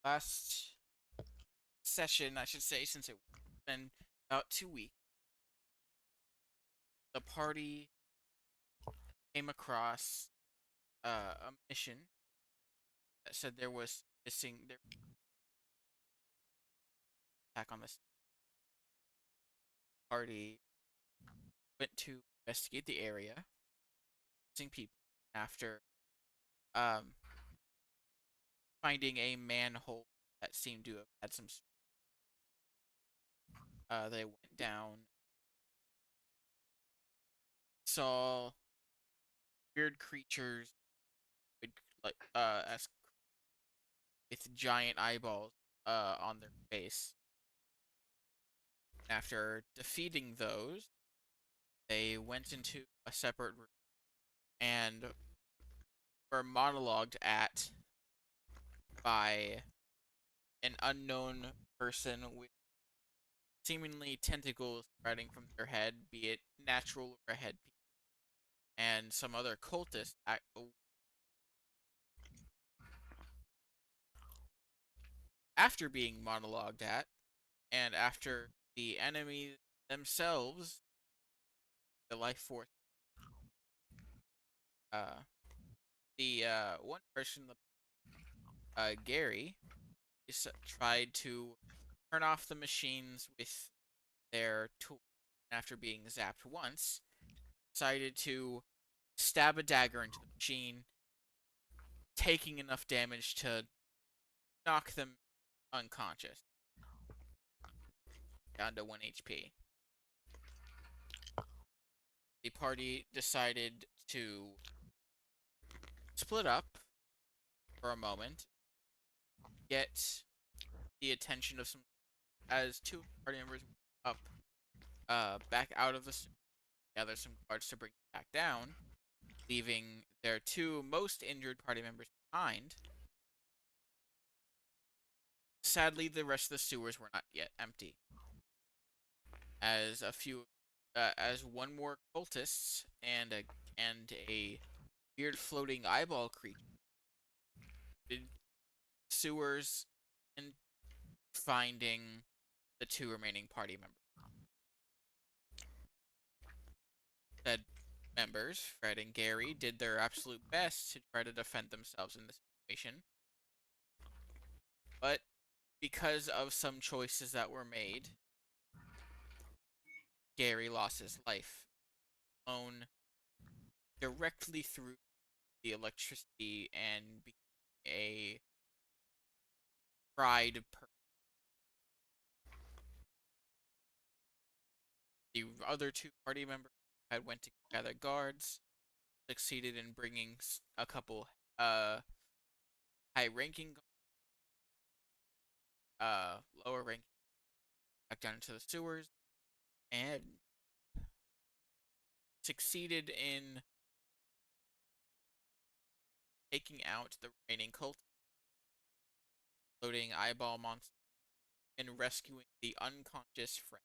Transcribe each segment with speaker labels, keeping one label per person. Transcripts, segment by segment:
Speaker 1: last session, I should say, since it's been about 2 weeks, the party came across a mission that said there was missing their attack on the party. Went to investigate the area, missing people after um finding a manhole that seemed to have had some. They went down, saw weird creatures with as with giant eyeballs on their face. After defeating those, they went into a separate room and were monologued at by an unknown person with seemingly tentacles spreading from their head, be it natural or a headpiece, and some other cultists. After being monologued at, and after the enemy themselves, the life force, uh, the one person, Gary, tried to turn off the machines with their tool. After being zapped once, decided to stab a dagger into the machine, taking enough damage to knock them unconscious, down to 1 HP. The party decided to split up for a moment, get the attention of some, as two party members up, back out of the, gather some guards to bring them back down, leaving their two most injured party members behind. Sadly, the rest of the sewers were not yet empty, as as one more cultists and a weird floating eyeball creature sewers and finding the two remaining party members. Said members, Fred and Gary, did their absolute best to try to defend themselves in this situation, but because of some choices that were made, Gary lost his life, blown directly through the electricity and became a fried person. The other two party members had went to gather guards, succeeded in bringing a couple high-ranking, lower-ranking back down into the sewers, and succeeded in taking out the remaining cult, loading eyeball monster, and rescuing the unconscious friend.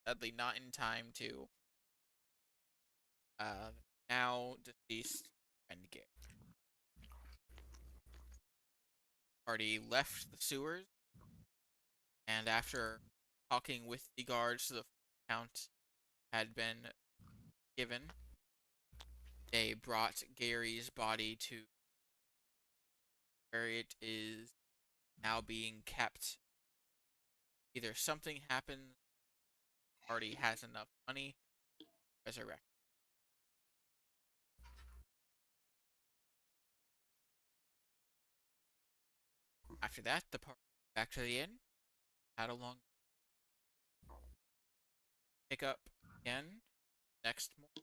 Speaker 1: Sadly, not in time to now deceased friend Gary. Party left the sewers, and after talking with the guards, the count had been given. They brought Gary's body to where it is now being kept. Either something happens, party has enough money, resurrect. After that, the party back to the inn, had a long pick up again next morning.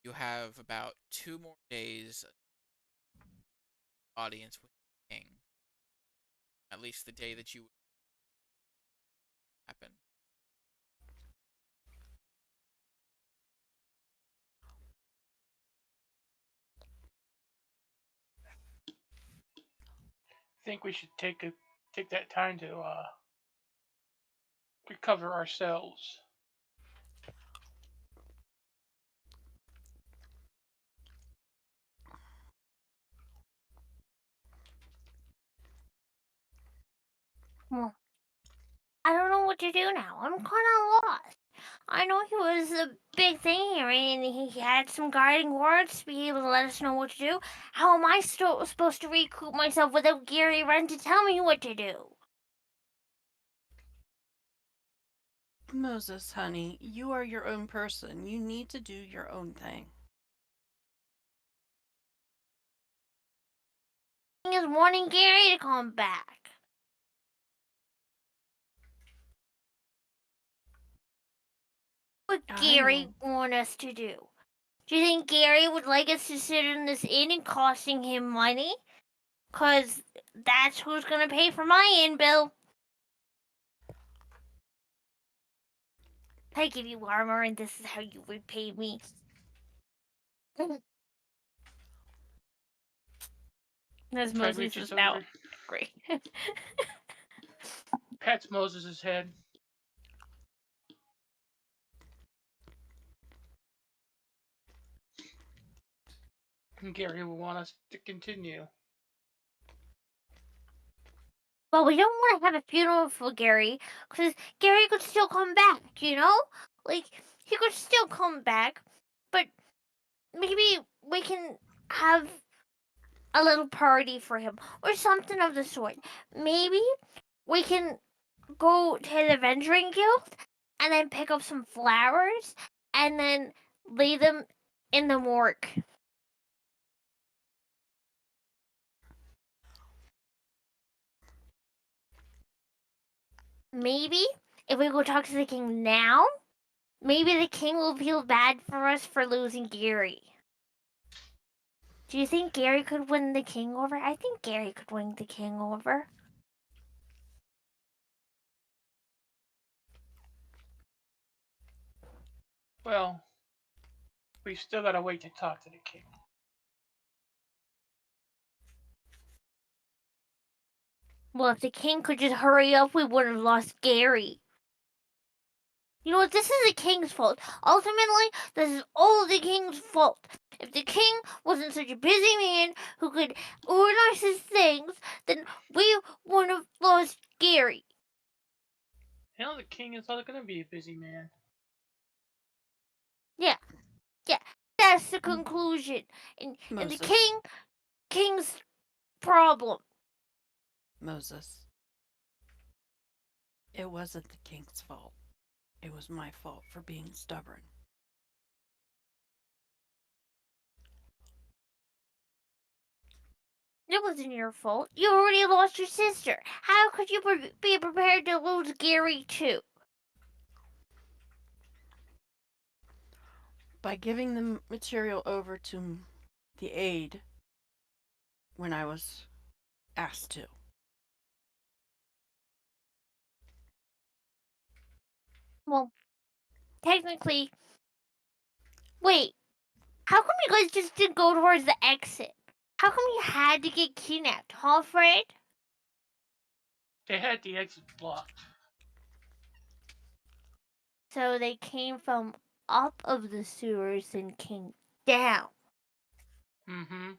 Speaker 1: You have about 2 more days audience with the king. At least the day that you would happen.
Speaker 2: Think we should take that time to recover ourselves.
Speaker 3: Well, I don't know what to do now. I'm kind of lost. I know he was a big thing here, and he had some guiding words to be able to let us know what to do. How am I still supposed to recoup myself without Gary Wren to tell me what to do?
Speaker 4: Moses, honey, you are your own person. You need to do your own thing.
Speaker 3: He is wanting Gary to come back. What
Speaker 4: I
Speaker 3: Gary
Speaker 4: know.
Speaker 3: want us to do? Do you think Gary would like us to sit in this inn and costing him money? 'Cause that's who's gonna pay for my inn bill. I give you armor, and this is how you repay me. As
Speaker 2: Fred
Speaker 3: Moses is
Speaker 2: reaches
Speaker 3: now
Speaker 2: over,
Speaker 3: great.
Speaker 2: pats Moses' head. And Gary will want us to continue.
Speaker 3: Well, we don't want to have a funeral for Gary, because Gary could still come back, you know? Like, he could still come back, but maybe we can have a little party for him, or something of the sort. Maybe we can go to the Venturing Guild, and then pick up some flowers, and then lay them in the morgue. Maybe if we go talk to the king now, maybe the king will feel bad for us for losing Gary. Do you think Gary could win the king over? I think Gary could win the king over.
Speaker 2: Well, we've still got to wait to talk to the king.
Speaker 3: Well, if the king could just hurry up, we wouldn't have lost Gary. You know what? This is the king's fault. Ultimately, this is all the king's fault. If the king wasn't such a busy man who could organize his things, then we wouldn't have lost Gary.
Speaker 2: You know, the king is not going to be a busy man.
Speaker 3: Yeah, that's the conclusion. And the
Speaker 4: Moses.
Speaker 3: king's problem.
Speaker 4: Moses. It wasn't the king's fault. It was my fault for being stubborn.
Speaker 3: It wasn't your fault. You already lost your sister. How could you be prepared to lose Gary too?
Speaker 4: By giving the material over to the aide when I was asked to.
Speaker 3: Well, technically, wait. How come you guys just didn't go towards the exit? How come you had to get kidnapped, huh, Fred?
Speaker 2: They had the exit blocked.
Speaker 3: So they came from up of the sewers and came down.
Speaker 2: Mm-hmm.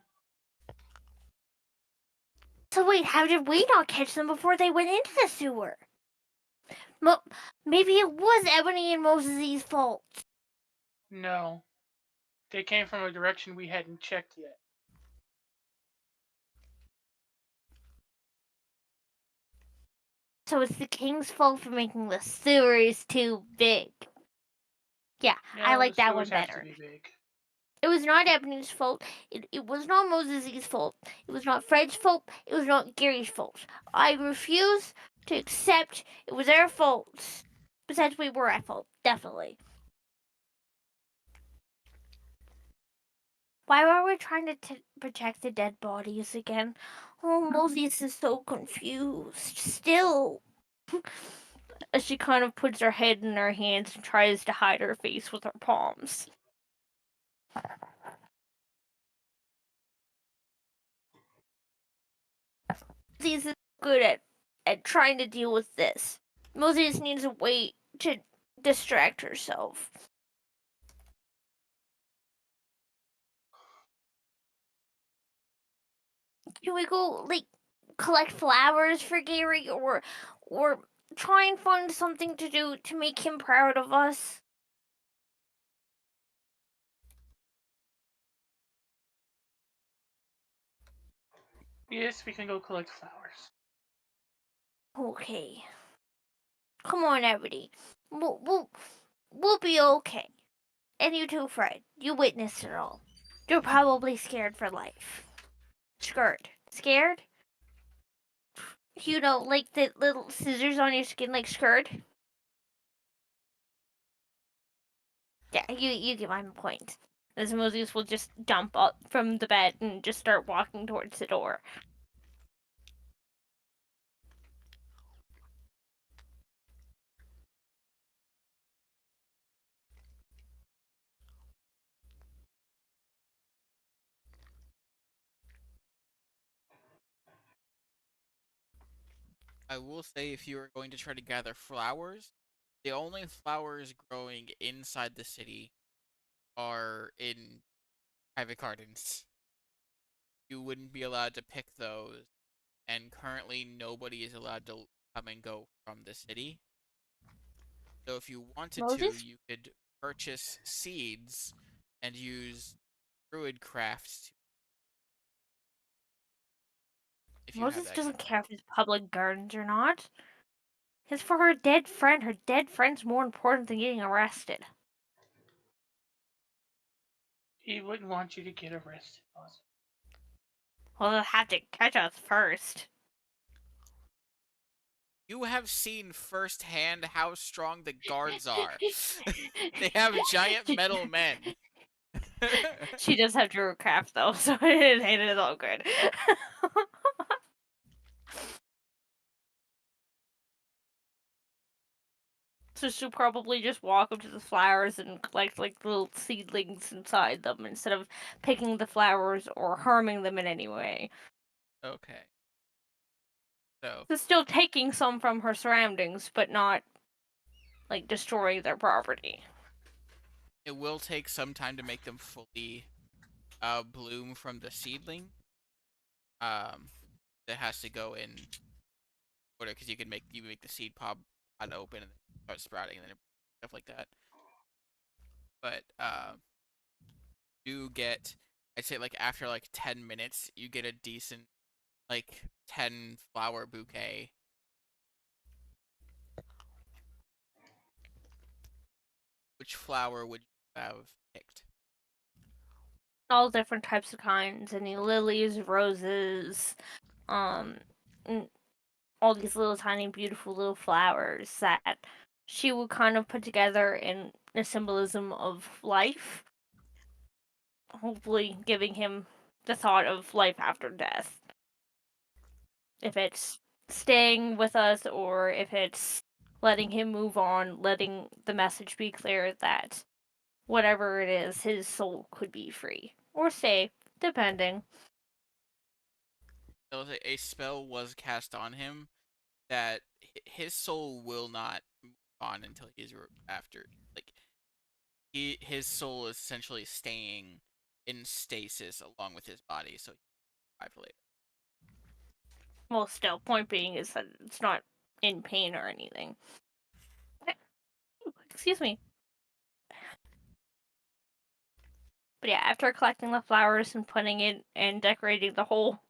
Speaker 3: So wait, how did we not catch them before they went into the sewer? Maybe it was Ebony and Moses' fault.
Speaker 2: No. They came from a direction we hadn't checked yet.
Speaker 3: So it's the king's fault for making the sewers too big. Yeah, I
Speaker 2: No, the
Speaker 3: like that one
Speaker 2: sewers have to
Speaker 3: better.
Speaker 2: be big.
Speaker 3: It was not Ebony's fault. It was not Moses' fault. It was not Fred's fault. It was not Gary's fault. I refuse to accept it was their fault. Besides, we were at fault, definitely. Why were we trying to protect the dead bodies again? Oh, Moses is so confused. Still. As she kind of puts her head in her hands and tries to hide her face with her palms. Moses is good at trying to deal with this. Moses needs a way to distract herself. Can we go, like, collect flowers for Gary, or try and find something to do to make him proud of us?
Speaker 2: Yes, we can go collect flowers.
Speaker 3: Okay. Come on, everybody. We'll be okay. And you too, Fred. You witnessed it all. You're probably scared for life. Scared. Scared? You know, like the little scissors on your skin, like scared? Yeah, you get my point. As Moses will just jump up from the bed and just start walking towards the door.
Speaker 1: I will say, if you are going to try to gather flowers, the only flowers growing inside the city are in private gardens. You wouldn't be allowed to pick those, and currently nobody is allowed to come and go from the city. So if you wanted to,
Speaker 3: Moses?
Speaker 1: you could purchase seeds and use druid crafts if you have
Speaker 3: Moses
Speaker 1: that kind
Speaker 3: doesn't
Speaker 1: of
Speaker 3: care if it's public gardens or not. It's for her dead friend. Her dead friend's more important than getting arrested.
Speaker 2: He wouldn't want you to get arrested, boss.
Speaker 3: Well, they'll have to catch us first.
Speaker 1: You have seen firsthand how strong the guards are. They have giant metal men.
Speaker 3: She does have druid craft though, so it is all good. So she'll probably just walk up to the flowers and collect like little seedlings inside them instead of picking the flowers or harming them in any way.
Speaker 1: Okay. So,
Speaker 3: So still taking some from her surroundings, but not like destroying their property.
Speaker 1: it will take some time to make them fully bloom from the seedling. That has to go in order because you make the seed pod open and start sprouting and then stuff like that. But do get, I'd say, like after like 10 minutes, you get a decent like 10 flower bouquet. Which flower would you have picked?
Speaker 3: All different types of kinds, any lilies, roses, um, all these little tiny beautiful little flowers that she would kind of put together in a symbolism of life, hopefully giving him the thought of life after death. If it's staying with us or if it's letting him move on, letting the message be clear that whatever it is, his soul could be free or stay, depending.
Speaker 1: A spell was cast on him that his soul will not move on until he's after like his soul is essentially staying in stasis along with his body, so he can survive later.
Speaker 3: Well, still, point being is that it's not in pain or anything. Excuse me. But yeah, after collecting the flowers and putting it and decorating the whole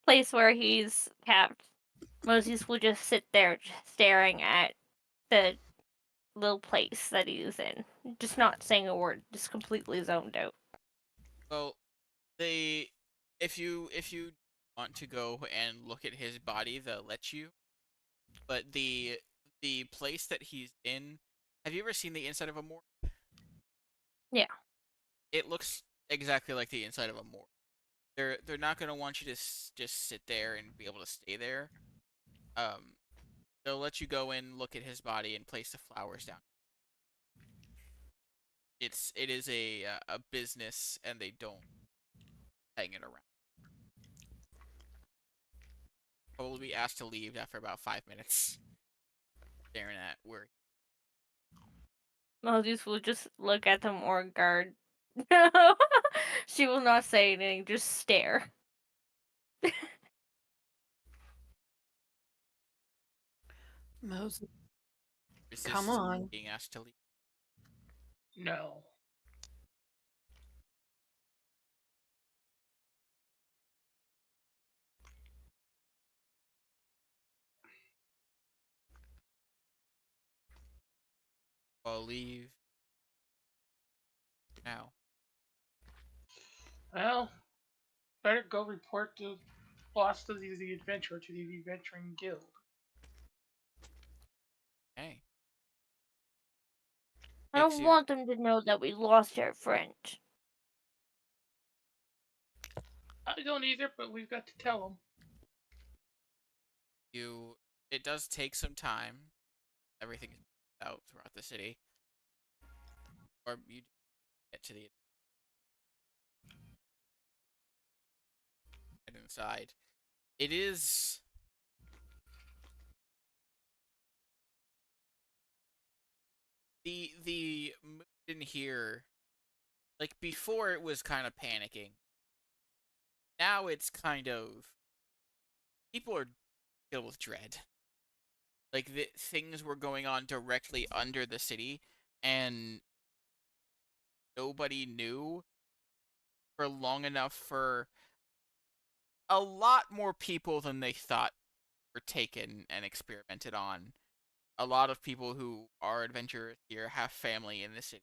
Speaker 3: place where he's kept, Moses will just sit there just staring at the little place that he's in. Just not saying a word, just completely zoned out.
Speaker 1: Well, they if you want to go and look at his body, they'll let you. But the place that he's in, have you ever seen the inside of a morgue?
Speaker 3: Yeah.
Speaker 1: It looks exactly like the inside of a morgue. They're not gonna want you to just sit there and be able to stay there. Um, they'll let you go in, look at his body, and place the flowers down. It is a business, and they don't hang it around. Probably be asked to leave after about 5 minutes. Staring at where.
Speaker 3: Moses will just look at them or guard. She will not say anything, just stare.
Speaker 4: Moses, come
Speaker 1: Resist
Speaker 4: on.
Speaker 1: being asked to leave.
Speaker 2: No.
Speaker 1: I'll leave now.
Speaker 2: Well, better go report the loss of the adventurer to the adventuring guild.
Speaker 1: Hey.
Speaker 3: I
Speaker 1: Takes
Speaker 3: don't
Speaker 1: you.
Speaker 3: want them to know that we lost our friend.
Speaker 2: I don't either, but we've got to tell them.
Speaker 1: It does take some time. Everything's out throughout the city. Or you get to the inside. It is the mood in here, like before it was kind of panicking. Now it's kind of people are filled with dread. Like things were going on directly under the city, and nobody knew for long enough for a lot more people than they thought were taken and experimented on. A lot of people who are adventurers here have family in the city,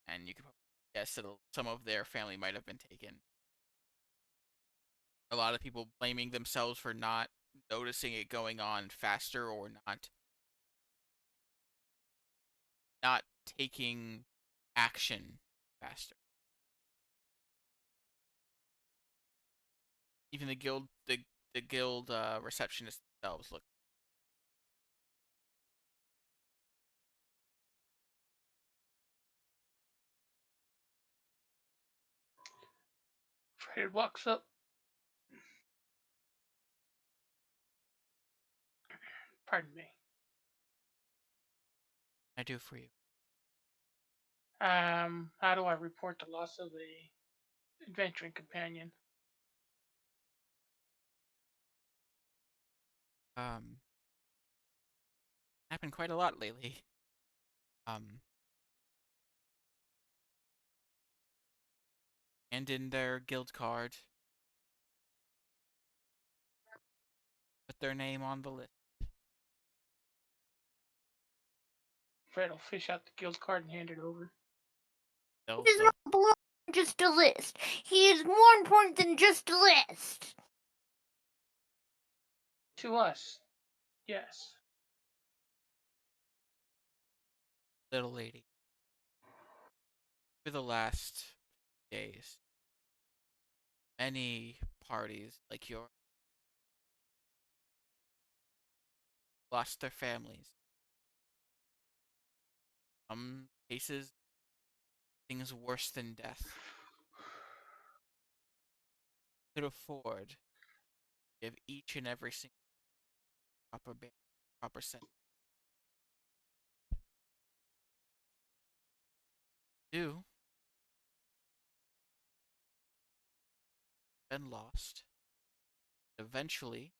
Speaker 1: and you can guess that some of their family might have been taken. A lot of people blaming themselves for not noticing it going on faster or not taking action faster. Even the guild receptionists themselves look.
Speaker 2: Fred walks up. Pardon me.
Speaker 1: I do for you.
Speaker 2: How do I report the loss of the adventuring companion?
Speaker 1: Happened quite a lot lately. Um, and in their guild card, put their name on the list.
Speaker 2: Fred will fish out the guild card and hand it over.
Speaker 3: He does not belong in just a list. He is more important than just a list.
Speaker 2: To us, yes.
Speaker 1: Little lady. For the last days, many parties like yours lost their families. Some cases, things worse than death. Could afford to give each and every single proper set. Do been lost. Eventually,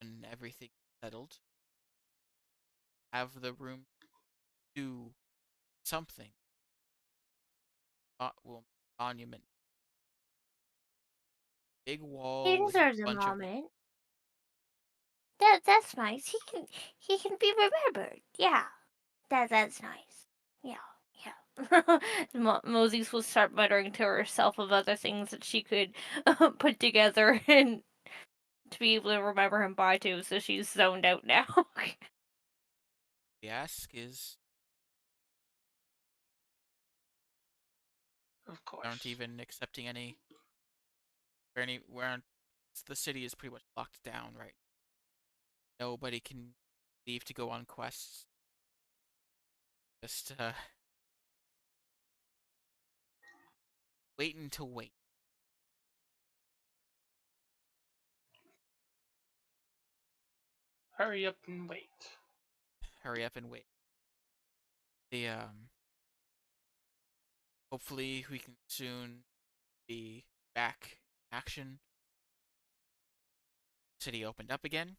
Speaker 1: when everything settled, have the room to do something. Will monument. Big
Speaker 3: He
Speaker 1: wall with a
Speaker 3: deserves a
Speaker 1: bunch of
Speaker 3: moment. That's nice. He can be remembered. Yeah. That's nice. Yeah. Moses will start muttering to herself of other things that she could put together and to be able to remember him by too, so she's zoned out now.
Speaker 1: the ask is
Speaker 2: Of course.
Speaker 1: aren't even accepting any where the city is pretty much locked down right. Nobody can leave to go on quests. Just waiting to wait.
Speaker 2: Hurry up and wait.
Speaker 1: Hurry up and wait. The hopefully we can soon be back in action. City opened up again.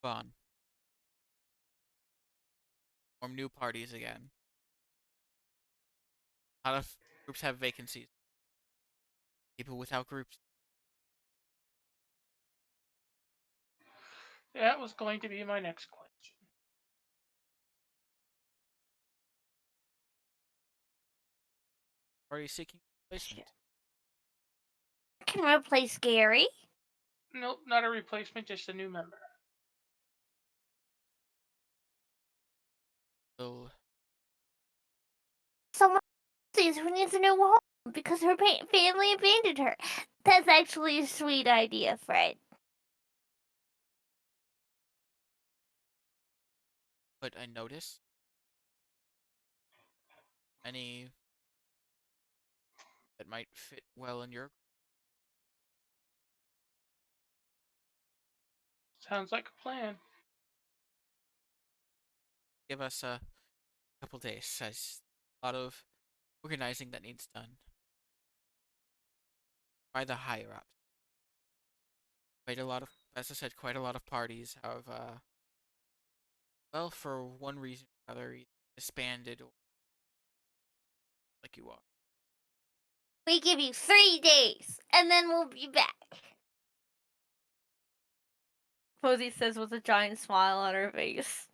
Speaker 1: on. Form new parties again. A lot of groups have vacancies. People without groups.
Speaker 2: That was going to be my next question.
Speaker 1: Party seeking replacement.
Speaker 3: Can replace Gary.
Speaker 2: Nope, not a replacement, just a new member.
Speaker 1: So,
Speaker 3: Someone who needs a new home because her family abandoned her. That's actually a sweet idea, Fred.
Speaker 1: put a notice. Any that might fit well in your.
Speaker 2: Sounds like a plan.
Speaker 1: Give us a couple days. There's a lot of organizing that needs done by the higher ups. Quite a lot of, as I said, quite a lot of parties have, well, for one reason or another, either disbanded or like you are.
Speaker 3: We give you 3 days, and then we'll be back. Posey says with a giant smile on her face.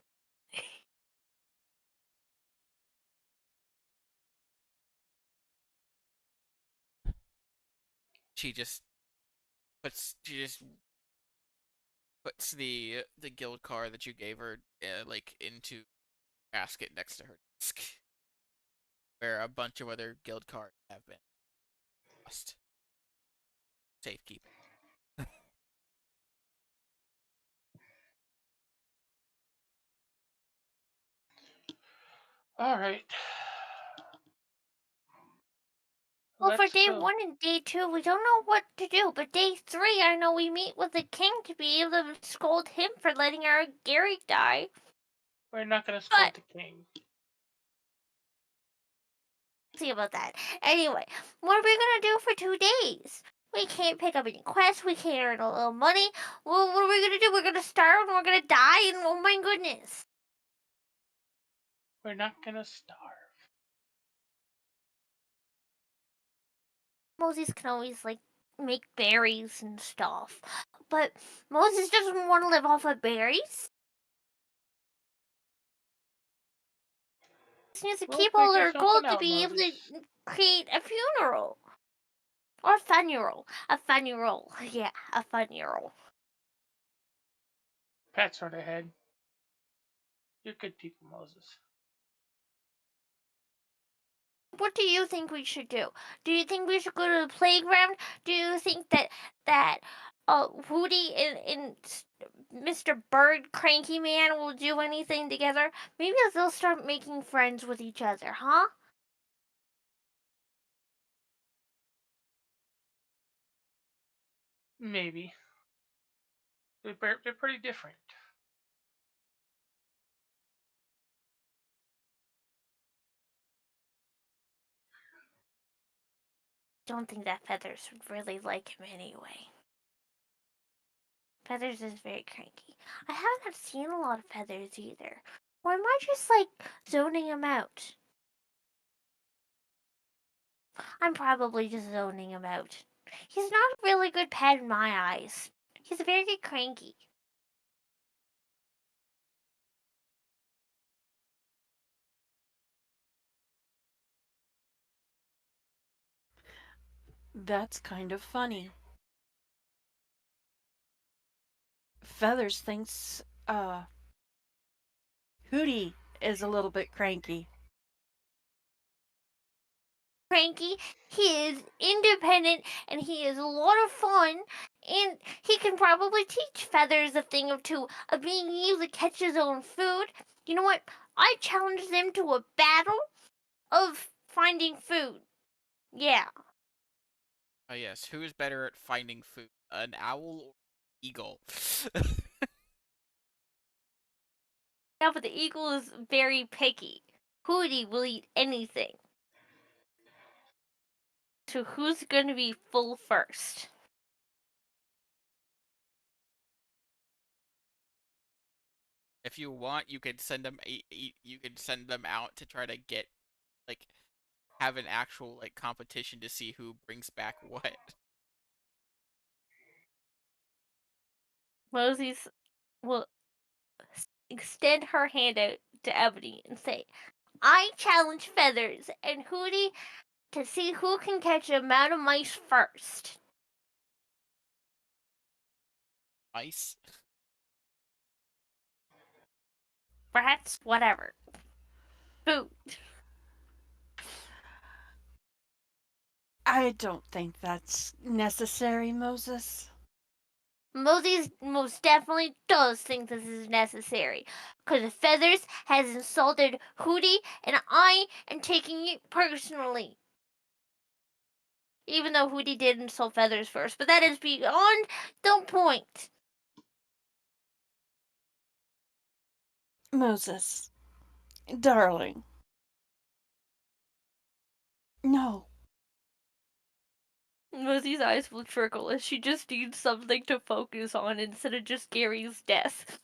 Speaker 1: She just puts the guild card that you gave her like into a basket next to her desk, where a bunch of other guild cards have been lost. Safekeeping.
Speaker 2: All right.
Speaker 3: Well, for
Speaker 2: Let's
Speaker 3: day
Speaker 2: go.
Speaker 3: 1 and day 2, we don't know what to do. But day 3, I know we meet with the king to be able to scold him for letting our Gary die.
Speaker 2: We're not going to scold the king.
Speaker 3: See about that. Anyway, what are we gonna do for 2 days? We can't pick up any quests. We can't earn a little money. Well, what are we gonna do? We're gonna starve and we're gonna die. And oh my goodness.
Speaker 2: We're not going to starve.
Speaker 3: Moses can always like make berries and stuff, but Moses doesn't want to live off of berries. He needs to
Speaker 2: We'll
Speaker 3: keep all
Speaker 2: figure
Speaker 3: their
Speaker 2: something
Speaker 3: gold to
Speaker 2: out,
Speaker 3: be able to
Speaker 2: Moses.
Speaker 3: create a funeral. Or a funeral. A funeral. Yeah, a funeral.
Speaker 2: Pats on the head. You're good people, Moses.
Speaker 3: What do you think we should do? Do you think we should go to the playground? Do you think that Woody and Mr. Bird Cranky Man will do anything together? Maybe they'll start making friends with each other, huh?
Speaker 2: Maybe. They're pretty different.
Speaker 3: Don't think that Feathers would really like him anyway. Feathers is very cranky. I haven't seen a lot of Feathers either. Or am I just like zoning him out? I'm probably just zoning him out. He's not a really good pet in my eyes. He's very cranky.
Speaker 4: That's kind of funny. Feathers thinks Hootie is a little bit cranky.
Speaker 3: Cranky, he is independent and he is a lot of fun, and he can probably teach Feathers a thing or two of being able to catch his own food. You know what? I challenge them to a battle of finding food. Yeah.
Speaker 1: Oh yes, who is better at finding food, an owl or eagle?
Speaker 3: Yeah, but the eagle is very picky. Hootie will eat anything. So who's going to be full first?
Speaker 1: if you want, you could send them. You could send them out to try to get like have an actual like competition to see who brings back what.
Speaker 3: Mosey's will extend her hand out to Ebony and say, I challenge Feathers and Hootie to see who can catch a amount of mice first.
Speaker 1: Mice.
Speaker 3: Rats, whatever. Food.
Speaker 4: I don't think that's necessary, Moses.
Speaker 3: Moses most definitely does think this is necessary, because Feathers has insulted Hootie, and I am taking it personally. Even though Hootie did insult Feathers first, but that is beyond the point.
Speaker 4: Moses, darling. No.
Speaker 3: Mosey's eyes will trickle as she just needs something to focus on instead of just Gary's death.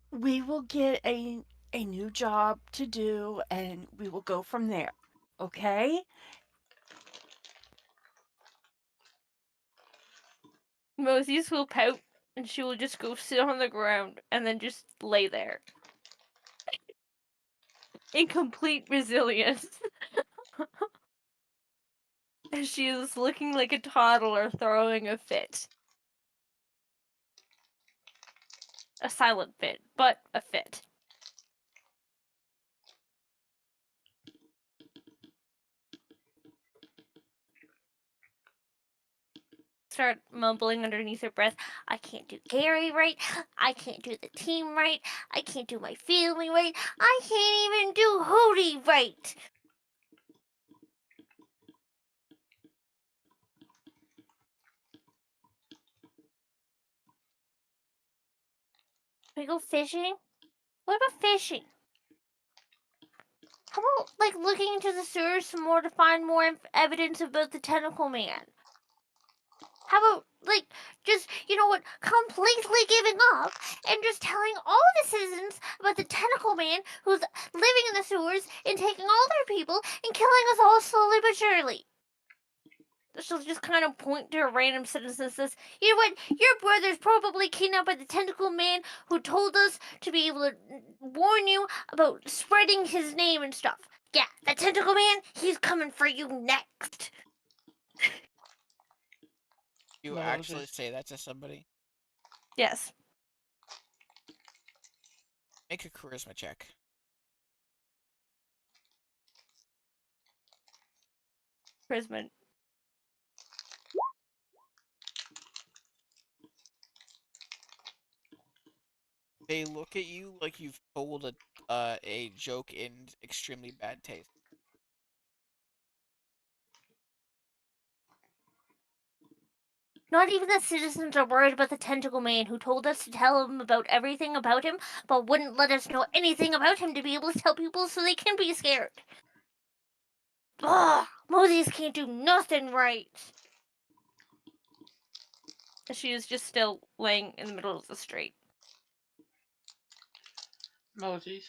Speaker 4: We will get a new job to do and we will go from there. Okay?
Speaker 3: Mosey's will pout and she will just go sit on the ground and then just lay there. In complete resilience. As she is looking like a toddler throwing a fit. A silent fit, but a fit. Start mumbling underneath her breath, I can't do Gary right, I can't do the team right, I can't do my family right, I can't even do Hootie right. Can we go fishing? What about fishing? How about, like, looking into the sewers some more to find more evidence about the tentacle man? How about, like, just, you know what, completely giving up and just telling all the citizens about the tentacle man who's living in the sewers and taking all their people and killing us all slowly but surely? She'll just kind of point to a random sentence and says, you know what, your brother's probably kidnapped by the tentacle man who told us to be able to warn you about spreading his name and stuff. Yeah, the tentacle man, he's coming for you next.
Speaker 1: You
Speaker 2: Moses.
Speaker 1: actually say that to somebody?
Speaker 3: Yes.
Speaker 1: Make a charisma check.
Speaker 3: Prisman.
Speaker 1: They look at you like you've told a joke in extremely bad taste.
Speaker 3: Not even the citizens are worried about the tentacle man who told us to tell him about everything about him, but wouldn't let us know anything about him to be able to tell people so they can be scared. Ugh, Moses can't do nothing right. She is just still laying in the middle of the street.
Speaker 2: Moses.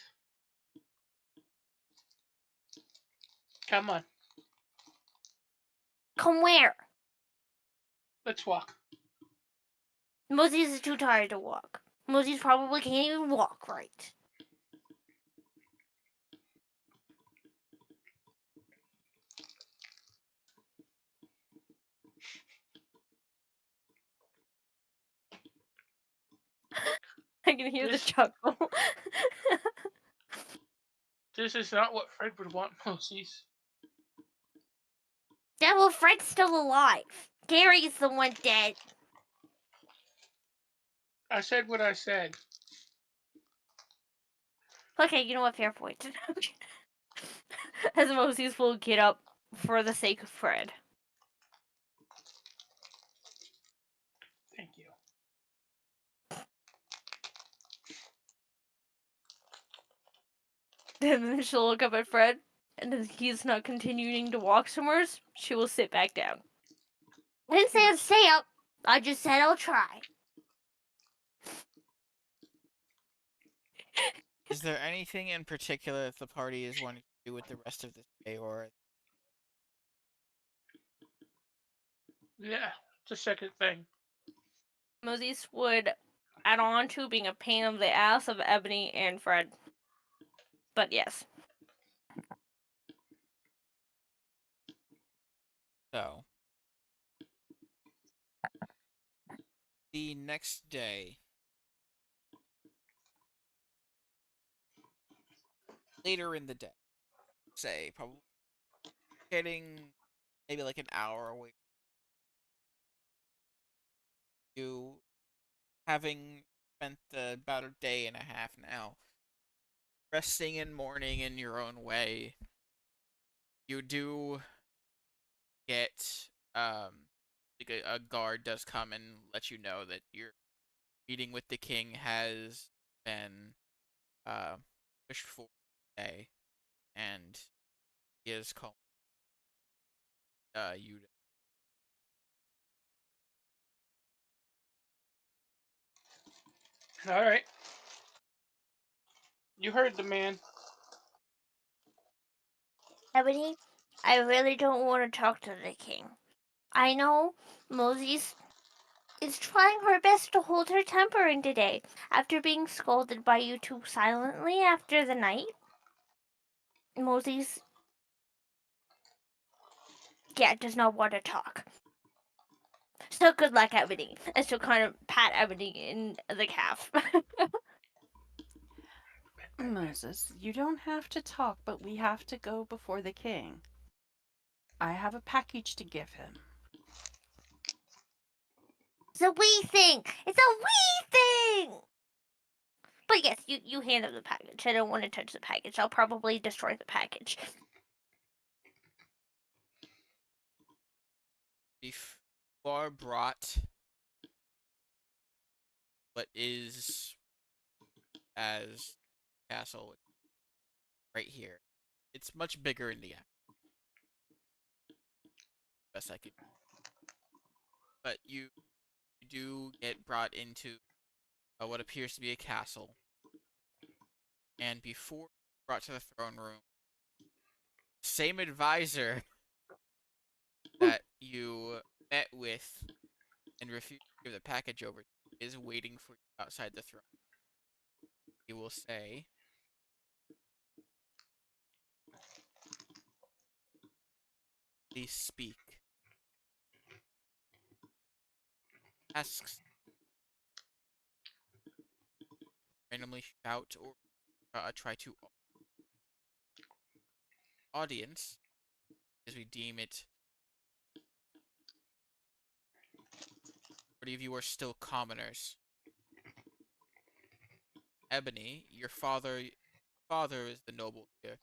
Speaker 2: Come on,
Speaker 3: Come where?
Speaker 2: let's walk.
Speaker 3: Moses is too tired to walk. Moses probably can't even walk right. I can hear the
Speaker 2: This-
Speaker 3: chuckle.
Speaker 2: This is not what Fred would want, Moses.
Speaker 3: Yeah, well, Fred's still alive. Gary's the one dead.
Speaker 2: I said what I said.
Speaker 3: Okay, you know what? Fair point. As Moses will get up for the sake of Fred.
Speaker 2: Thank you.
Speaker 3: And then she'll look up at Fred, and if he's not continuing to walk somewhere, she will sit back down. I didn't say I'd stay up. I just said I'll try.
Speaker 1: Is there anything in particular that the party is wanting to do with the rest of this day, or
Speaker 2: Yeah, it's a second thing.
Speaker 5: Moses would add on to being a pain in the ass of Ebony and Fred. But yes.
Speaker 1: so? The next day, later in the day, say probably getting maybe like an hour away, you having spent about a day and a half now resting and mourning in your own way, you do get like a guard does come and let you know that your meeting with the king has been uh pushed for today, and he is calling you to
Speaker 2: All right. You heard the man.
Speaker 3: Ebony, I really don't want to talk to the king. I know Moses is trying her best to hold her temper in today after being scolded by you two silently after the night. Moses, yeah, does not want to talk. So good luck, Ebony. And she'll kind of pat Ebony in the calf.
Speaker 4: Moses, you don't have to talk, but we have to go before the king. I have a package to give him.
Speaker 3: It's a wee thing. It's a wee thing. But yes, you hand him the package. I don't want to touch the package. I'll probably destroy the package.
Speaker 1: before brought what is as castle right here. It's much bigger in the act. Best I could. But you do get brought into what appears to be a castle, and before brought to the throne room, same advisor that you met with and refused to give the package over to is waiting for you outside the throne. He will say, "Please speak." Asks, randomly shout, or try to audience, as we deem it. Many of you are still commoners. Ebony, your father is the noble here,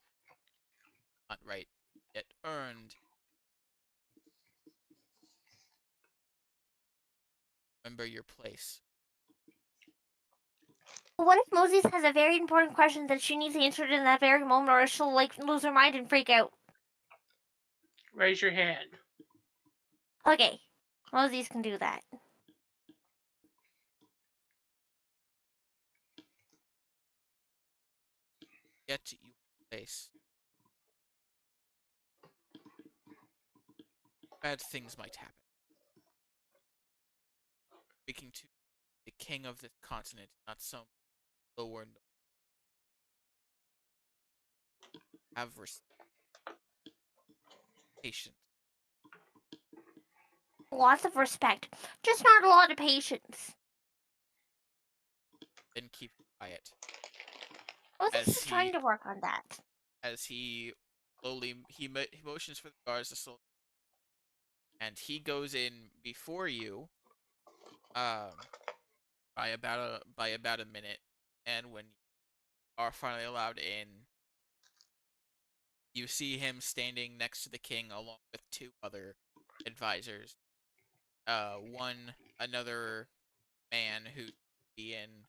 Speaker 1: not right, yet earned. Remember your place.
Speaker 3: What if Moses has a very important question that she needs answered in that very moment, or she'll lose her mind and freak out?
Speaker 2: Raise your hand.
Speaker 3: Okay, Moses can do that.
Speaker 1: Yet you place. Bad things might happen. Speaking to the king of this continent, not some lower. Have patience.
Speaker 3: Lots of respect, just not a lot of patience.
Speaker 1: Then keep quiet.
Speaker 3: Moses is trying to work on that.
Speaker 1: As he slowly he motions for the guards to slow, and he goes in before you, by about a minute, and when you are finally allowed in, you see him standing next to the king along with two other advisors. One another man who be in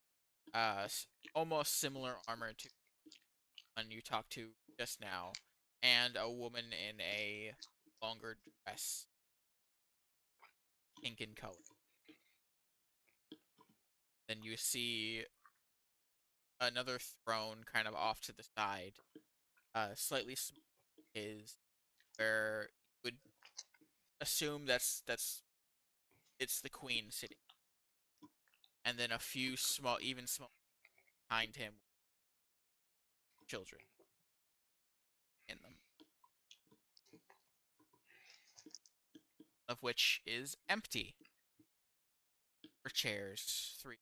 Speaker 1: almost similar armor to one you talked to just now, and a woman in a longer dress, pink in color. Then you see another throne kind of off to the side, slightly is where you would assume that's it's the queen sitting, and then a few small, even small behind him, children in them, of which is empty. For chairs, three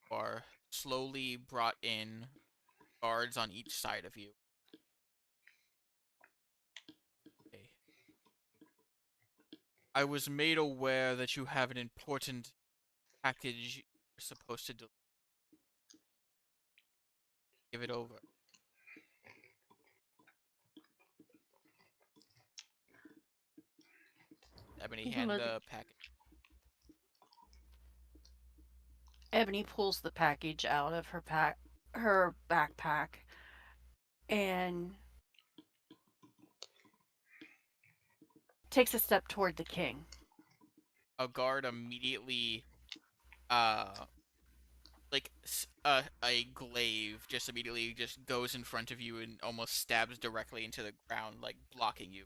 Speaker 1: are slowly brought in, guards on each side of you. Okay. I was made aware that you have an important package you're supposed to give it over. Ebony, hand
Speaker 5: Mosey,
Speaker 1: the package.
Speaker 4: Ebony pulls the package out of her backpack, and takes a step toward the king.
Speaker 1: A guard immediately, like a glaive just immediately just goes in front of you and almost stabs directly into the ground, like blocking you.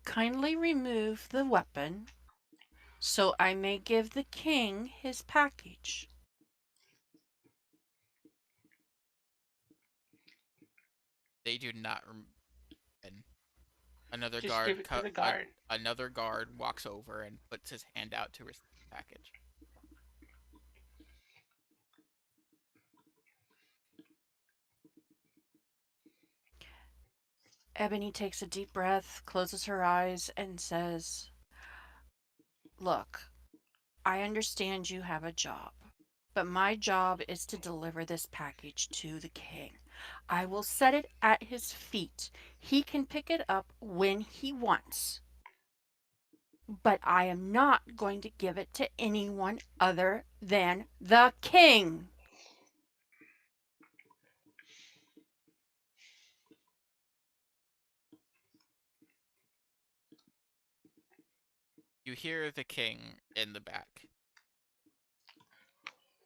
Speaker 4: Kindly remove the weapon so I may give the king his package.
Speaker 1: They do not. And another
Speaker 2: Just give
Speaker 1: guard,
Speaker 2: it to the guard.
Speaker 1: another guard walks over and puts his hand out to receive the package.
Speaker 4: Ebony takes a deep breath, closes her eyes, and says, "Look, I understand you have a job, but my job is to deliver this package to the king. I will set it at his feet. He can pick it up when he wants, but I am not going to give it to anyone other than the king."
Speaker 1: You hear the king in the back.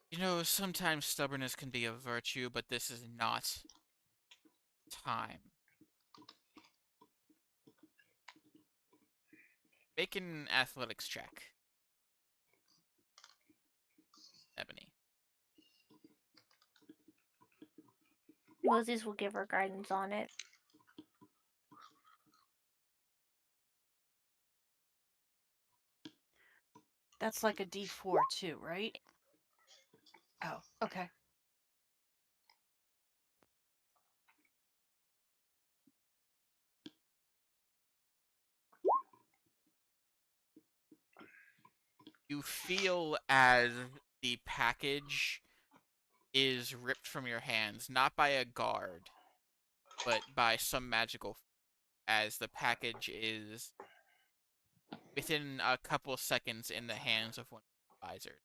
Speaker 1: You know, sometimes stubbornness can be a virtue, but this is not time. Make an athletics check, Ebony.
Speaker 5: Moses will give her guidance on it.
Speaker 4: That's like a D4 too, right? Oh, okay.
Speaker 1: You feel as the package is ripped from your hands, not by a guard, but by some magical, as the package is within a couple seconds in the hands of one of the advisors.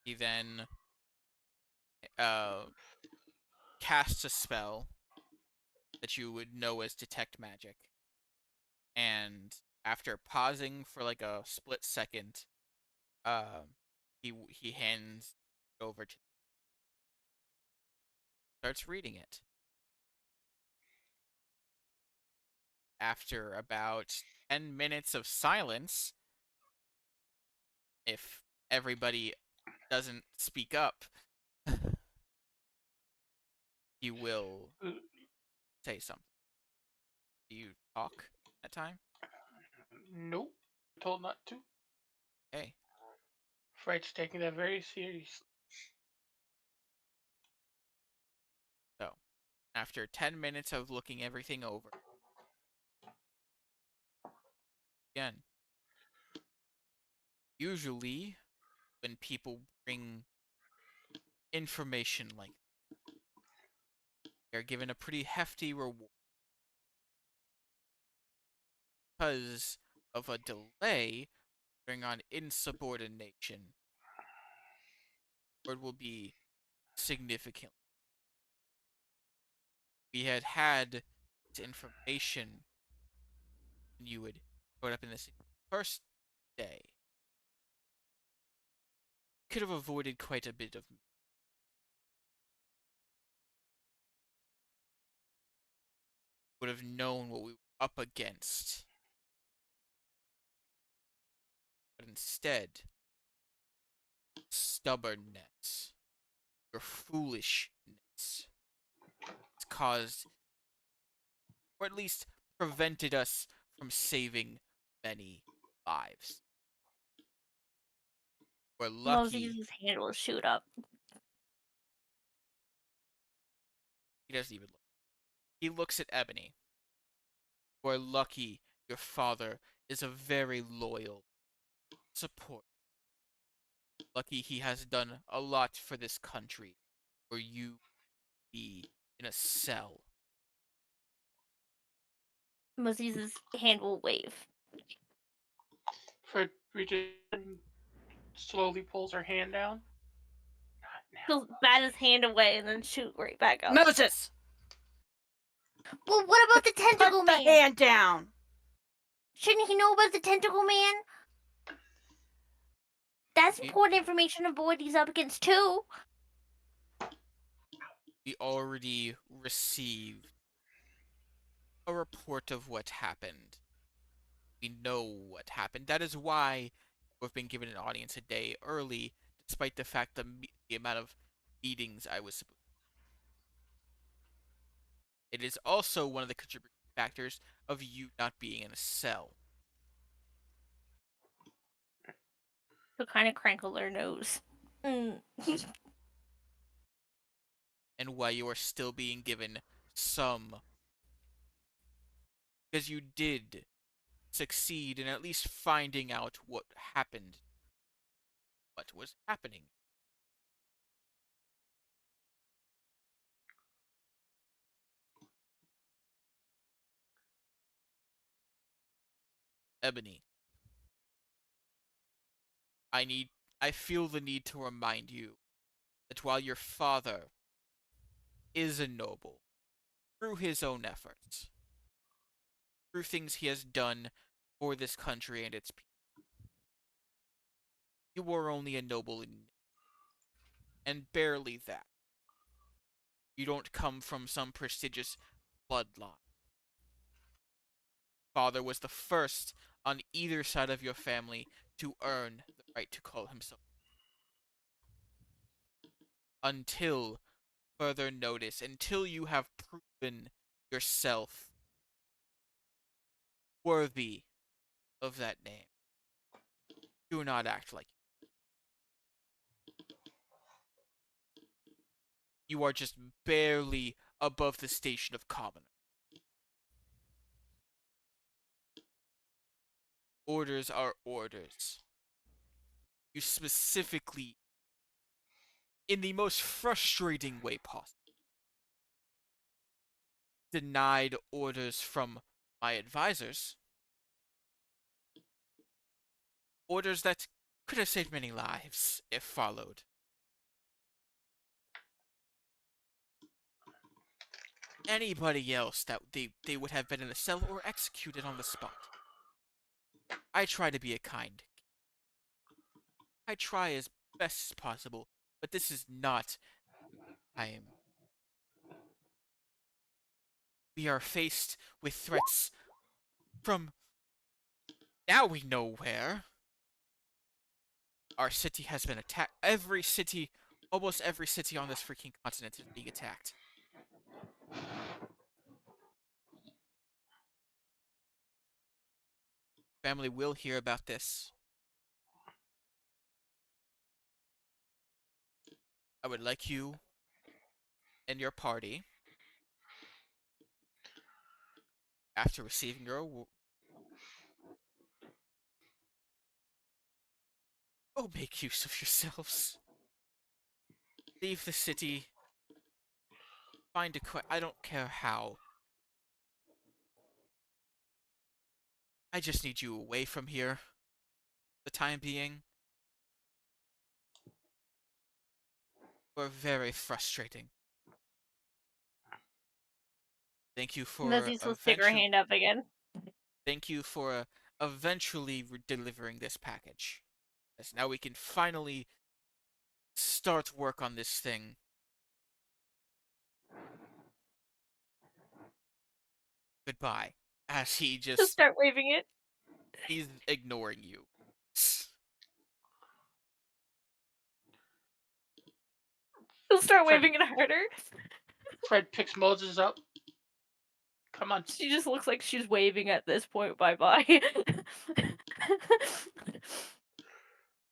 Speaker 1: He then casts a spell that you would know as detect magic, and after pausing for like a split second, he hands it over to, starts reading it. After about 10 minutes of silence, if everybody doesn't speak up, he will say something. Do you talk at time?
Speaker 2: Nope. Told not to.
Speaker 1: Okay.
Speaker 2: Fred's taking that very seriously.
Speaker 1: So, after 10 minutes of looking everything over, again, usually when people bring information like they're given a pretty hefty reward because of a delay bring on insubordination. It will be significantly. We had this information when you had showed up in this first day. Could have avoided quite a bit of. Would have known what we were up against. But instead, stubbornness, your foolishness, has caused, or at least prevented us from saving many lives. We're lucky.
Speaker 5: Mosey's hand will shoot up.
Speaker 1: He doesn't even look. He looks at Ebony. We're lucky your father is a very loyal support. Lucky he has done a lot for this country, where you be in a cell.
Speaker 5: Mosey's hand will wave.
Speaker 2: Fred reaches and slowly pulls her hand down. Not now.
Speaker 5: He'll bat his hand away and then shoot right back up.
Speaker 4: Moses,
Speaker 3: Well, what about the tentacle
Speaker 4: put the
Speaker 3: man?
Speaker 4: hand down.
Speaker 3: Shouldn't he know about the tentacle man? That's important information of what he's up against too.
Speaker 1: We already received a report of what happened. We know what happened. That is why we've been given an audience a day early, despite the fact the amount of meetings I was supposed. It is also one of the contributing factors of you not being in a cell.
Speaker 5: He'll kind of crankle their nose.
Speaker 1: And why you are still being given some. Because you did succeed in at least finding out what happened. What was happening. Ebony. I feel the need to remind you that while your father is a noble, through his own efforts, through things he has done for this country and its people, you were only a noble and barely that. You don't come from some prestigious bloodline. Father was the first on either side of your family to earn the right to call himself. Until further notice, until you have proven yourself worthy of that name, do not act like you are just barely above the station of commoner. Orders are orders. You specifically, in the most frustrating way possible, denied orders from my advisors. Orders that could have saved many lives if followed. Anybody else that they would have been in a cell or executed on the spot. I try to be a kind. I try as best as possible, but this is not time. We are faced with threats from now we know where. Our city has been attacked. Almost every city on this freaking continent is being attacked. Family will hear about this. I would like you and your party, after receiving your award, go make use of yourselves. Leave the city. Find a I don't care how. I just need you away from here. For the time being. were very frustrating. Thank you for
Speaker 5: Moses will stick her hand up again.
Speaker 1: Thank you for eventually delivering this package. Yes, now we can finally start work on this thing. Goodbye. As he
Speaker 5: She'll
Speaker 1: just
Speaker 5: start waving it.
Speaker 1: he's ignoring you.
Speaker 5: She'll start
Speaker 2: Fred-
Speaker 5: waving it harder.
Speaker 2: Fred picks Moses up. Come on.
Speaker 5: She just looks like she's waving at this point. Bye bye.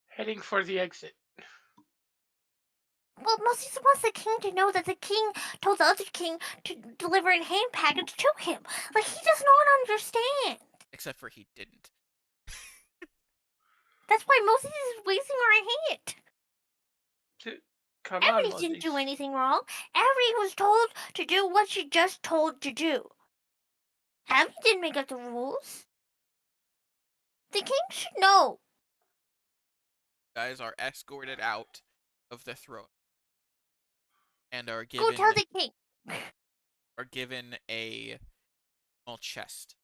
Speaker 2: Heading for the exit.
Speaker 3: Well, Moses wants the king to know that the king told the other king to deliver a hand package to him. Like, he does not understand.
Speaker 1: Except for he didn't.
Speaker 3: That's why Moses is raising her hand.
Speaker 2: Come on,
Speaker 3: Ebony
Speaker 2: Moses.
Speaker 3: didn't do anything wrong. Ebony was told to do what she just told to do. Ebony didn't make up the rules. The king should know.
Speaker 1: Guys are escorted out of the throne and are
Speaker 3: Go
Speaker 1: given
Speaker 3: tell the king.
Speaker 1: a small chest.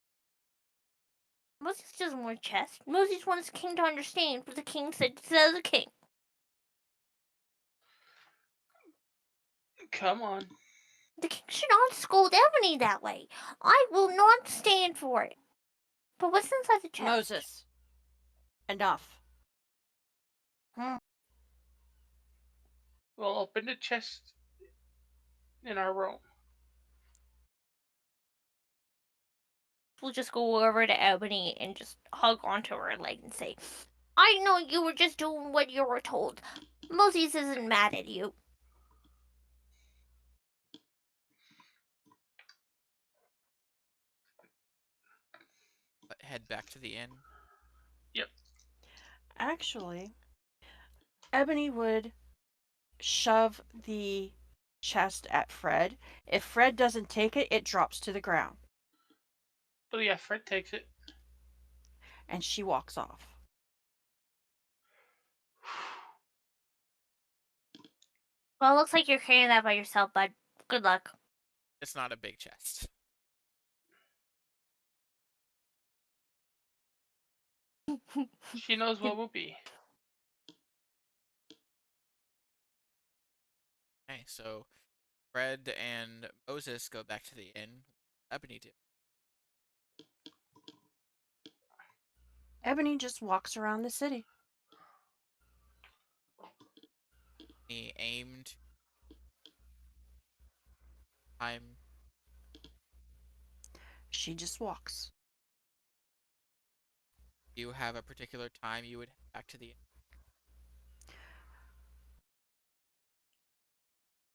Speaker 3: Moses doesn't want a chest. Moses wants the king to understand what the king said to the other king.
Speaker 2: Come on.
Speaker 3: The king should not scold Ebony that way. I will not stand for it. But what's inside the chest?
Speaker 4: Moses. Enough.
Speaker 2: We'll open the chest in our room.
Speaker 3: We'll just go over to Ebony and just hug onto her leg and say, I know you were just doing what you were told. Moses isn't mad at you.
Speaker 1: But head back to the inn.
Speaker 4: Actually, Ebony would shove the chest at Fred. If Fred doesn't take it, it drops to the ground.
Speaker 2: Oh yeah, Fred takes it.
Speaker 4: And she walks off.
Speaker 3: Well, it looks like you're carrying that by yourself, bud. Good luck.
Speaker 1: It's not a big chest.
Speaker 2: She knows what will be.
Speaker 1: Okay, so Fred and Moses go back to the inn. Ebony do.
Speaker 4: Ebony just walks around the city.
Speaker 1: He aimed time.
Speaker 4: She just walks.
Speaker 1: Do you have a particular time you would head back to the inn?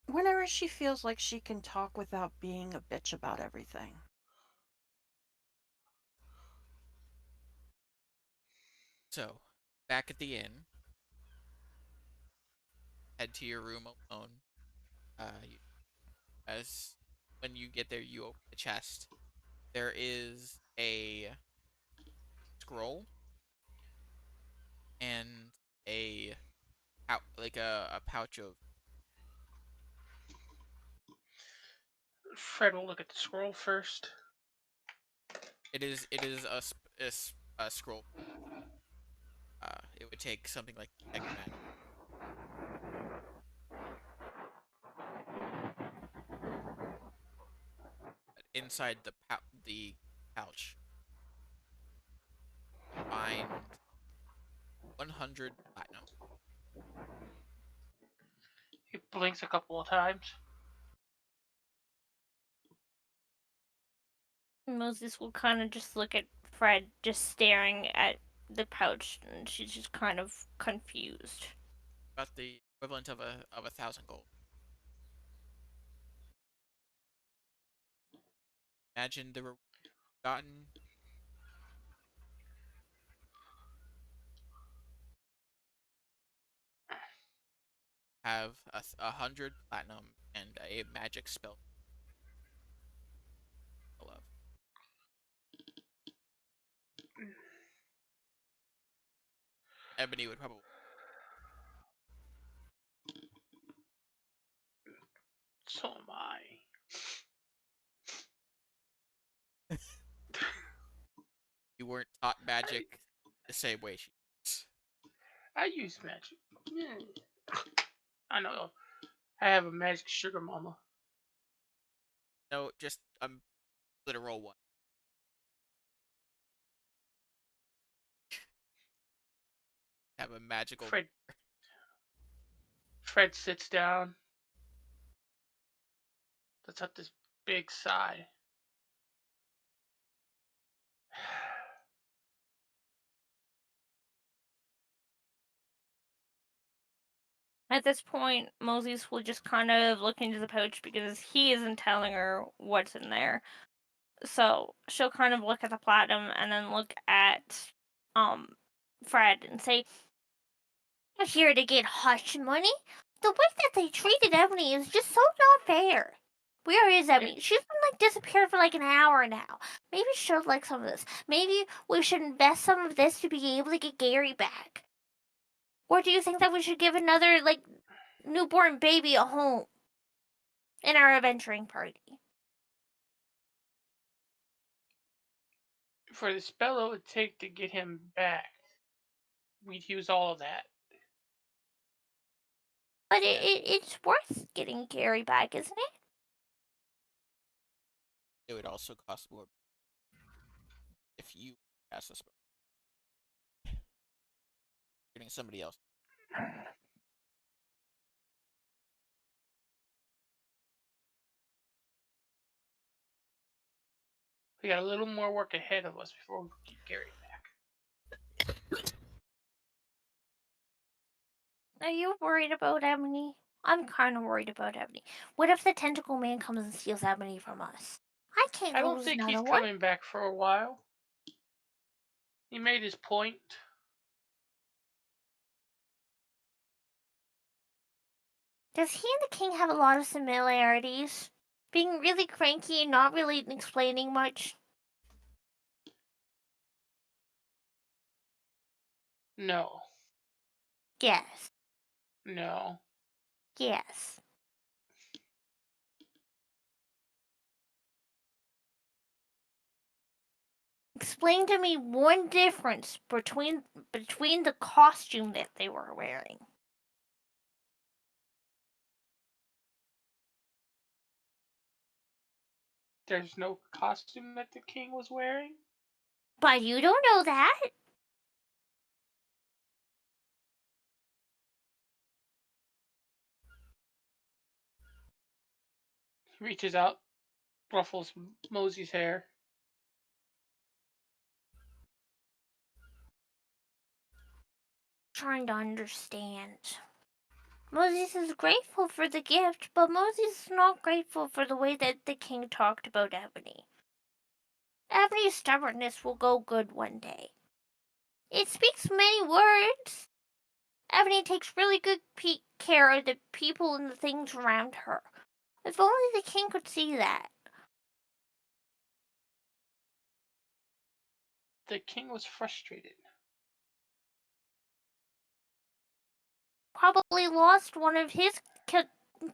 Speaker 4: Whenever she feels like she can talk without being a bitch about everything.
Speaker 1: So, back at the inn, head to your room alone. You, as when you get there, you open the chest. There is a scroll and a like a pouch of.
Speaker 2: Fred will look at the scroll first.
Speaker 1: It is a scroll. It would take something like Mega Man. Inside the pouch, find 100 platinum.
Speaker 2: He blinks a couple of times.
Speaker 3: Moses will kind of just look at Fred just staring at the pouch, and she's just kind of confused.
Speaker 1: About the equivalent of 1,000 gold. Imagine the reward gotten. Have 100 platinum and a magic spell. I love. Ebony would probably
Speaker 2: So am I.
Speaker 1: You weren't taught magic the same way she is.
Speaker 2: I use magic. Yeah. I know. I have a magic sugar mama.
Speaker 1: No, just a literal one. Have a magical.
Speaker 2: Fred sits down. Lets out this big sigh.
Speaker 5: At this point, Moses will just kind of look into the pouch because he isn't telling her what's in there. So she'll kind of look at the platinum and then look at Fred and say,
Speaker 3: Not here to get hush money. The way that they treated Ebony is just so not fair. Where is Ebony? She's been like disappeared for like an hour now. Maybe she'll like some of this. Maybe we should invest some of this to be able to get Gary back. Or do you think that we should give another like newborn baby a home in our adventuring party?
Speaker 2: For the spell it would take to get him back, we'd use all of that.
Speaker 3: But it's worth getting Gary back, isn't it?
Speaker 1: It would also cost more if you cast a spell. Getting somebody else.
Speaker 2: We got a little more work ahead of us before we get Gary back.
Speaker 3: Are you worried about Ebony? I'm kind of worried about Ebony. What if the tentacle man comes and steals Ebony from us? I can't
Speaker 2: I don't
Speaker 3: lose
Speaker 2: think he's
Speaker 3: another one.
Speaker 2: coming back for a while. He made his point.
Speaker 3: Does he and the king have a lot of similarities? Being really cranky and not really explaining much?
Speaker 2: No.
Speaker 3: Yes.
Speaker 2: No.
Speaker 3: Yes. Explain to me one difference between the costume that they were wearing.
Speaker 2: There's no costume that the king was wearing?
Speaker 3: But you don't know that.
Speaker 2: He reaches out, ruffles Mosey's hair.
Speaker 3: Trying to understand. Moses is grateful for the gift, but Moses is not grateful for the way that the king talked about Ebony. Ebony's stubbornness will go good one day. It speaks many words. Ebony takes really good care of the people and the things around her. If only the king could see that.
Speaker 2: The king was frustrated.
Speaker 3: Probably lost one of his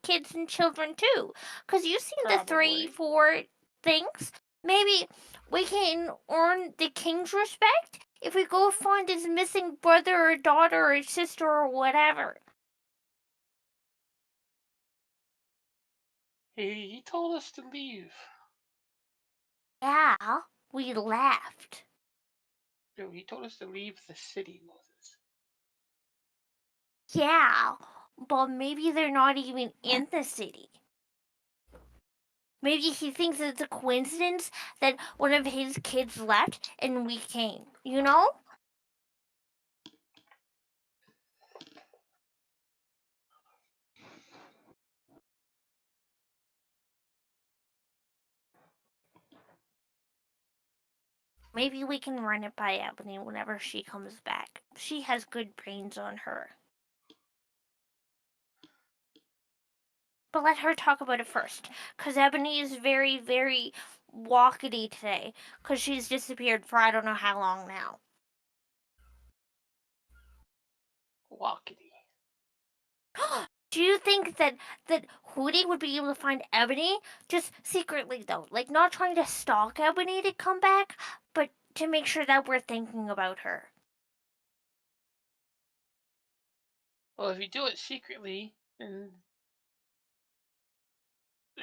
Speaker 3: kids and children too. Because you've seen the 3, 4 things. Maybe we can earn the king's respect if we go find his missing brother or daughter or sister or whatever.
Speaker 2: He told us to leave.
Speaker 3: Yeah, we left.
Speaker 2: No, he told us to leave the city, Moses.
Speaker 3: Yeah, but maybe they're not even in the city. Maybe he thinks it's a coincidence that one of his kids left and we came, you know? Maybe we can run it by Ebony whenever she comes back. She has good brains on her. But let her talk about it first, because Ebony is very, very walkety today, because she's disappeared for I don't know how long now.
Speaker 2: Walkety.
Speaker 3: Do you think that Hootie would be able to find Ebony just secretly though, like not trying to stalk Ebony to come back, but to make sure that we're thinking about her?
Speaker 2: Well, if you do it secretly, then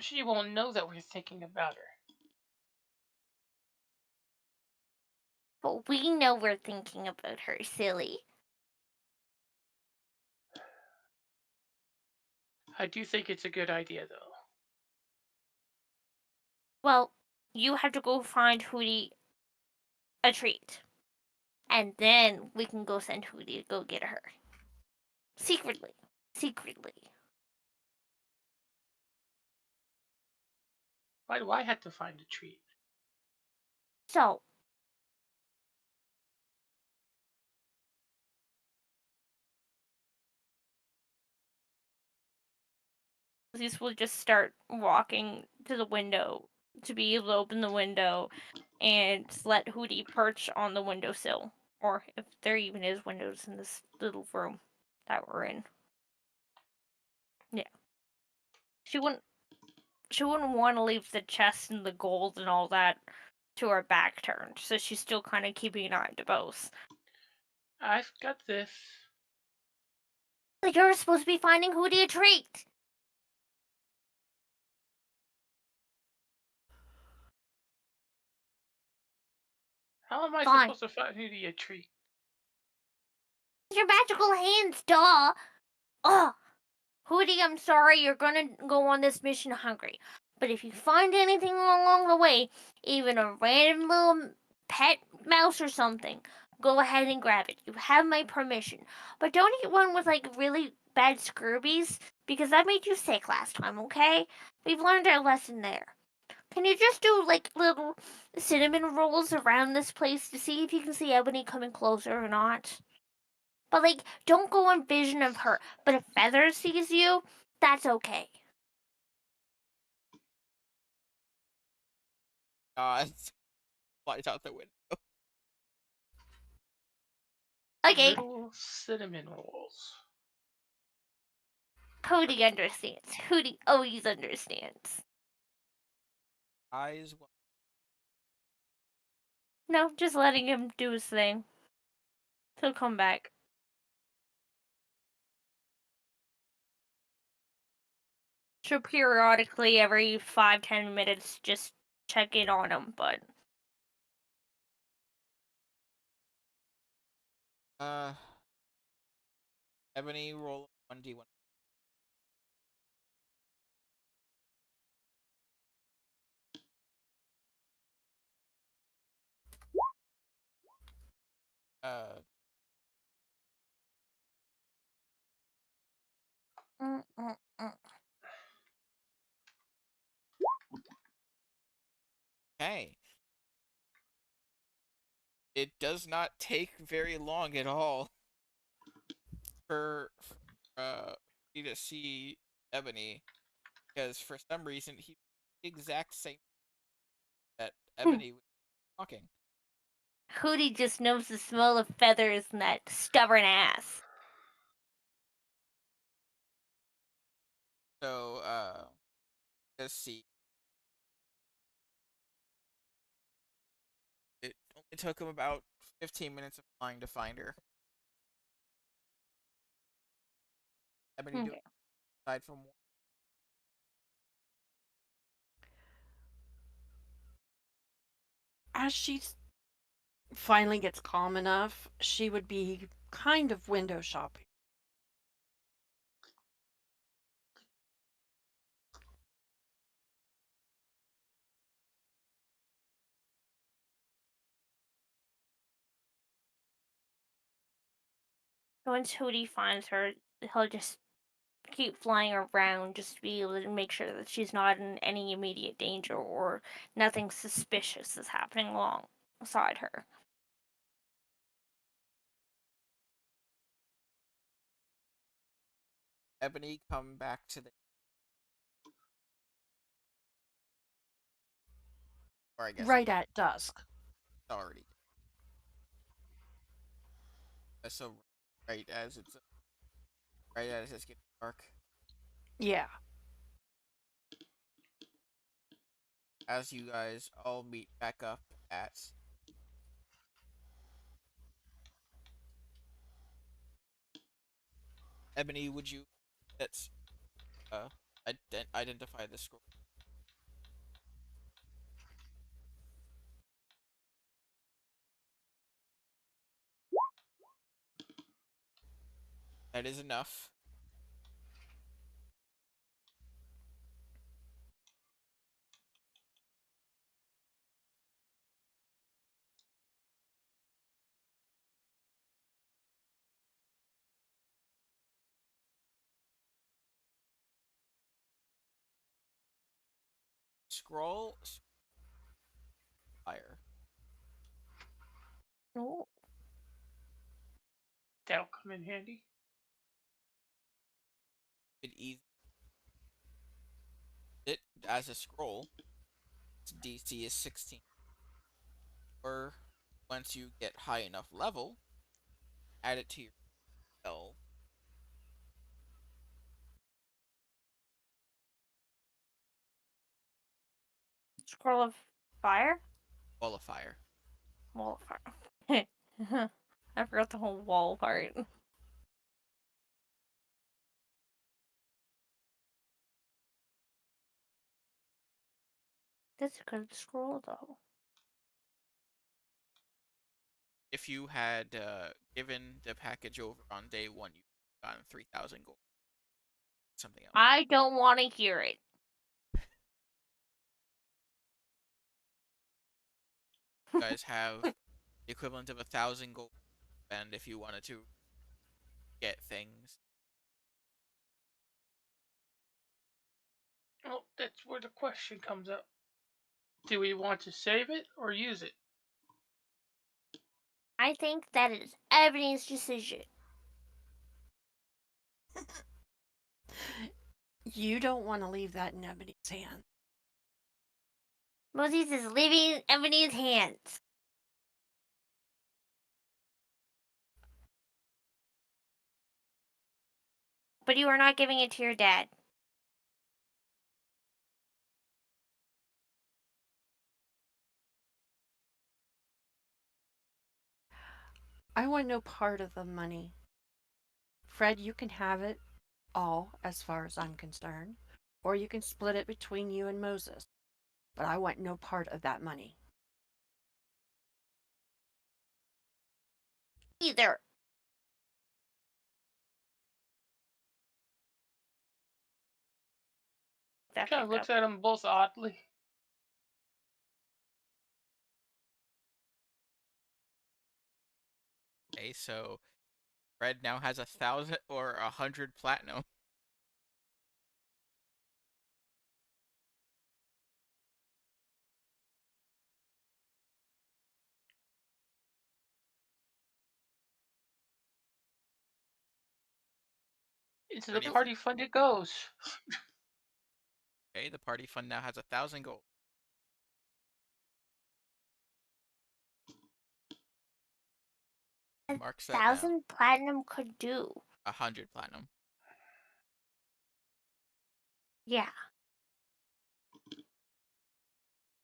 Speaker 2: she won't know that we're thinking about her.
Speaker 3: But we know we're thinking about her, silly.
Speaker 2: I do think it's a good idea, though.
Speaker 3: Well, you have to go find Hootie a treat. And then we can go send Hootie to go get her. Secretly. Secretly.
Speaker 2: Why do I have to find a treat?
Speaker 3: So,
Speaker 5: Moses will just start walking to the window to be able to open the window and let Hootie perch on the windowsill. Or if there even is windows in this little room that we're in. Yeah. She wouldn't want to leave the chest and the gold and all that to her back turned, so she's still kind of keeping an eye to both.
Speaker 2: I've got this.
Speaker 3: you're supposed to be finding Hootie a treat.
Speaker 2: How am I
Speaker 3: Fine.
Speaker 2: supposed to find Hootie a treat?
Speaker 3: Your magical hands, duh. Ugh. Hootie, I'm sorry you're gonna go on this mission hungry. But if you find anything along the way, even a random little pet mouse or something, go ahead and grab it. You have my permission. But don't eat one with like really bad scurbies, because that made you sick last time, okay? We've learned our lesson there. Can you just do like little cinnamon rolls around this place to see if you can see Ebony coming closer or not? But like, don't go on vision of her. But if Feather sees you, that's okay.
Speaker 1: Flies out the window.
Speaker 3: Okay,
Speaker 2: Little cinnamon rolls.
Speaker 3: Hootie understands. Hootie always understands.
Speaker 1: Eyes.
Speaker 5: No, just letting him do his thing. He'll come back. She'll periodically, every 5-10 minutes, just check in on him, but
Speaker 1: Ebony, roll 1d1. Uh, okay. It does not take very long at all for you to see Ebony, because for some reason he the exact same that Ebony was talking.
Speaker 3: Hootie just knows the smell of feathers and that stubborn ass.
Speaker 1: So let's see. It only took him about 15 minutes of flying to find her. Ebony doing
Speaker 5: okay.
Speaker 1: aside from
Speaker 4: As she finally gets calm enough, she would be kind of window shopping.
Speaker 5: Once Hootie finds her, he'll just keep flying around just to be able to make sure that she's not in any immediate danger or nothing suspicious is happening alongside her.
Speaker 1: Ebony come back to the, or I guess
Speaker 4: Right at dusk.
Speaker 1: it's already. So right as it's getting dark.
Speaker 4: Yeah.
Speaker 1: As you guys all meet back up at Ebony, would you let's identify the scroll? That is enough. Scroll fire.
Speaker 5: Oh,
Speaker 2: That'll come in handy.
Speaker 1: It either it as a scroll. Its DC is 16. Or once you get high enough level, add it to your spell.
Speaker 5: scroll of fire.
Speaker 1: Wall of fire.
Speaker 5: Wall of fire. I forgot the whole wall part. That's a good scroll though.
Speaker 1: If you had given the package over on day one, you gotten 3,000 gold. Something else.
Speaker 5: I don't want to hear it.
Speaker 1: You guys have the equivalent of 1,000 gold, and if you wanted to get things,
Speaker 2: Well, that's where the question comes up. Do we want to save it or use it?
Speaker 3: I think that is Ebony's decision.
Speaker 4: You don't want to leave that in Ebony's hands.
Speaker 3: Moses is leaving Ebony's hands. But you are not giving it to your dad.
Speaker 4: I want no part of the money. Fred, you can have it all as far as I'm concerned, or you can split it between you and Moses. But I want no part of that money.
Speaker 3: Either.
Speaker 5: That
Speaker 2: Kind of
Speaker 5: picked up.
Speaker 2: looks at them both oddly.
Speaker 1: okay, so Red now has 1,000 or 100 platinum.
Speaker 2: Into the
Speaker 1: Ready?
Speaker 2: party fund it goes.
Speaker 1: Okay, the party fund now has 1,000 gold. Marks that down.
Speaker 3: 1,000 platinum could do.
Speaker 1: 100 platinum.
Speaker 3: Yeah.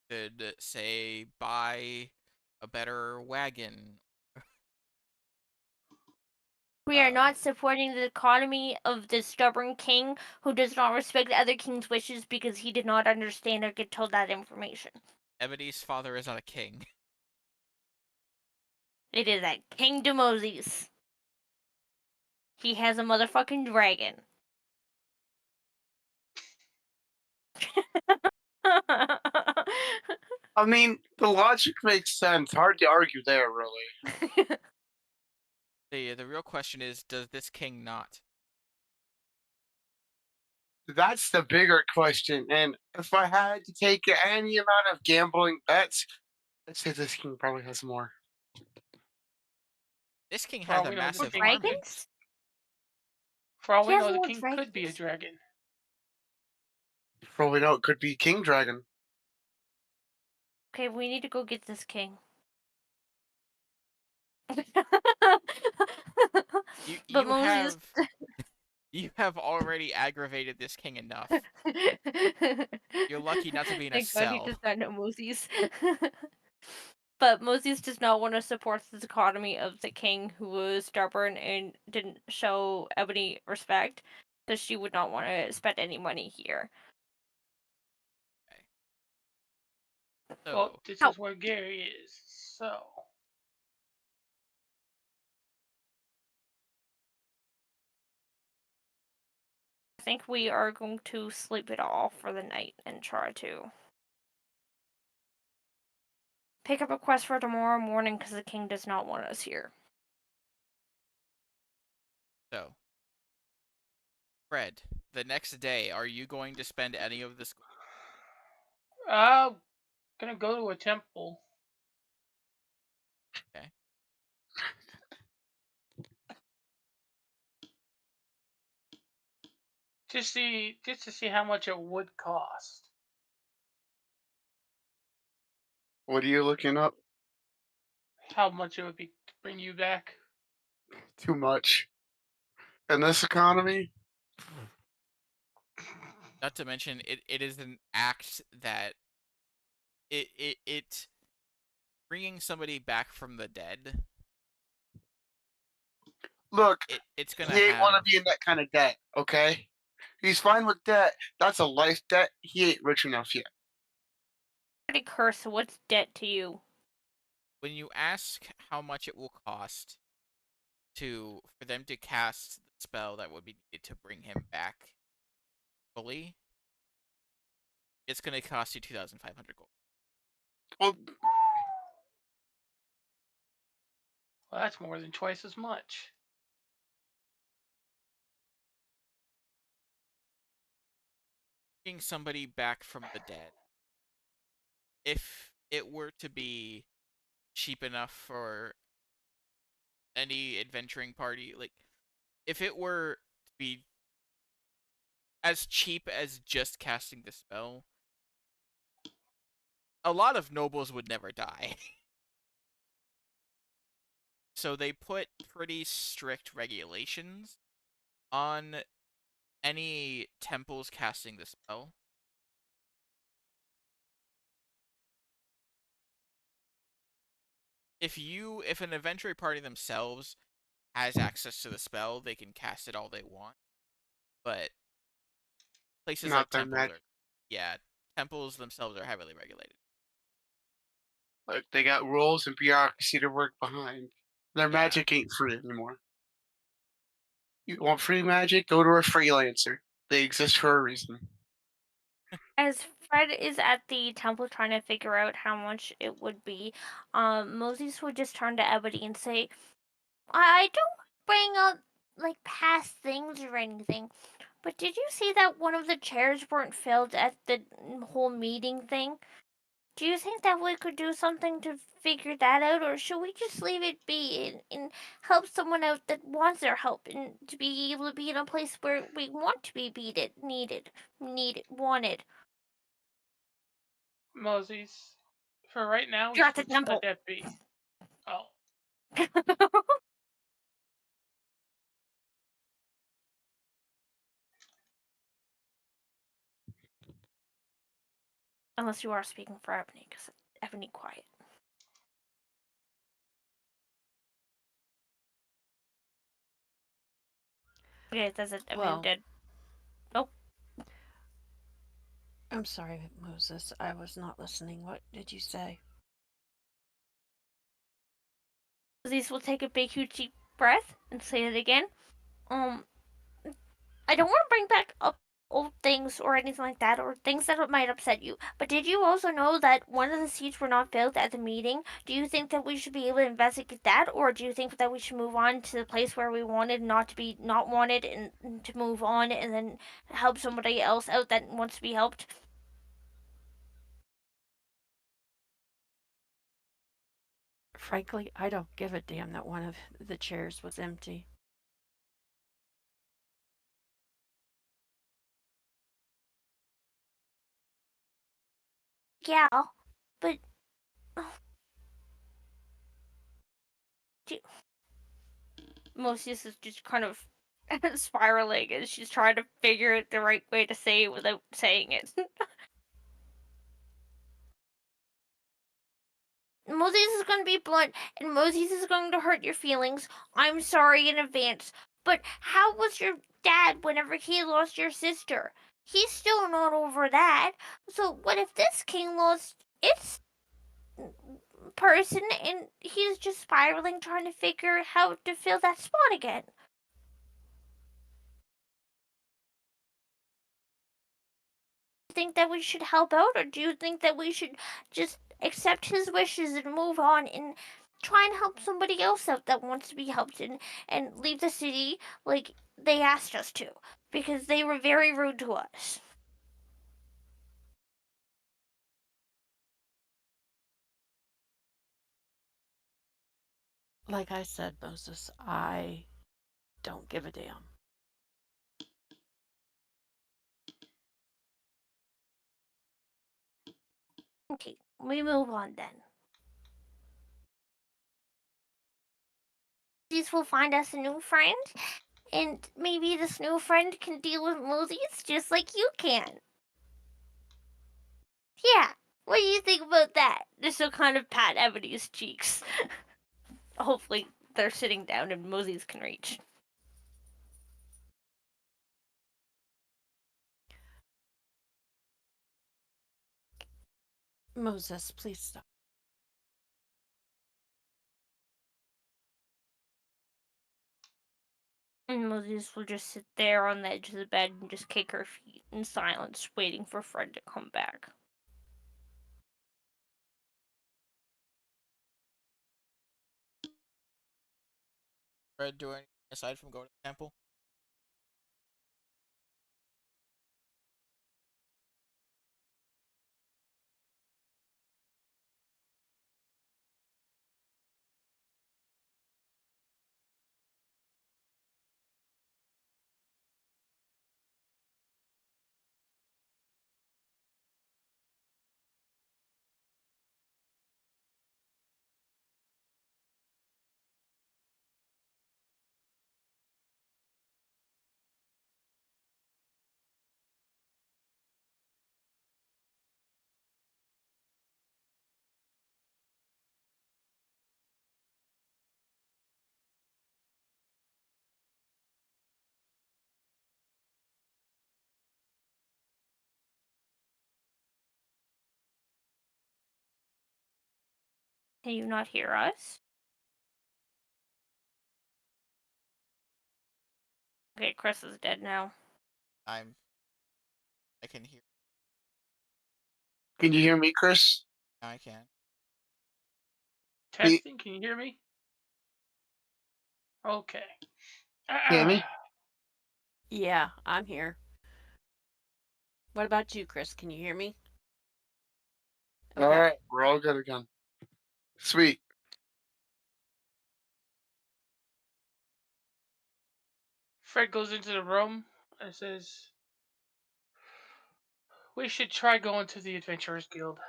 Speaker 1: Could say buy a better wagon.
Speaker 3: We are not supporting the economy of the stubborn king who does not respect other king's wishes because he did not understand or get told that information.
Speaker 1: Ebony's father is not a king.
Speaker 3: It is a King Demoses. He has a motherfucking dragon.
Speaker 6: I mean, the logic makes sense. Hard to argue there, really.
Speaker 1: The real question is, does this king not?
Speaker 6: That's the bigger question. And if I had to take any amount of gambling bets, I'd say this king probably has more.
Speaker 1: This king
Speaker 2: For
Speaker 1: has
Speaker 2: all
Speaker 1: a
Speaker 2: we know, the
Speaker 1: massive
Speaker 2: king
Speaker 1: army.
Speaker 3: Dragons?
Speaker 2: For all
Speaker 3: He
Speaker 2: we
Speaker 3: has
Speaker 2: know, the
Speaker 3: more
Speaker 2: king could be a
Speaker 3: dragons.
Speaker 2: dragon.
Speaker 6: For all we know, it could be King Dragon.
Speaker 3: Okay, we need to go get this king.
Speaker 1: You
Speaker 3: But Moses,
Speaker 1: have You have already aggravated this king enough. You're lucky not to be in a
Speaker 5: Thank God he
Speaker 1: cell.
Speaker 5: does not know Moses. But Moses does not want to support the dichotomy of the king who was stubborn and didn't show Ebony respect, so she would not want to spend any money here.
Speaker 2: Well,
Speaker 1: So,
Speaker 2: this
Speaker 5: Ow.
Speaker 2: is where Gary is. So,
Speaker 5: I think we are going to sleep it off for the night and try to pick up a quest for tomorrow morning because the king does not want us here.
Speaker 1: so, Fred, the next day, are you going to spend any of this?
Speaker 2: I'm gonna go to a temple.
Speaker 1: Okay.
Speaker 2: Just to see how much it would cost.
Speaker 6: What are you looking up?
Speaker 2: How much it would be to bring you back.
Speaker 6: Too much. In this economy?
Speaker 1: Not to mention, it is an act that it bringing somebody back from the dead.
Speaker 6: Look,
Speaker 1: It's gonna
Speaker 6: he ain't want
Speaker 1: have
Speaker 6: to be in that kind of debt, okay? He's fine with debt. That's a life debt. He ain't rich enough yet.
Speaker 5: Pretty curse, what's debt to you?
Speaker 1: when you ask how much it will cost for them to cast the spell that would be needed to bring him back fully, it's gonna cost you 2,500 gold.
Speaker 6: Well,
Speaker 2: Well, that's more than twice as much.
Speaker 1: Bringing somebody back from the dead, if it were to be cheap enough for any adventuring party, like if it were to be as cheap as just casting the spell, a lot of nobles would never die. So they put pretty strict regulations on any temples casting the spell. If an adventuring party themselves has access to the spell, they can cast it all they want. But places like
Speaker 6: not their
Speaker 1: temples
Speaker 6: magic.
Speaker 1: are, yeah, temples themselves are heavily regulated.
Speaker 6: Like, they got rules and bureaucracy to work behind. Their
Speaker 1: Yeah.
Speaker 6: magic ain't free anymore. You want free magic? Go to a freelancer. They exist for a reason.
Speaker 5: As Fred is at the temple trying to figure out how much it would be, Moses would just turn to Ebony and say, I don't bring up like past things or anything, but did you see that one of the chairs weren't filled at the whole meeting thing? Do you think that we could do something to figure that out, or should we just leave it be and help someone out that wants our help and to be able to be in a place where we want to be needed, wanted?
Speaker 2: Moses, for right now, we
Speaker 5: You're at
Speaker 2: should
Speaker 5: the
Speaker 2: just let
Speaker 5: temple.
Speaker 2: that be. Oh,
Speaker 5: Unless you are speaking for Ebony, because Ebony quiet. Okay, that's it. Ebony
Speaker 4: Well,
Speaker 5: dead. Nope.
Speaker 4: I'm sorry, Moses. I was not listening. What did you say?
Speaker 5: These will take a big, huge, deep breath and say it again. I don't want to bring back up old things or anything like that, or things that might upset you. But did you also know that one of the seats were not filled at the meeting? Do you think that we should be able to investigate that, or do you think that we should move on to the place where we wanted not to be not wanted, and to move on and then help somebody else out that wants to be helped?
Speaker 4: Frankly, I don't give a damn that one of the chairs was empty.
Speaker 5: Yeah, but Moses is just kind of spiraling as she's trying to figure out the right way to say it without saying it.
Speaker 3: Moses is going to be blunt, and Moses is going to hurt your feelings. I'm sorry in advance. But how was your dad whenever he lost your sister? He's still not over that. So what if this king lost its person and he's just spiraling trying to figure out how to fill that spot again? Think that we should help out, or do you think that we should just accept his wishes and move on and try and help somebody else out that wants to be helped and leave the city like they asked us to, because they were very rude to us?
Speaker 4: Like I said, Moses, I don't give a damn.
Speaker 3: Okay, we move on then. These will find us a new friend, and maybe this new friend can deal with Moses just like you can. Yeah, what do you think about that?
Speaker 5: This will kind of pat Ebony's cheeks. Hopefully, they're sitting down and Moses can reach.
Speaker 4: Moses, please stop.
Speaker 5: And Moses will just sit there on the edge of the bed and just kick her feet in silence, waiting for Fred to come back.
Speaker 1: Fred do anything aside from going to the temple?
Speaker 5: Can you not hear us? Okay, Chris is dead now.
Speaker 1: I can hear.
Speaker 6: Can you hear me, Chris?
Speaker 1: Now I can.
Speaker 2: Testing, can you hear me? Okay.
Speaker 6: Tammy?
Speaker 4: Yeah, I'm here. What about you, Chris? Can you hear me?
Speaker 6: All right, we're all good again. Sweet.
Speaker 2: Fred goes into the room and says, "We should try going to the Adventurers Guild."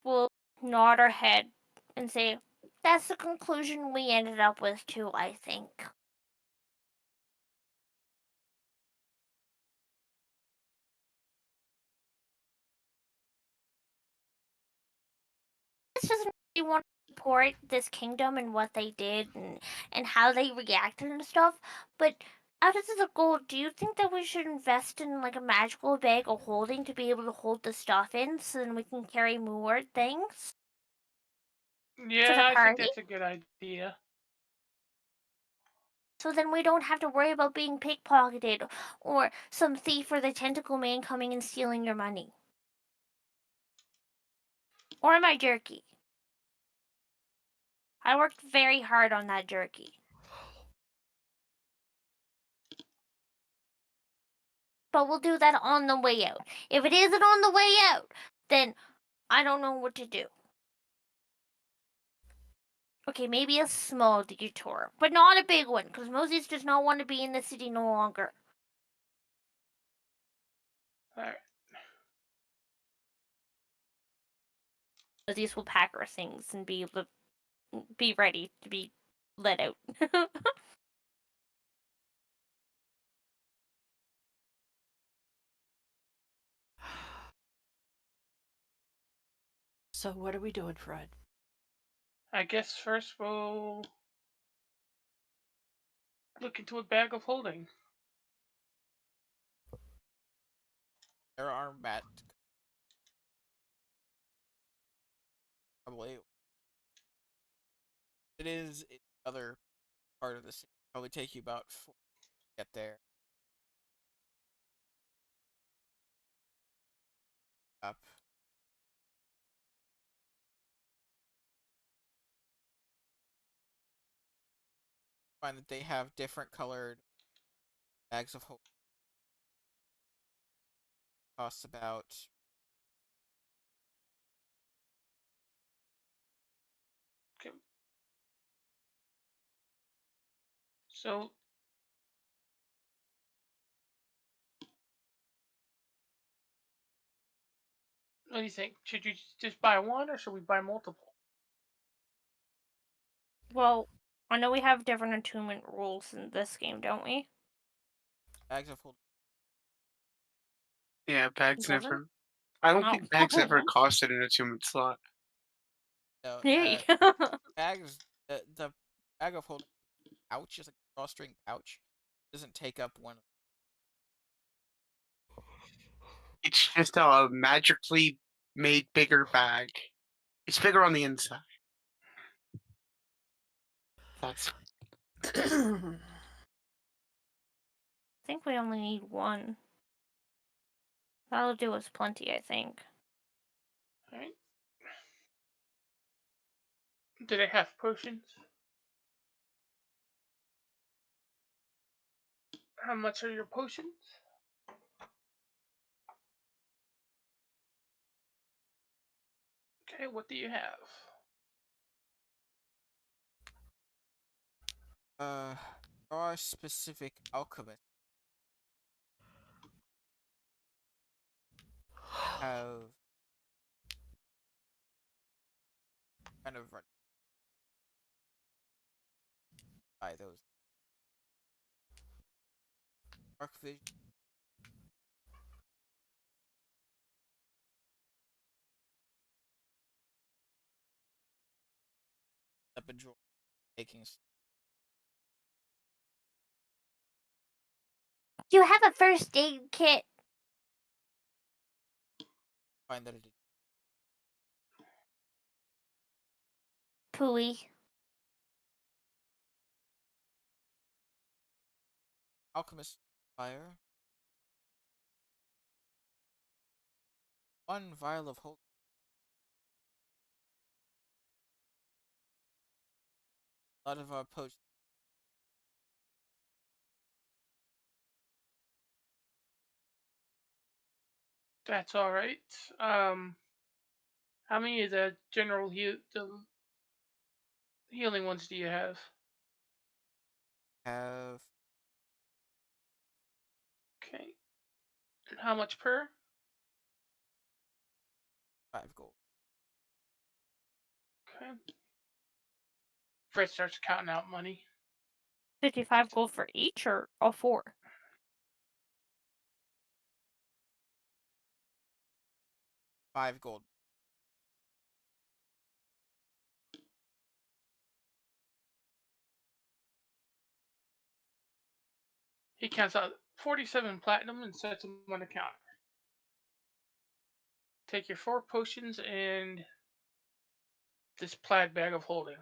Speaker 3: We'll nod our head and say, that's the conclusion we ended up with too, I think. This doesn't really want to support this kingdom and what they did and how they reacted and stuff, but out of the gold, do you think that we should invest in like a magical bag of holding to be able to hold the stuff in so then we can carry more things for
Speaker 2: Yeah,
Speaker 3: the
Speaker 2: I think
Speaker 3: party?
Speaker 2: that's a good idea.
Speaker 3: So then we don't have to worry about being pickpocketed or some thief or the tentacle man coming and stealing your money. Or my jerky. I worked very hard on that jerky. But we'll do that on the way out. If it isn't on the way out, then I don't know what to do. Okay, maybe a small detour, but not a big one, because Moses does not want to be in the city no longer.
Speaker 2: Alright.
Speaker 5: Moses will pack her things and be able to be ready to be let out.
Speaker 4: So what are we doing, Fred?
Speaker 2: I guess first we'll look into a bag of holding.
Speaker 1: There are probably it is in the other part of the city. Probably take you about 4 to get there. Up. Find that they have different colored bags of hope. Costs about
Speaker 2: Okay. So, what do you think? Should you just buy one, or should we buy multiple?
Speaker 5: Well, I know we have different attunement rules in this game, don't we?
Speaker 1: bags of hope.
Speaker 6: Yeah, bags
Speaker 5: Doesn't?
Speaker 6: never. I don't
Speaker 5: Oh.
Speaker 6: think bags ever costed an attunement slot.
Speaker 1: No,
Speaker 5: Yay.
Speaker 1: bags. The bag of holding pouch is like a drawstring pouch. Doesn't take up one.
Speaker 6: It's just a magically made bigger bag. It's bigger on the inside. That's
Speaker 5: I think we only need one. That'll do us plenty, I think.
Speaker 2: Alright. Do they have potions? How much are your potions? Okay, what do you have?
Speaker 1: There are specific alchemists have kind of run by those dark vision. Up in drawer making
Speaker 3: Do you have a first aid kit?
Speaker 1: find that it
Speaker 3: Pooey.
Speaker 1: alchemist fire. One vial of holy. A lot of our potions.
Speaker 2: That's alright. How many of the the healing ones do you have?
Speaker 1: Have
Speaker 2: Okay. And how much per?
Speaker 1: 5 gold.
Speaker 2: Okay. Fred starts counting out money.
Speaker 5: 55 gold for each or all 4?
Speaker 1: 5 gold.
Speaker 2: He counts out 47 platinum and sets them on the counter. Take your 4 potions and this plaid bag of holding.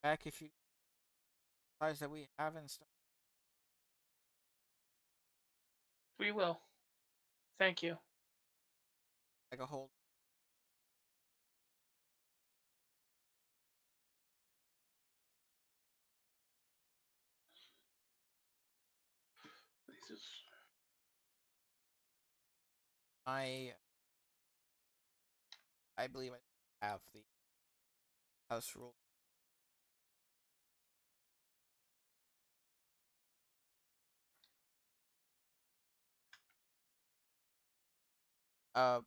Speaker 1: Back if you realize that we haven't started
Speaker 2: We will. Thank you.
Speaker 1: like a hold.
Speaker 2: This is
Speaker 1: I believe I have the house rule.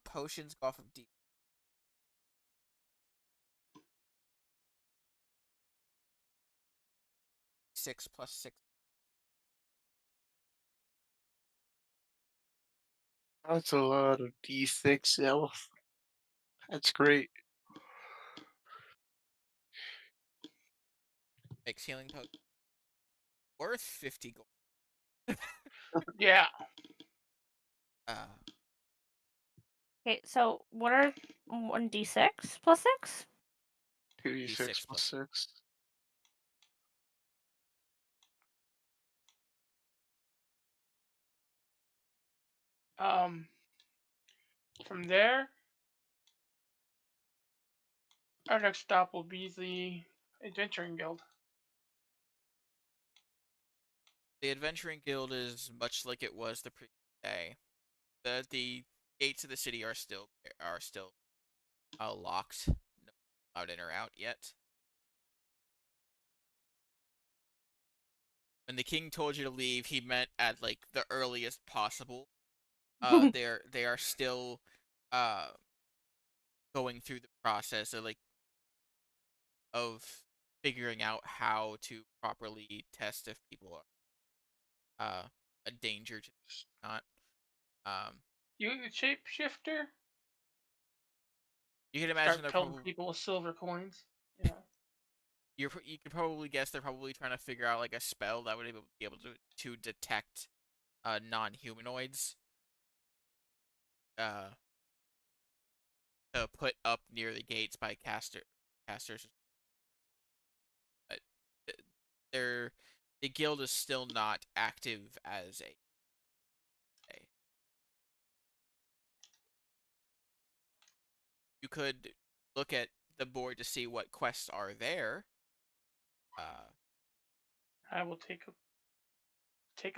Speaker 1: Potions go off of D. Six plus 6.
Speaker 6: That's a lot of D6 health. That's great.
Speaker 1: Makes healing potion worth 50 gold.
Speaker 2: Yeah.
Speaker 5: Okay, so what are 1d6 plus 6?
Speaker 6: 2d6
Speaker 1: D6
Speaker 6: plus 6.
Speaker 2: From there, our next stop will be the Adventuring Guild.
Speaker 1: The Adventuring Guild is much like it was the previous day. The gates of the city are still locked. No allowed in or out yet. When the king told you to leave, he meant at like the earliest possible. They are still going through the process of figuring out how to properly test if people are a danger to not. Um,
Speaker 2: You a shapeshifter?
Speaker 1: you can imagine
Speaker 2: Start
Speaker 1: they're
Speaker 2: pelting
Speaker 1: probably
Speaker 2: people with silver coins. Yeah.
Speaker 1: you could probably guess they're probably trying to figure out like a spell that would be able to detect non-humanoids uh to put up near the gates by casters. But they're the guild is still not active as a. You could look at the board to see what quests are there.
Speaker 2: I will take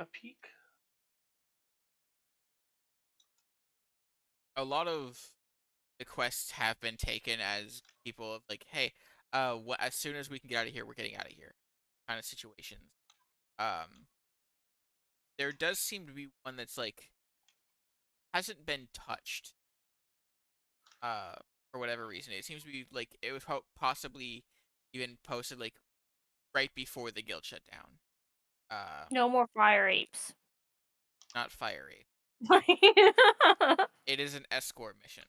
Speaker 2: a peek.
Speaker 1: A lot of the quests have been taken as people of like, hey, what as soon as we can get out of here, we're getting out of here, kind of situations. Um, there does seem to be one that's like hasn't been touched. Uh, for whatever reason, it seems to be like it was possibly even posted like right before the guild shut down.
Speaker 5: No more fire apes.
Speaker 1: Not fire ape. It is an escort mission.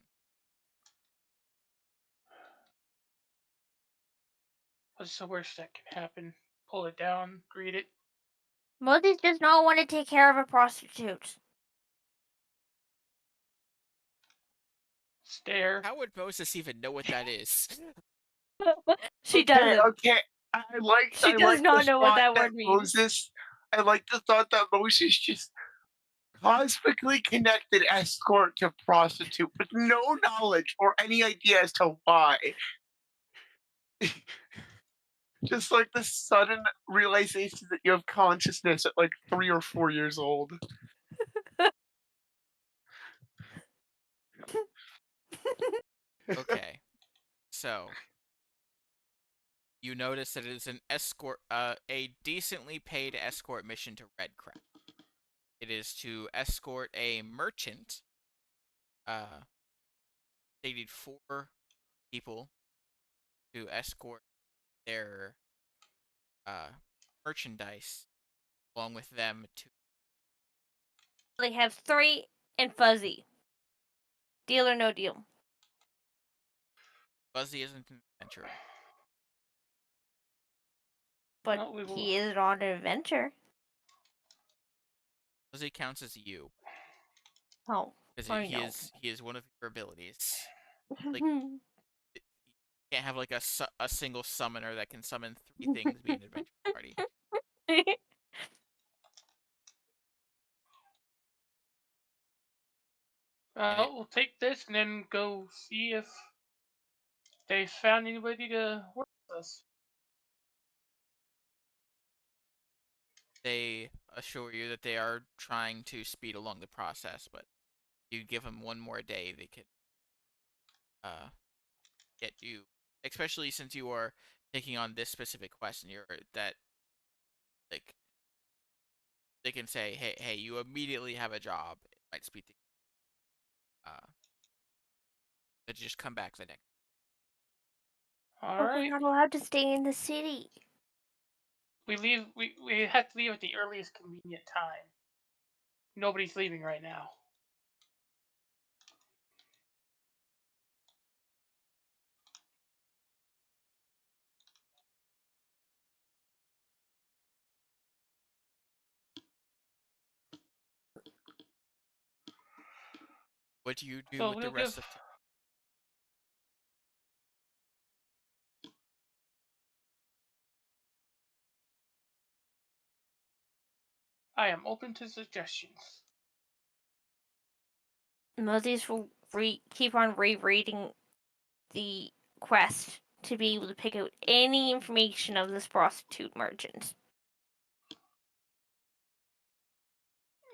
Speaker 2: What's the worst that can happen? Pull it down, greet it.
Speaker 3: Moses does not want to take care of a prostitute.
Speaker 2: Stare.
Speaker 1: How would Moses even know what that is?
Speaker 5: She
Speaker 6: Okay,
Speaker 5: doesn't.
Speaker 6: okay.
Speaker 5: She
Speaker 6: I
Speaker 5: does
Speaker 6: like the
Speaker 5: not know what
Speaker 6: thought
Speaker 5: that
Speaker 6: that
Speaker 5: word means.
Speaker 6: Moses. I like the thought that Moses just cosmically connected escort to prostitute with no knowledge or any idea as to why. Just like the sudden realization that you have consciousness at like 3 or 4 years old.
Speaker 1: Okay, so you notice that it is an escort, a decently paid escort mission to Redcrest. It is to escort a merchant. They need 4 people to escort their uh merchandise along with them to.
Speaker 5: They have 3 and Fuzzy. Deal or no deal?
Speaker 1: Fuzzy isn't an adventurer.
Speaker 5: But
Speaker 2: Well, we will.
Speaker 5: he is on an adventure.
Speaker 1: Fuzzy counts as you
Speaker 5: Oh,
Speaker 1: because
Speaker 5: I
Speaker 1: he
Speaker 5: know.
Speaker 1: is one of your abilities. Like you can't have like a single summoner that can summon 3 things be an adventure party.
Speaker 2: We'll take this and then go see if they found anybody to work with us.
Speaker 1: They assure you that they are trying to speed along the process, but you give them one more day, they could uh get you, especially since you are taking on this specific quest and you're that like they can say, hey, you immediately have a job. It might speed things. But just come back the next.
Speaker 2: All
Speaker 3: But we're
Speaker 2: right.
Speaker 3: not allowed to stay in the city.
Speaker 2: We leave. We have to leave at the earliest convenient time. Nobody's leaving right now.
Speaker 1: What do you do
Speaker 2: So
Speaker 1: with the
Speaker 2: we'll
Speaker 1: rest
Speaker 2: give.
Speaker 1: of?
Speaker 2: I am open to suggestions.
Speaker 5: Moses will keep on rereading the quest to be able to pick out any information of this prostitute merchant.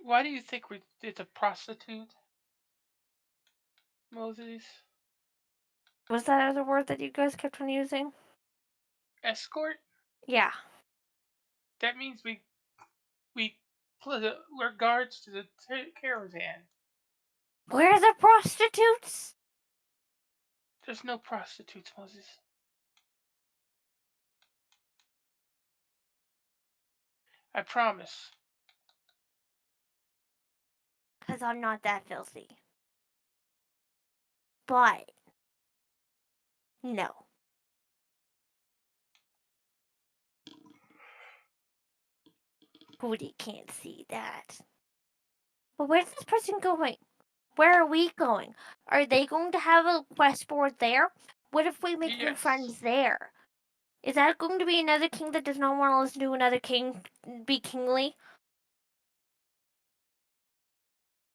Speaker 2: Why do you think it's a prostitute, Moses?
Speaker 5: Was that other word that you guys kept on using?
Speaker 2: Escort?
Speaker 5: Yeah.
Speaker 2: That means we're guards to the caravan.
Speaker 3: Where are the prostitutes?
Speaker 2: There's no prostitutes, Moses. I promise.
Speaker 3: Because I'm not that filthy. But, no. Booty can't see that. But where's this person going? Where are we going? Are they going to have a quest board there? What if we make new
Speaker 2: Yes.
Speaker 3: friends there? Is that going to be another king that does not want to listen to another king be kingly?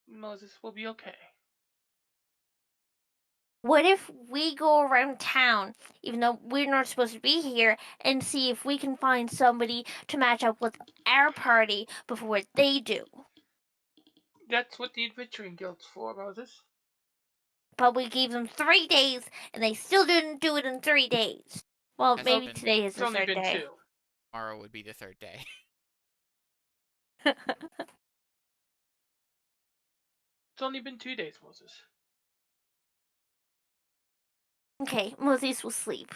Speaker 2: Moses will be okay.
Speaker 3: What if we go around town, even though we're not supposed to be here, and see if we can find somebody to match up with our party before they do?
Speaker 2: That's what the adventuring guild's for, Moses.
Speaker 3: But we gave them 3 days, and they still didn't do it in 3 days. Well,
Speaker 1: Has
Speaker 3: maybe
Speaker 1: been-
Speaker 3: today is
Speaker 2: It's
Speaker 3: the
Speaker 2: only
Speaker 3: third
Speaker 2: been
Speaker 3: day.
Speaker 2: 2.
Speaker 1: Tomorrow would be the third day.
Speaker 2: It's only been 2 days, Moses.
Speaker 3: Okay, Moses will sleep.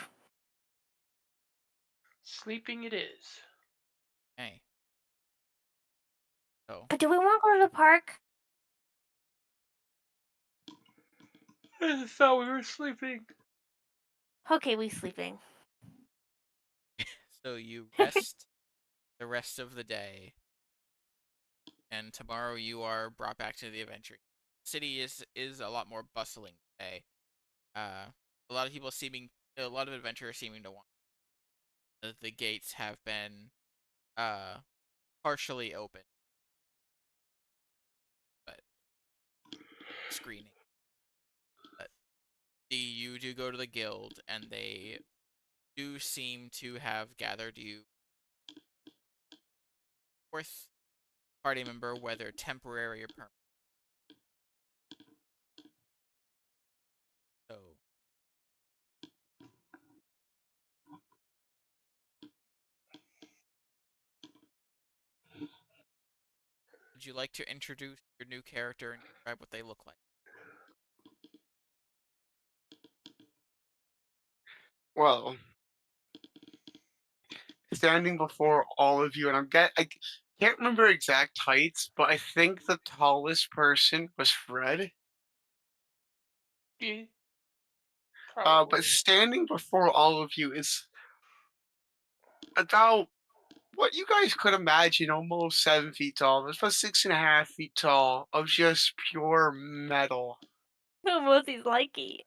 Speaker 2: Sleeping it is.
Speaker 1: Hey. So
Speaker 3: But do we want to go to the park?
Speaker 2: I thought we were sleeping.
Speaker 3: Okay, we sleeping.
Speaker 1: so you rest the rest of the day, and tomorrow you are brought back to the adventure. City is a lot more bustling today. A lot of people a lot of adventurers seeming to want. The gates have been partially open, but screening. But you do go to the guild, and they do seem to have gathered you fourth party member, whether temporary or permanent. So would you like to introduce your new character and describe what they look like?
Speaker 6: Well, standing before all of you, and I can't remember exact heights, but I think the tallest person was Fred.
Speaker 2: Yeah,
Speaker 6: But
Speaker 2: probably.
Speaker 6: standing before all of you is about what you guys could imagine, almost 7 feet tall. It's about 6.5 feet tall of just pure metal,
Speaker 5: Moses likey.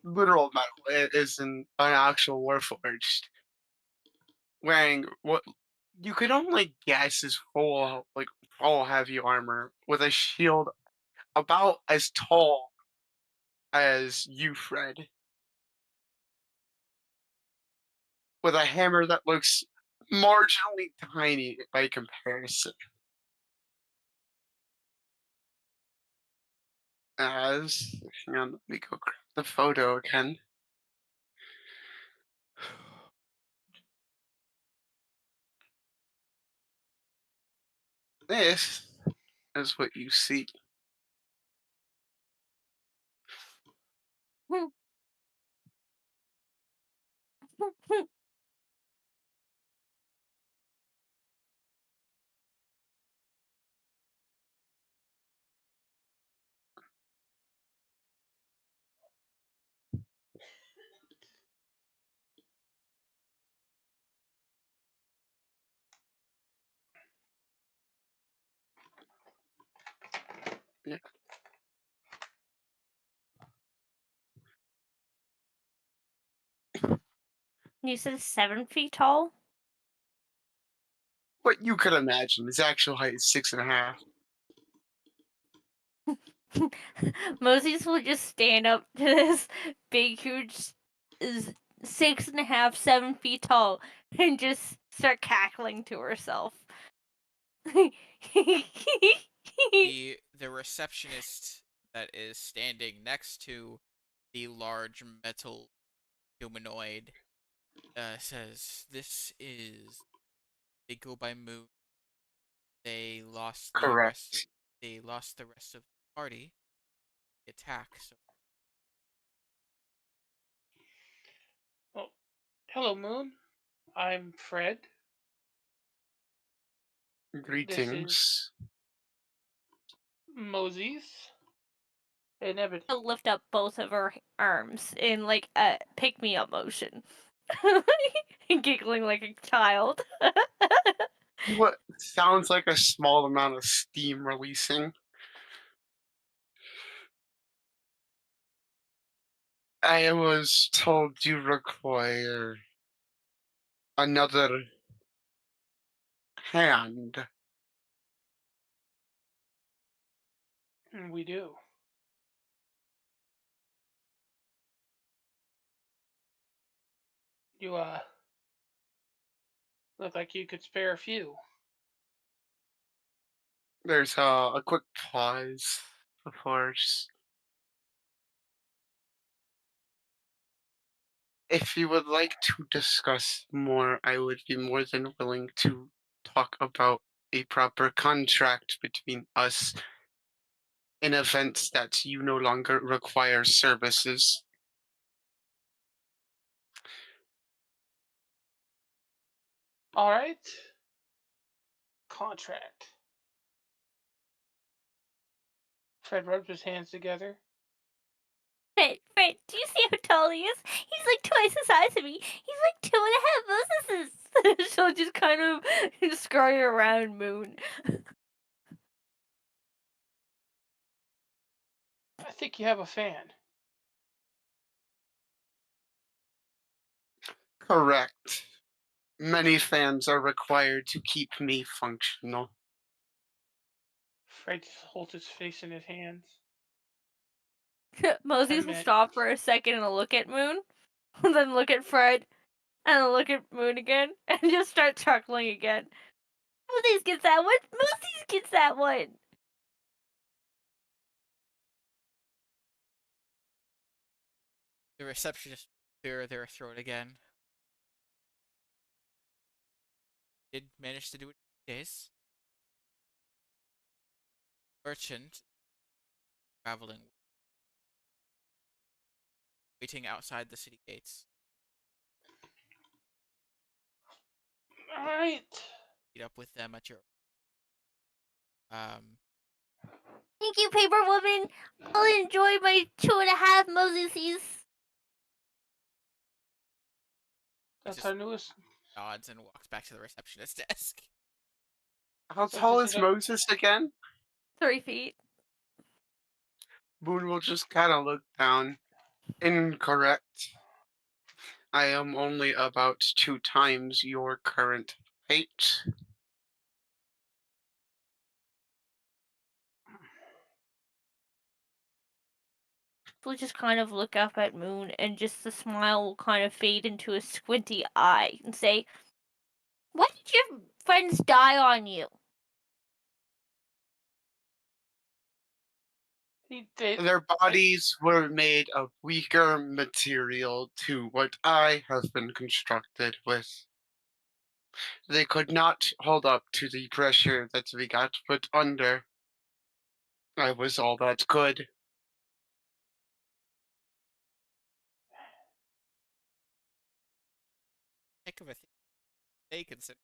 Speaker 6: literal metal. It is an actual warforged, wearing what you could only guess is full heavy armor with a shield about as tall as you, Fred, with a hammer that looks marginally tiny by comparison. As hang on, let me go grab the photo again. This is what you see. Yeah.
Speaker 5: You said 7 feet tall?
Speaker 6: What you could imagine. His actual height is 6.5.
Speaker 5: Moses will just stand up to this big, huge, 6.5, 7 feet tall, and just start cackling to herself.
Speaker 1: The receptionist that is standing next to the large metal humanoid says, "This is they go by Moon. They lost the rest.
Speaker 6: Correct.
Speaker 1: They lost the rest of the party. The attack. So
Speaker 2: Oh, hello, Moon. I'm Fred. This is
Speaker 6: Greetings.
Speaker 2: Moses and Ebony.
Speaker 5: She'll lift up both of her arms in like a pick me up motion. Giggling like a child.
Speaker 6: What sounds like a small amount of steam releasing. I was told you require another hand.
Speaker 2: We do. You look like you could spare a few.
Speaker 6: There's a quick pause before. If you would like to discuss more, I would be more than willing to talk about a proper contract between us in events that you no longer require services.
Speaker 2: All right. Contract. Fred rubs his hands together.
Speaker 5: Fred, do you see how tall he is? He's like twice the size of me. He's like 2.5 Moses. She'll just kind of scurry around Moon.
Speaker 2: I think you have a fan.
Speaker 6: Correct. Many fans are required to keep me functional.
Speaker 2: Fred holds his face in his hands.
Speaker 5: Moses will stop for a second and look at Moon, then look at Fred, and then look at Moon again, and just start chuckling again. Moses gets that one. Moses gets that one.
Speaker 1: the receptionist clear their throat again. Did manage to do it in 2 days. Merchant traveling, waiting outside the city gates.
Speaker 2: All right.
Speaker 1: Meet up with them at your
Speaker 3: Thank you, Paper Woman. I'll enjoy my 2.5 Moseses.
Speaker 2: That's
Speaker 1: just
Speaker 2: our newest.
Speaker 1: nods and walks back to the receptionist desk.
Speaker 6: How
Speaker 2: So
Speaker 6: tall
Speaker 2: this
Speaker 6: is
Speaker 2: is a-
Speaker 6: Moses again?
Speaker 5: 3 feet.
Speaker 6: Boone will just kind of look down. Incorrect. I am only about 2 times your current height.
Speaker 5: We'll just kind of look up at Moon, and just the smile will kind of fade into a squinty eye and say,
Speaker 3: Why did your friends die on you?
Speaker 6: Their bodies were made of weaker material to what I have been constructed with. They could not hold up to the pressure that we got put under. I was all that could.
Speaker 1: heck of a thing they consider.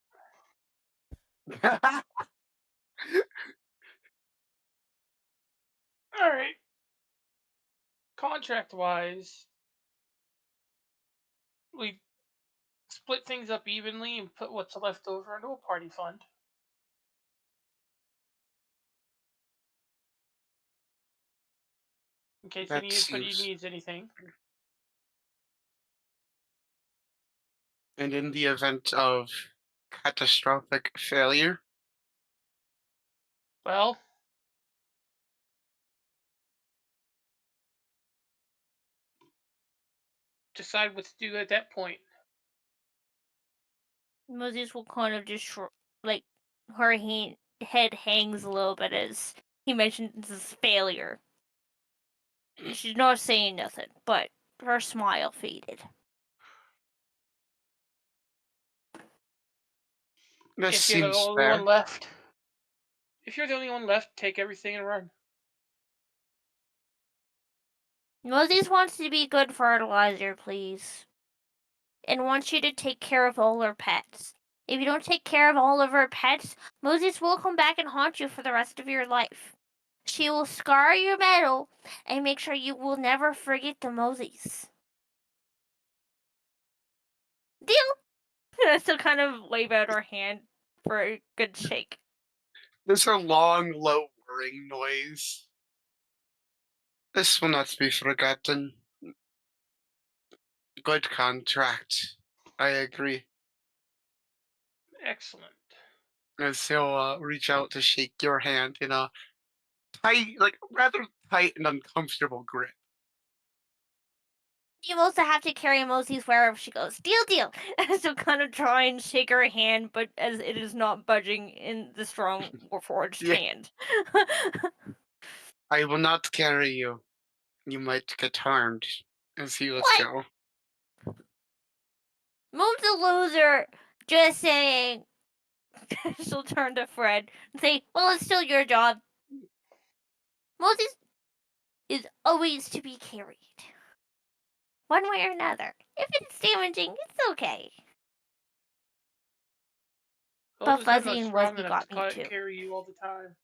Speaker 2: All right. Contract wise, we split things up evenly and put what's left over into a party fund. In case
Speaker 6: That
Speaker 2: anybody
Speaker 6: seems.
Speaker 2: needs anything.
Speaker 6: And in the event of catastrophic failure,
Speaker 2: Well, decide what to do at that point.
Speaker 5: Moses will kind of just like her head hangs a little bit as he mentions this failure. She's not saying nothing, but her smile faded.
Speaker 6: this
Speaker 2: If you're the
Speaker 6: seems
Speaker 2: only one
Speaker 6: fair.
Speaker 2: left, take everything and run.
Speaker 5: Moses wants to be good fertilizer, please. And wants you to take care of all her pets. If you don't take care of all of her pets, Moses will come back and haunt you for the rest of your life. She will scar your metal and make sure you will never forget the Moses. Deal? I still kind of wave out her hand for a good shake.
Speaker 6: There's a long, low whirring noise. This will not be forgotten. Good contract. I agree.
Speaker 2: Excellent.
Speaker 6: As he'll reach out to shake your hand in a tight, like rather tight and uncomfortable grip.
Speaker 5: You also have to carry Moses wherever she goes. Deal, deal. So kind of try and shake her hand, but as it is not budging in the strong forged
Speaker 6: Yeah.
Speaker 5: hand.
Speaker 6: I will not carry you. You might get harmed. As he lets
Speaker 5: What?
Speaker 6: go.
Speaker 5: Move the loser. Just saying. She'll turn to Fred and say, well, it's still your job. Moses is always to be carried. One way or another. If it's damaging, it's okay. But
Speaker 2: Moses, I'm
Speaker 5: Fuzzy
Speaker 2: not
Speaker 5: and
Speaker 2: strong
Speaker 5: Wuzzy
Speaker 2: enough
Speaker 5: got me
Speaker 2: to
Speaker 5: too.
Speaker 2: carry you all the time.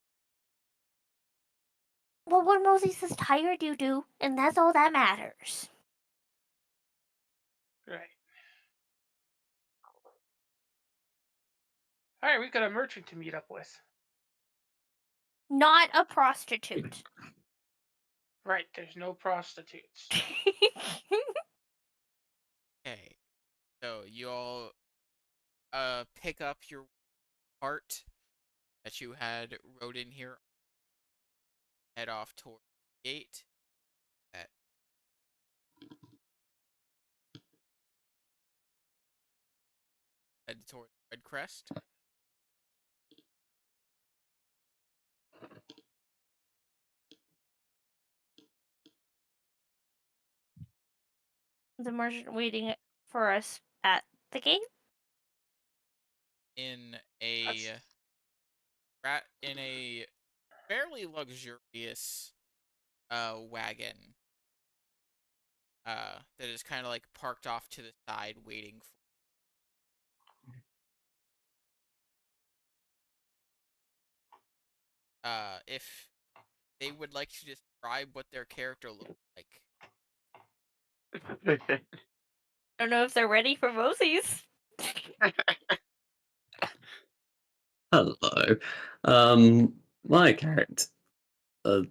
Speaker 5: Well, when Moses is tired, you do, and that's all that matters.
Speaker 2: Right. All right, we've got a merchant to meet up with.
Speaker 5: Not a prostitute.
Speaker 2: Right, there's no prostitutes.
Speaker 1: Okay, so you all pick up your cart that you had rode in here, head off toward the gate. That head toward Red Crest.
Speaker 5: The merchant waiting for us at the gate.
Speaker 1: In a in a fairly luxurious wagon that is kind of like parked off to the side waiting for if they would like to describe what their character looks like.
Speaker 5: I don't know if they're ready for Moses.
Speaker 7: Hello. My character, uh,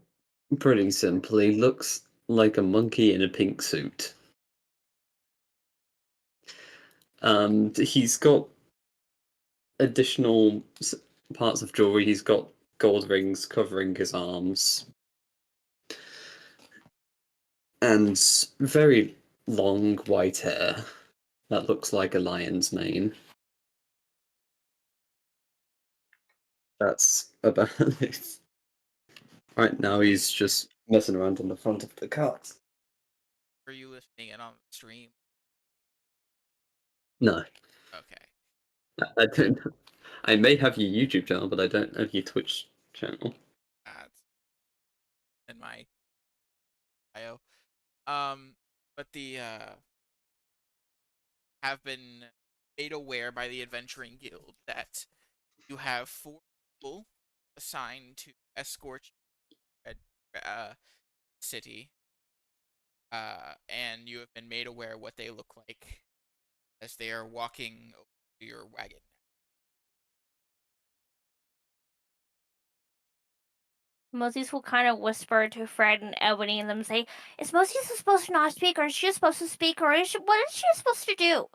Speaker 7: pretty simply, looks like a monkey in a pink suit. He's got additional parts of jewelry. He's got gold rings covering his arms, and very long white hair that looks like a lion's mane. That's about it. Right now, he's just messing around in the front of the cart.
Speaker 1: Are you listening in on the stream?
Speaker 7: No,
Speaker 1: Okay.
Speaker 7: I don't. I may have your YouTube channel, but I don't have your Twitch channel.
Speaker 1: That's in my bio. But the have been made aware by the Adventuring Guild that you have 4 people assigned to escort you at city, and you have been made aware what they look like as they are walking over to your wagon.
Speaker 3: Moses will kind of whisper to Fred and Ebony and them say, "Is Moses supposed to not speak, or is she supposed to speak, or what is she supposed to do?"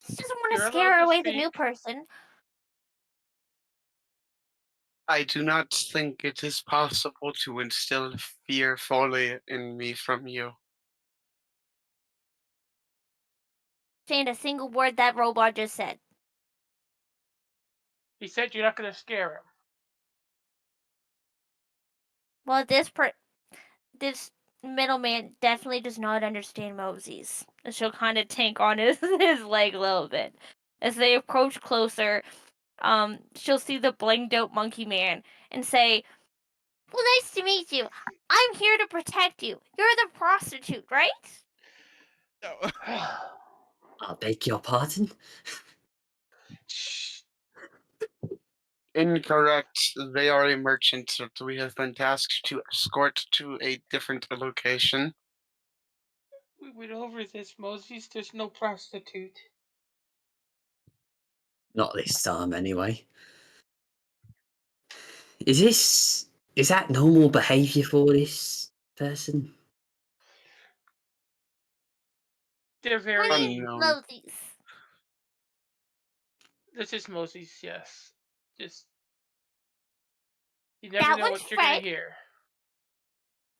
Speaker 3: She doesn't want to
Speaker 2: You're allowed
Speaker 3: scare
Speaker 2: to
Speaker 3: away the
Speaker 2: speak.
Speaker 3: new person.
Speaker 6: I do not think it is possible to instill fear fully in me from you.
Speaker 3: Saying a single word that robot just said.
Speaker 2: He said you're not gonna scare him.
Speaker 3: Well, this middleman definitely does not understand Moses. And she'll kind of tank on his leg a little bit. As they approach closer, she'll see the blinged out monkey man and say, "Well, nice to meet you. I'm here to protect you. You're the prostitute, right?"
Speaker 1: So,
Speaker 7: I beg your pardon?
Speaker 2: Shh.
Speaker 6: Incorrect. They are a merchant that we have been tasked to escort to a different location.
Speaker 2: We went over this, Moses. There's no prostitute.
Speaker 7: Not this time, anyway. Is that normal behaviour for this person?
Speaker 2: They're very
Speaker 3: What is
Speaker 6: Unknown.
Speaker 3: Moses?
Speaker 2: This is Moses, yes. Just you never
Speaker 3: That
Speaker 2: know
Speaker 3: one's
Speaker 2: what you're gonna
Speaker 3: Fred.
Speaker 2: hear.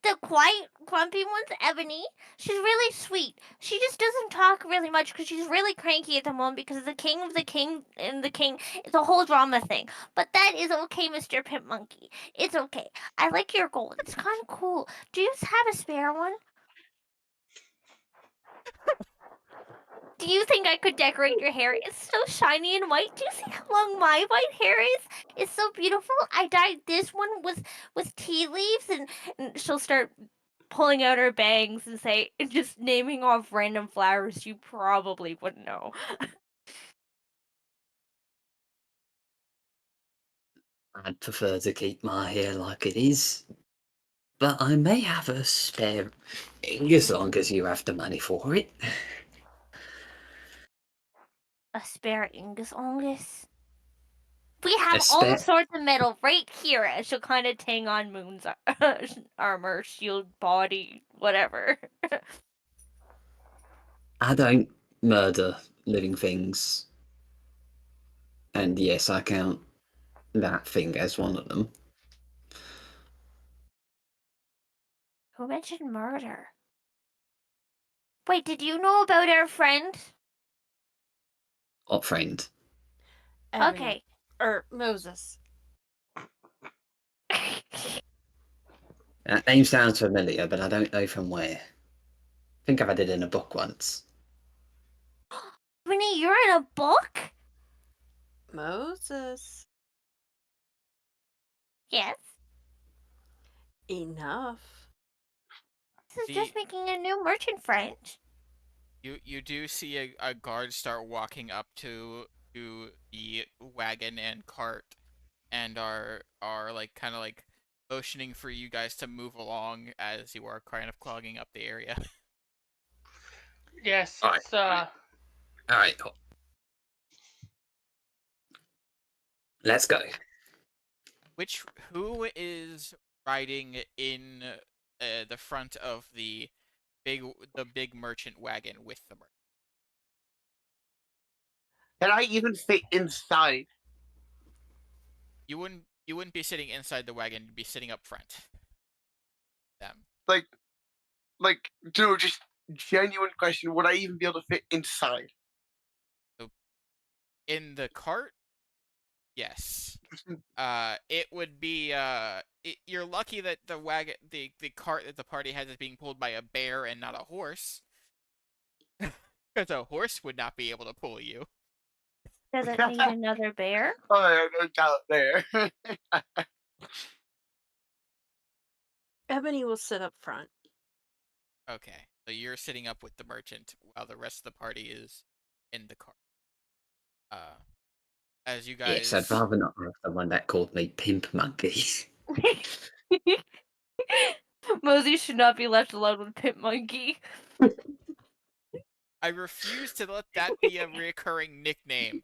Speaker 3: The quiet, grumpy one's Ebony. She's really sweet. She just doesn't talk really much because she's really cranky at the moment because the king of the king and the king. It's a whole drama thing. But that is okay, Mr. Pimp Monkey. It's okay. I like your gold. It's kind of cool. Do you have a spare one? Do you think I could decorate your hair? It's so shiny and white. Do you see how long my white hair is? It's so beautiful. I dyed this one with tea leaves, and she'll start pulling out her bangs and say, just naming off random flowers you probably wouldn't know.
Speaker 7: I'd prefer to keep my hair like it is, but I may have a spare ring as long as you have the money for it.
Speaker 3: A spare Ingus Ongus. We
Speaker 7: A
Speaker 3: have all
Speaker 7: spare.
Speaker 3: sorts of metal right here. And she'll kind of tang on Moon's armor, shield, body, whatever.
Speaker 7: I don't murder living things. And yes, I count that thing as one of them.
Speaker 3: Who mentioned murder? Wait, did you know about our friend?
Speaker 7: What friend?
Speaker 4: Ebony.
Speaker 3: Okay.
Speaker 4: Moses.
Speaker 7: That name sounds familiar, but I don't know from where. I think I've had it in a book once.
Speaker 3: Winnie, you're in a book?
Speaker 4: Moses.
Speaker 3: Yes.
Speaker 4: Enough.
Speaker 3: This is just making a new merchant friend.
Speaker 1: you do see a guard start walking up to the wagon and cart, and are like kind of like motioning for you guys to move along as you are kind of clogging up the area.
Speaker 2: Yes,
Speaker 7: Alright,
Speaker 2: it's
Speaker 7: Alright, let's go.
Speaker 1: Who is riding in the front of the big merchant wagon with the merchant?
Speaker 6: Can I even fit inside?
Speaker 1: You wouldn't be sitting inside the wagon. You'd be sitting up front. Them.
Speaker 6: Like, no, just genuine question. Would I even be able to fit inside?
Speaker 1: In the cart, yes. It would be you're lucky that the wagon, the cart that the party has is being pulled by a bear and not a horse, because a horse would not be able to pull you.
Speaker 3: Does it need another bear?
Speaker 6: Oh, no doubt there.
Speaker 4: Ebony will sit up front.
Speaker 1: Okay, so you're sitting up with the merchant while the rest of the party is in the car. As you
Speaker 7: Yes, I'd
Speaker 1: guys,
Speaker 7: rather not have someone that called me Pimp Monkey.
Speaker 5: Mosey should not be left alone with Pit Monkey.
Speaker 1: I refuse to let that be a recurring nickname.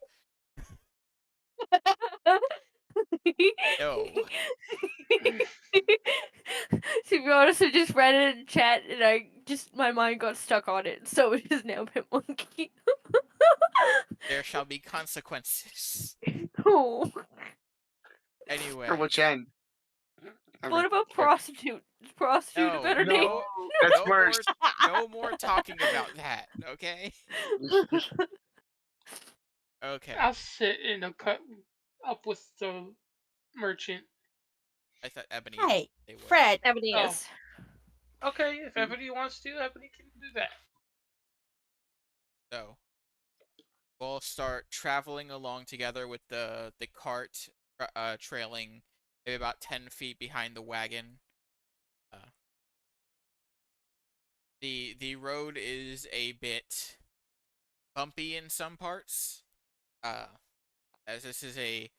Speaker 1: No.
Speaker 5: To be honest, I just read it in chat and my mind got stuck on it, so it is now Pit Monkey.
Speaker 1: There shall be consequences.
Speaker 5: Oh.
Speaker 1: Anyway.
Speaker 6: For which end? I
Speaker 5: What
Speaker 6: mean,
Speaker 5: about
Speaker 6: yeah.
Speaker 5: prostitute? Is prostitute a
Speaker 1: No,
Speaker 5: better name?
Speaker 1: no,
Speaker 6: That's
Speaker 1: no
Speaker 6: worse.
Speaker 1: no more talking about that, okay? Okay.
Speaker 2: I'll sit in the cut up with the merchant.
Speaker 1: I thought Ebony
Speaker 4: Hey,
Speaker 1: they would.
Speaker 4: Fred.
Speaker 5: Ebony
Speaker 2: Oh.
Speaker 5: is.
Speaker 2: Okay, if Ebony wants to, Ebony can do that.
Speaker 1: So we'll start traveling along together with the cart trailing maybe about 10 feet behind the wagon. The road is a bit bumpy in some parts, as this is a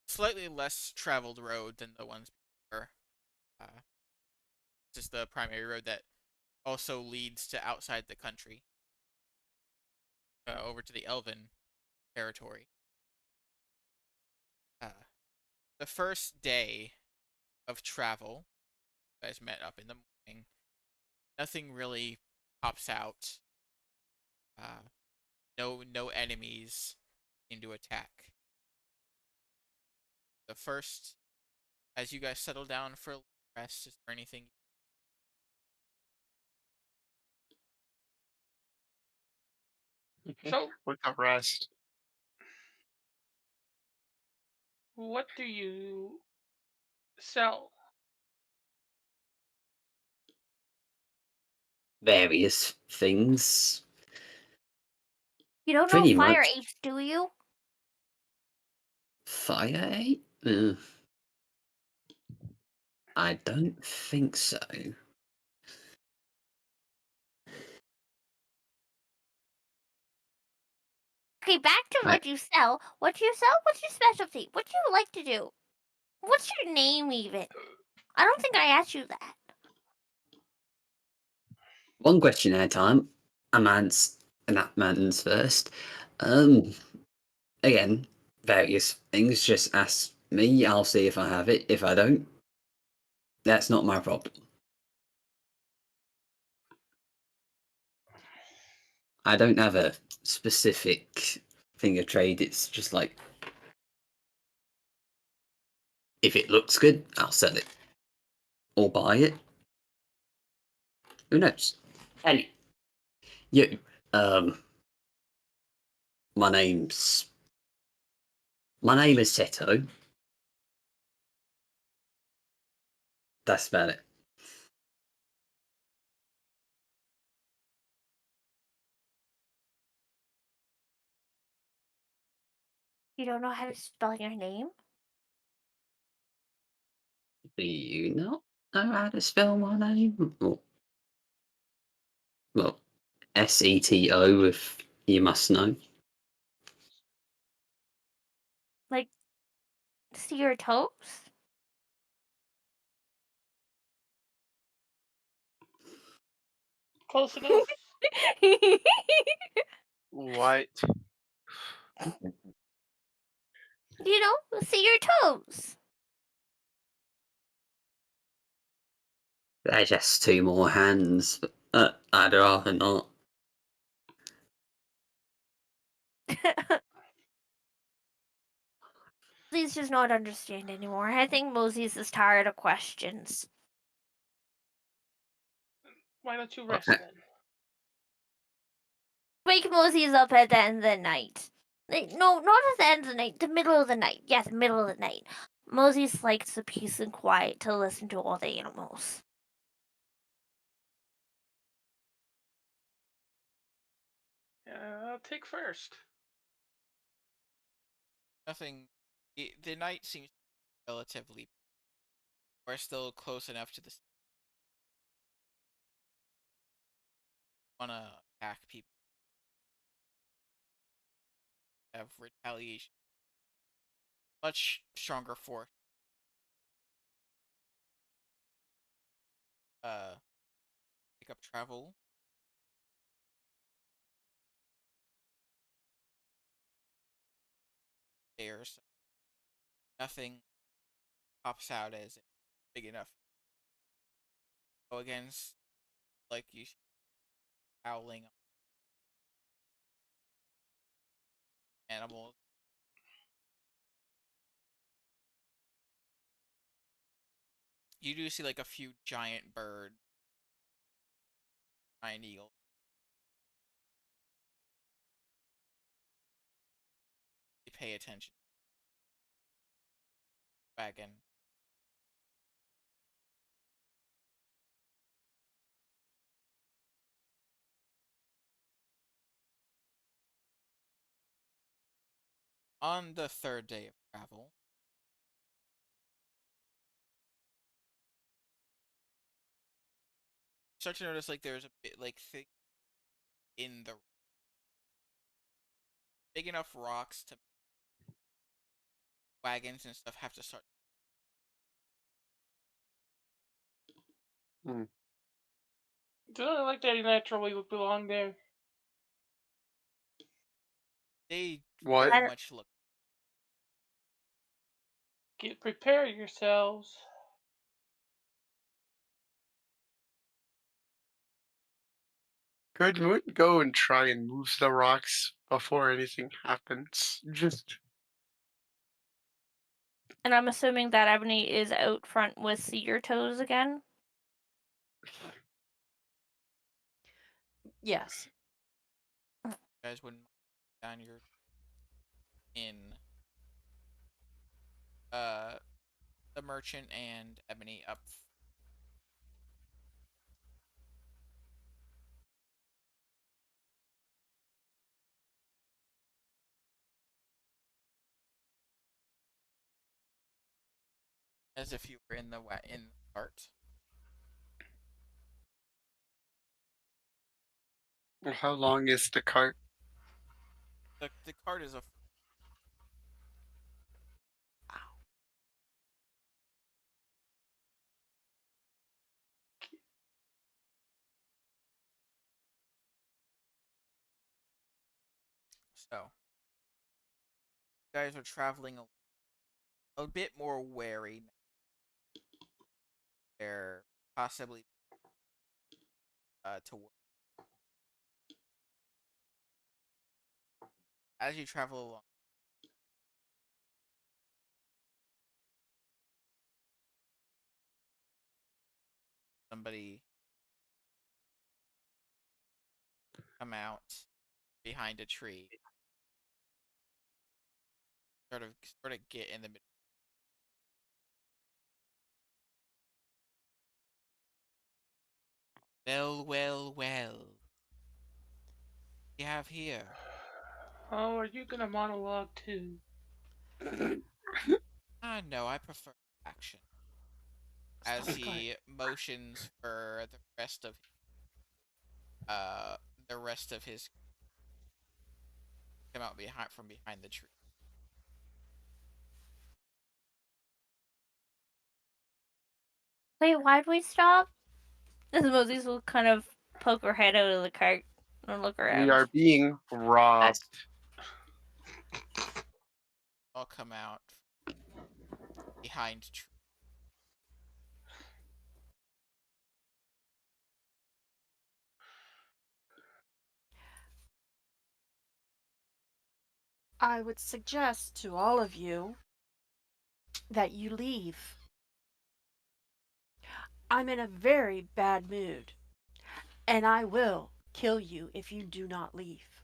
Speaker 1: slightly less traveled road than the ones before. This is the primary road that also leads to outside the country, over to the Elven territory. The first day of travel, you guys met up in the morning. Nothing really pops out. No enemies seem to attack. The first, as you guys settle down for rest, is there anything?
Speaker 2: So,
Speaker 6: With the rest.
Speaker 2: what do you sell?
Speaker 7: Various things.
Speaker 3: You don't know
Speaker 7: Pretty
Speaker 3: fire
Speaker 7: much.
Speaker 3: apes, do you?
Speaker 7: Fire ape? I don't think so.
Speaker 3: Okay, back to what you sell. What you sell? What's your specialty? What do you like to do? What's your name even? I don't think I asked you that.
Speaker 7: One question at a time. Man's first. Um, Again, various things. Just ask me. I'll see if I have it. If I don't, that's not my problem. I don't have a specific thing of trade. It's just like, if it looks good, I'll sell it or buy it. Who knows? Hey, you. Um, my name's my name is Seto. That's about it.
Speaker 3: You don't know how to spell your name?
Speaker 7: Do you not know how to spell my name? Well, Seto, if you must know.
Speaker 3: Like, see your toes?
Speaker 2: Close enough.
Speaker 6: What?
Speaker 3: You know, see your toes.
Speaker 7: They're just two more hands. I'd rather not.
Speaker 3: Mosey's just not understand anymore. I think Mosey's is tired of questions.
Speaker 2: Why don't you
Speaker 7: Well,
Speaker 2: rest then?
Speaker 3: Wake Mosey's up at the end of the night. No, not at the end of the night. The middle of the night. Yes, middle of the night. Mosey's likes the peace and quiet to listen to all the animals.
Speaker 2: I'll take first.
Speaker 1: Nothing. The night seems relatively. We're still close enough to the. wanna attack people, have retaliation, much stronger force. Pick up travel. Stairs. Nothing pops out as big enough. Go against like you howling animals. You do see like a few giant birds, giant eagles. You pay attention. Wagon. On the third day of travel, you start to notice like there's a bit like thick in the big enough rocks to wagons and stuff have to start.
Speaker 6: Hmm.
Speaker 2: Do I like that he naturally would belong there?
Speaker 1: They
Speaker 6: What?
Speaker 1: very much look.
Speaker 2: Prepare yourselves.
Speaker 6: Good. We would go and try and move the rocks before anything happens. Just
Speaker 5: And I'm assuming that Ebony is out front with Seer Toes again.
Speaker 4: Yes.
Speaker 1: You guys wouldn't mind down your in uh the merchant and Ebony up. As if you were in the cart.
Speaker 6: how long is the cart?
Speaker 1: The cart is a so. You guys are traveling a bit more wary. They're possibly to work. As you travel along, somebody come out behind a tree, sort of get in the middle. Well, well, well. We have here.
Speaker 2: Oh, are you gonna monologue too?
Speaker 1: Ah, no, I prefer action. As
Speaker 4: Stop cart.
Speaker 1: he motions for uh the rest of his come out behind the tree.
Speaker 5: Wait, why'd we stop? As Moses will kind of poke her head out of the cart and look
Speaker 6: We
Speaker 5: around.
Speaker 6: are being robbed.
Speaker 1: All come out behind tree.
Speaker 4: I would suggest to all of you that you leave. I'm in a very bad mood, and I will kill you if you do not leave.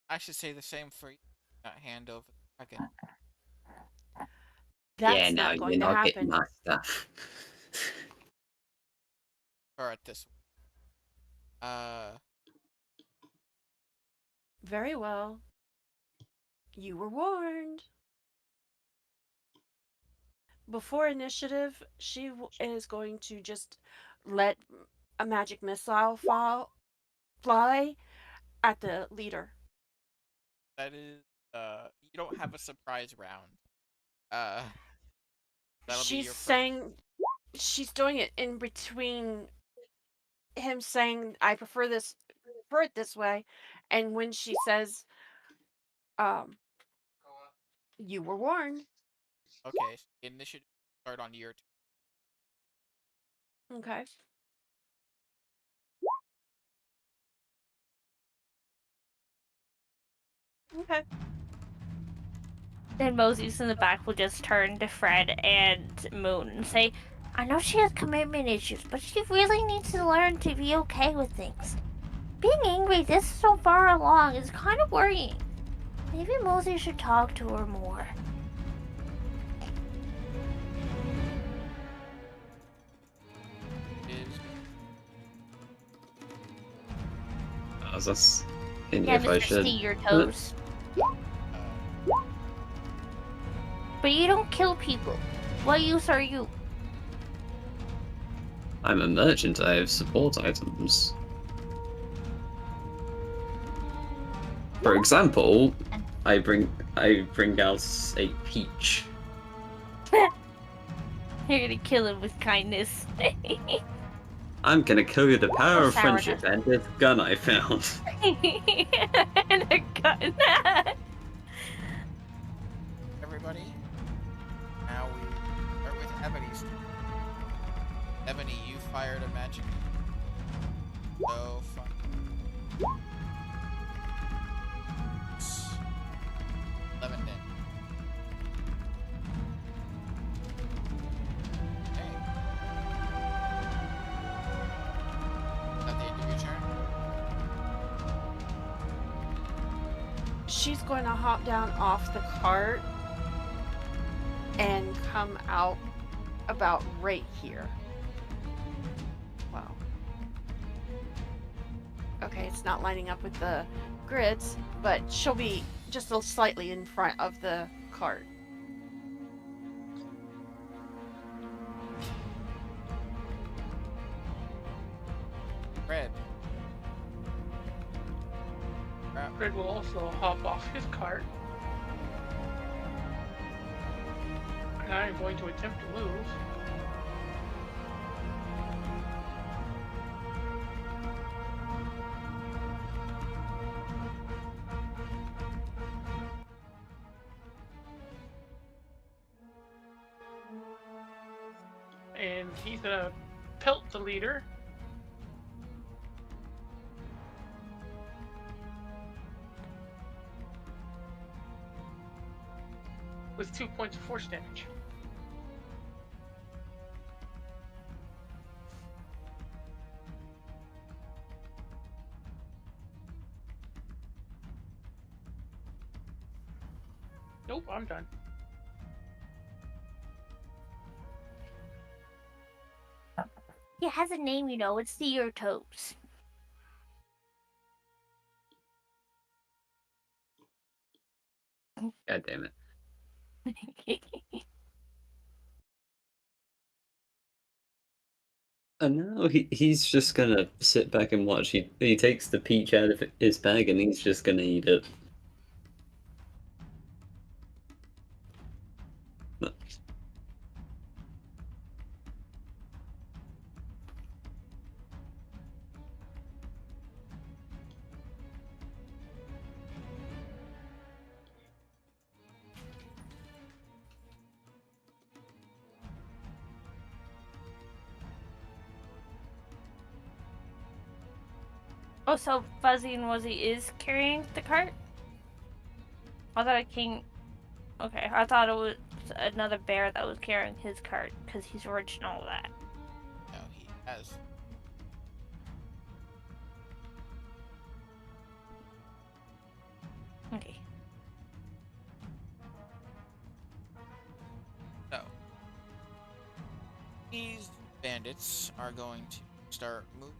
Speaker 1: I should say the same for you. Not hand over the wagon.
Speaker 7: Yeah,
Speaker 4: That's
Speaker 7: no,
Speaker 4: not
Speaker 7: you're
Speaker 4: going to
Speaker 7: not getting
Speaker 4: happen.
Speaker 7: my stuff.
Speaker 1: Or at this.
Speaker 4: Very well. You were warned. Before initiative, she is going to just let a magic missile fly at the leader.
Speaker 1: That is, you don't have a surprise round. Uh, that'll be
Speaker 4: She's
Speaker 1: your first.
Speaker 4: saying she's doing it in between him saying I prefer it this way, and when she says, um, you were warned.
Speaker 1: Okay, so initiative start on your turn.
Speaker 4: Okay. Okay.
Speaker 5: Then Moses in the back will just turn to Fred and Moon and say,
Speaker 3: I know she has commitment issues, but she really needs to learn to be okay with things. Being angry this so far along is kind of worrying. Maybe Mosey should talk to her more.
Speaker 1: Is
Speaker 7: As us. In
Speaker 3: Yeah,
Speaker 7: if I
Speaker 3: Mr.
Speaker 7: should.
Speaker 3: See Your Toes. But you don't kill people. What use are you?
Speaker 7: I'm a merchant, I have support items. For example, I bring out a peach.
Speaker 5: you're gonna kill him with kindness.
Speaker 7: I'm gonna kill you with the power
Speaker 3: Or
Speaker 7: of friendship
Speaker 3: sourness.
Speaker 7: and this gun I found.
Speaker 5: and a gun.
Speaker 1: everybody? Now we start with Ebony's turn. Ebony, you fired a magic. So fun. 11 damage. Okay. Is that the end of your turn?
Speaker 4: She's going to hop down off the cart and come out about right here. Wow. Okay, it's not lining up with the grids, but she'll be just a little slightly in front of the cart.
Speaker 1: Red. Crap.
Speaker 2: Fred will also hop off his cart. And I am going to attempt to move. And he's gonna pelt the leader. With 2 points of force damage. Nope, I'm done.
Speaker 3: It has a name, you know. It's See Your Toes.
Speaker 7: God damn it. And now he's just gonna sit back and watch. He takes the peach out of his bag and he's just gonna eat it.
Speaker 5: Oh, so Fuzzy and Wuzzy is carrying the cart? I thought it came. Okay, I thought it was another bear that was carrying his cart because he's original of that.
Speaker 1: No, he has.
Speaker 5: Okay.
Speaker 1: So, these bandits are going to start moving.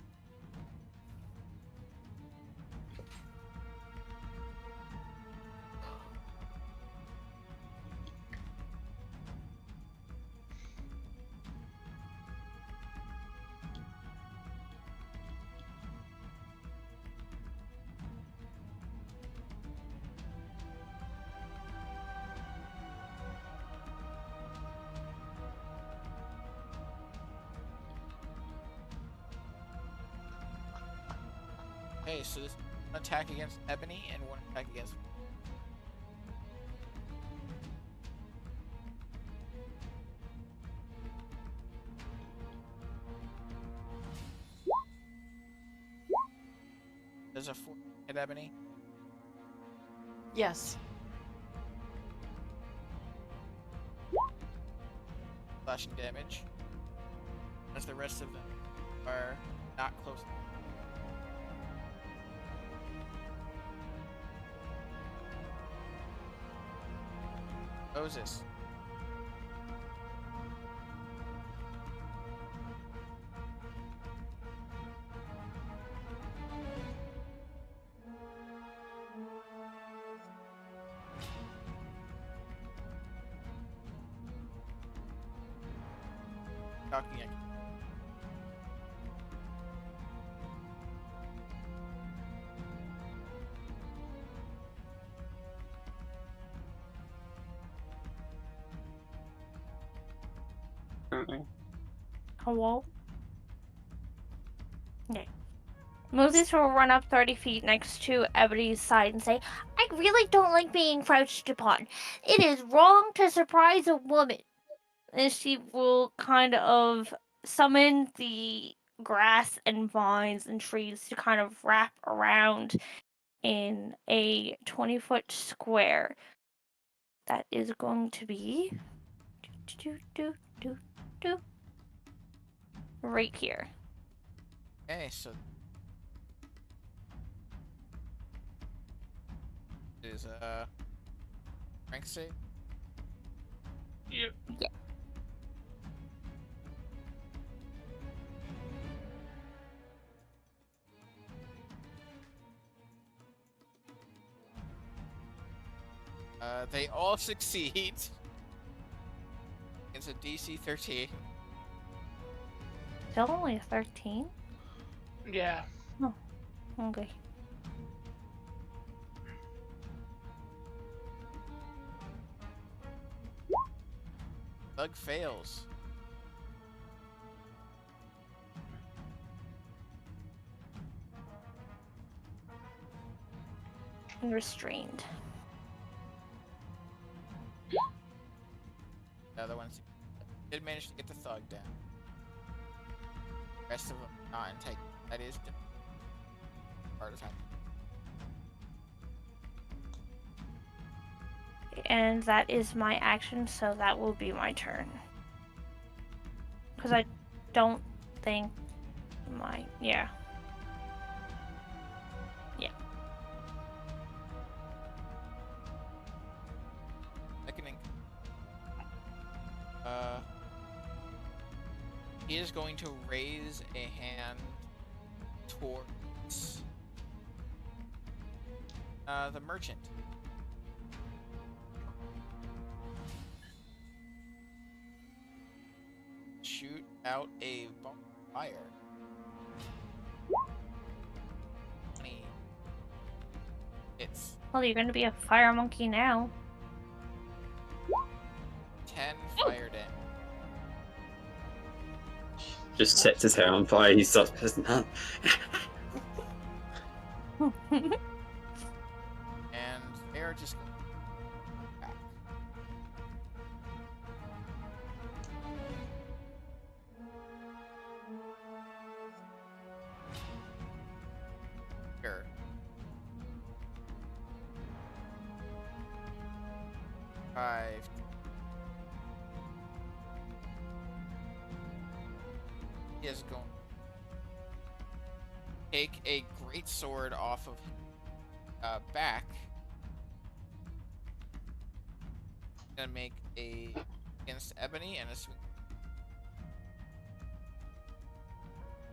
Speaker 1: Okay, so this one attack against Ebony and one attack against. There's a 4 hit Ebony.
Speaker 4: Yes.
Speaker 1: Slashing damage. As the rest of them are not close. Moses. Talking again.
Speaker 5: Hello? Okay. Moses will run up 30 feet next to Ebony's side and say, I really don't like being crouched upon. It is wrong to surprise a woman. And she will kind of summon the grass and vines and trees to kind of wrap around in a 20-foot square. That is going to be right here.
Speaker 1: Okay, so is strength save.
Speaker 2: Yep.
Speaker 5: Yeah.
Speaker 1: They all succeed. It's a DC 13.
Speaker 5: Still only a 13?
Speaker 2: Yeah.
Speaker 5: Okay.
Speaker 1: Bug fails.
Speaker 5: And restrained.
Speaker 1: The other ones did manage to get the thug down. Rest of them not intake. That is the part of time.
Speaker 5: And that is my action, so that will be my turn. Because I don't think my... Yeah.
Speaker 1: Reckoning. He is going to raise a hand towards the merchant. Shoot out a ball of fire. 20 hits.
Speaker 5: Well, you're going to be a fire monkey now.
Speaker 1: 10 fire damage.
Speaker 7: Just sets his hair on fire. He starts pissing out.
Speaker 1: And they are just going back. Sure. Five. He is going to take a great sword off of back. Gonna make a against Ebony and a swing.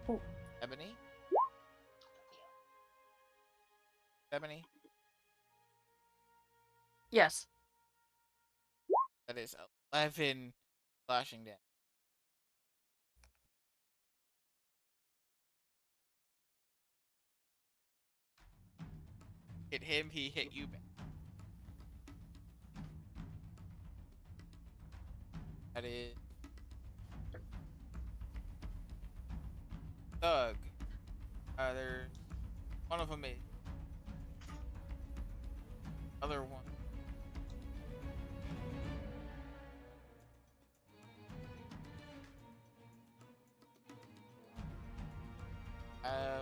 Speaker 5: Oh.
Speaker 1: Ebony. Ebony.
Speaker 4: Yes.
Speaker 1: That is 11 slashing damage. Hit him, he hit you back. That is Thug. There's One of them is. Other one. Have.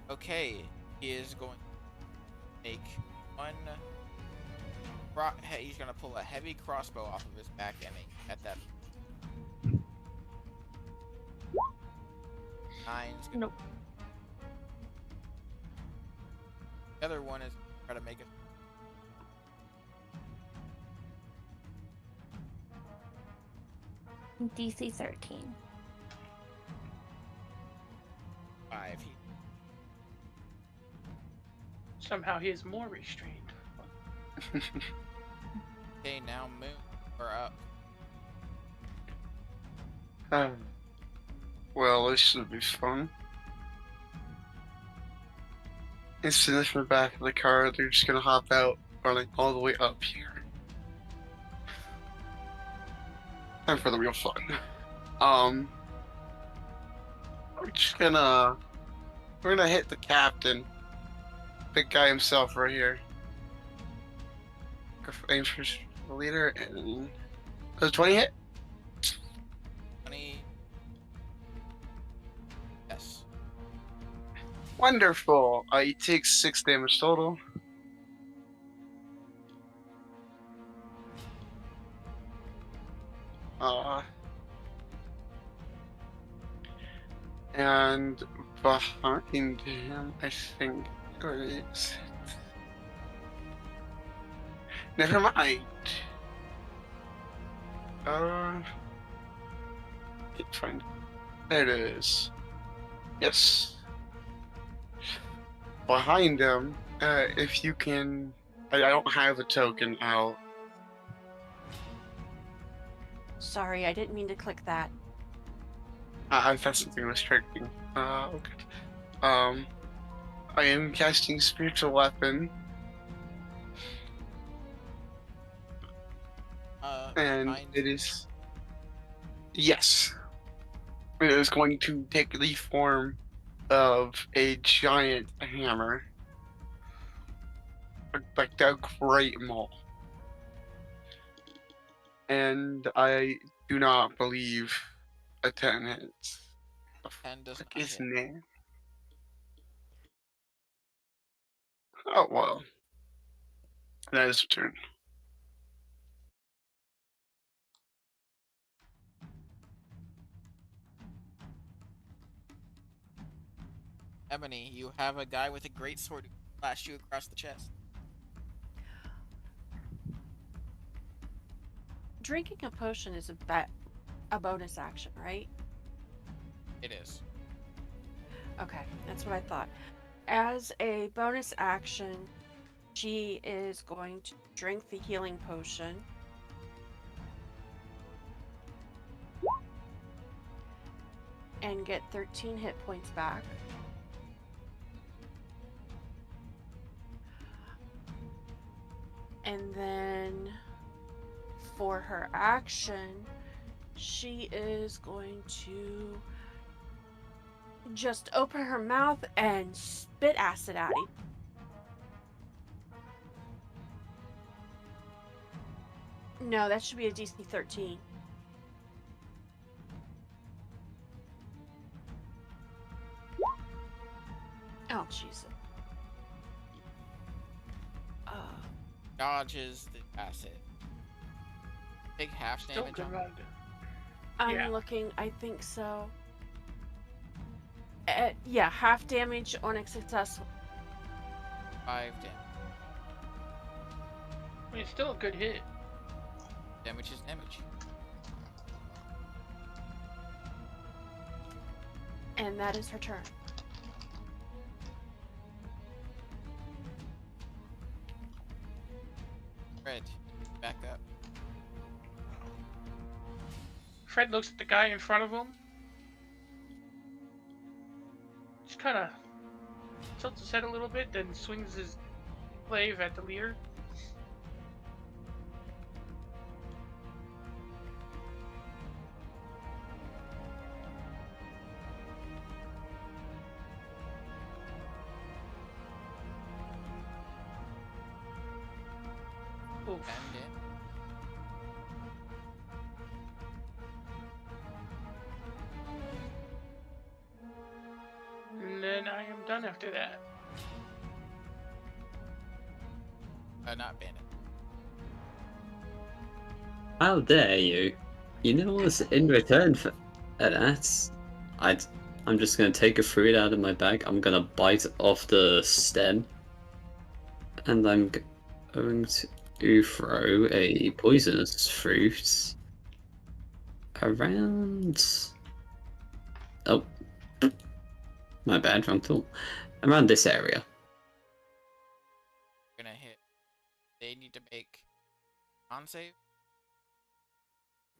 Speaker 1: Okay, he is going to make one. He's gonna pull a heavy crossbow off of his back and aim at that. Nine's gonna.
Speaker 5: Nope.
Speaker 1: The other one is try to make it.
Speaker 5: DC 13.
Speaker 1: 5.
Speaker 2: Somehow he is more restrained.
Speaker 1: Okay, now Moon, we're up.
Speaker 6: Well, this should be fun. Instead from the back of the car, they're just gonna hop out, running all the way up here. Time for the real fun. We're gonna hit the captain. Big guy himself right here. Aim for the leader and does 20 hit?
Speaker 1: 20. Yes.
Speaker 6: Wonderful. He takes 6 damage total. And behind him, I think it is. Never mind. Can't find. There it is. Yes. Behind him, if you can. I don't have a token out.
Speaker 4: Sorry, I didn't mean to click that.
Speaker 6: I thought something was tricking. Okay. I am casting Spiritual Weapon. And
Speaker 1: Behind-
Speaker 6: it is. Yes. It is going to take the form of a giant hammer. Like a great maul. And I do not believe a 10 hits.
Speaker 1: 10 does
Speaker 6: Fuck
Speaker 1: not
Speaker 6: his
Speaker 1: hit.
Speaker 6: name. Oh well. That is a turn.
Speaker 1: Ebony, you have a guy with a great sword who slashed you across the chest.
Speaker 4: Drinking a potion is a bonus action, right?
Speaker 1: It is.
Speaker 4: Okay, that's what I thought. As a bonus action, she is going to drink the healing potion. And get 13 hit points back. And then for her action, she is going to just open her mouth and spit acid at him. No, that should be a DC 13. Oh, Jesus.
Speaker 1: Dodges the acid. Big half
Speaker 2: Still
Speaker 1: damage
Speaker 2: good
Speaker 1: on
Speaker 2: round.
Speaker 4: I'm
Speaker 2: Yeah.
Speaker 4: looking, I think so. Yeah, half damage on a successful.
Speaker 1: 5 damage.
Speaker 2: I mean, it's still a good hit.
Speaker 1: Damage is damage.
Speaker 4: And that is her turn.
Speaker 1: Fred, back up.
Speaker 2: Fred looks at the guy in front of him. Just kind of tilts his head a little bit, then swings his glaive at the leader. Oh,
Speaker 1: Bend it.
Speaker 2: and then I am done after that.
Speaker 1: Not bend it.
Speaker 7: How dare you? You know what's in return for that? I'm just gonna take a fruit out of my bag. I'm gonna bite off the stem, and I'm going to throw a poisonous fruit around. Oh, my bad, wrong tool. Around this area.
Speaker 1: Gonna hit. They need to make con save.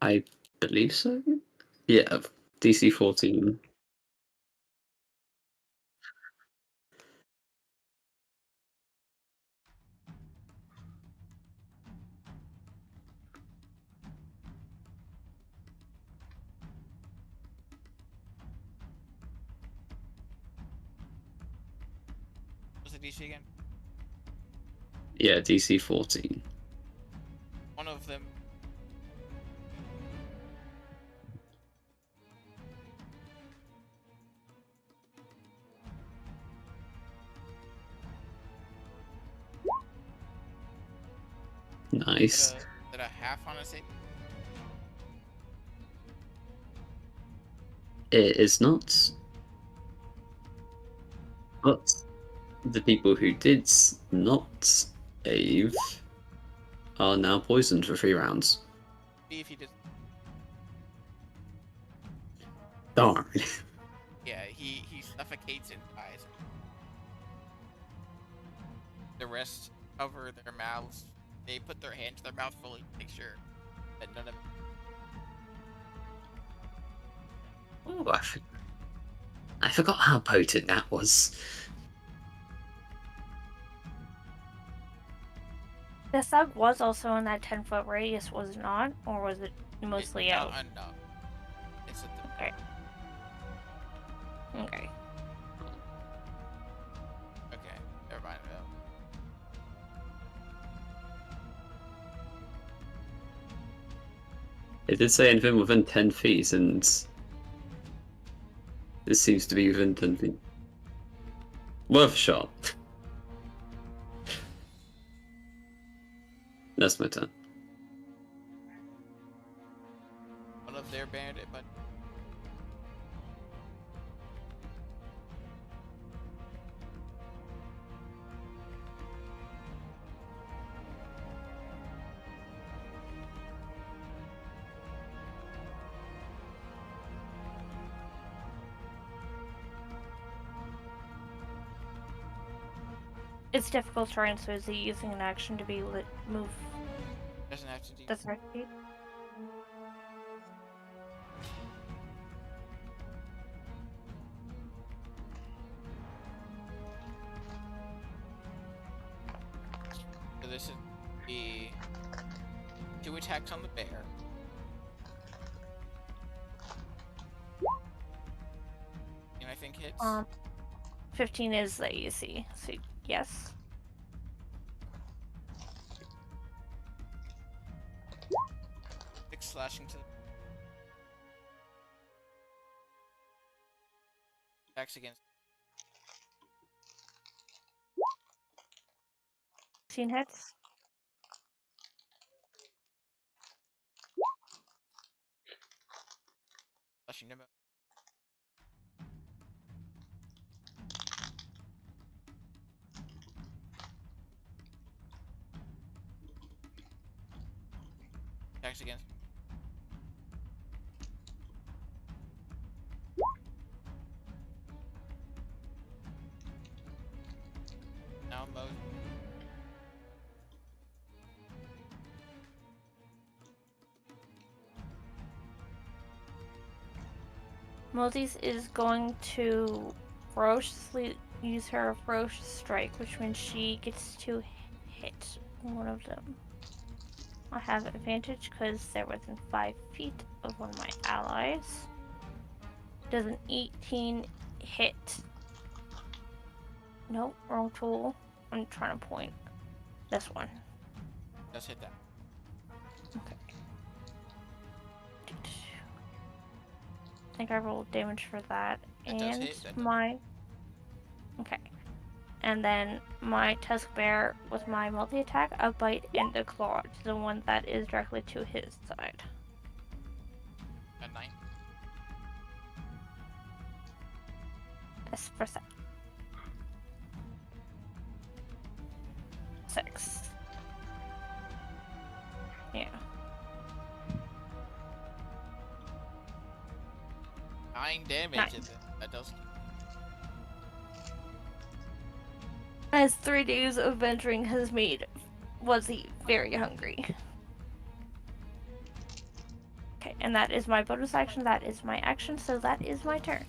Speaker 7: I believe so. Yeah, DC 14.
Speaker 1: What's the DC again?
Speaker 7: Yeah, DC 14.
Speaker 1: One of them.
Speaker 7: Nice.
Speaker 1: Is it a half on a save?
Speaker 7: It is not. But the people who did not save are now poisoned for 3 rounds.
Speaker 1: See if he did.
Speaker 7: Darn.
Speaker 1: Yeah, he suffocates and dies. The rest cover their mouths. They put their hand to their mouth fully to make sure that none of
Speaker 7: Oh, I forgot how potent that was.
Speaker 5: The thug was also in that 10-foot radius, was it not? Or was it mostly out?
Speaker 1: No. It's at the
Speaker 5: Okay. Okay.
Speaker 1: okay. Never mind.
Speaker 7: It did say anything within 10 feet, and this seems to be within 10 feet. Worth a shot. That's my turn.
Speaker 1: One of their bandit, but
Speaker 5: It's difficult terrain, so is he using an action to be able to move
Speaker 1: doesn't have to do.
Speaker 5: the 30 feet?
Speaker 1: So this is the 2 attacks on the bear. And I think hits.
Speaker 5: 15 is the AC, so yes.
Speaker 1: Six slashing to the attacks against
Speaker 5: 15 hits.
Speaker 1: slashing to attacks against. Now Moses.
Speaker 5: Moses is going to ferociously use her ferocious strike, which means she gets to hit one of them. I have advantage because they're within 5 feet of one of my allies. Does an 18 hit? Nope, wrong tool. I'm trying to point. This one.
Speaker 1: Does hit that.
Speaker 5: Okay. I think I rolled damage for that.
Speaker 1: That does
Speaker 5: And
Speaker 1: hit, that does.
Speaker 5: my. Okay. And then my Tusk Bear with my multi attack, a bite, and a claw to the one that is directly to his side.
Speaker 1: A 9.
Speaker 5: Yes, for 6. Yeah.
Speaker 1: 9 damage.
Speaker 5: Nice.
Speaker 1: That does.
Speaker 5: As 3 days of venturing has made Wuzzy very hungry. Okay, and that is my bonus action, that is my action, so that is my turn.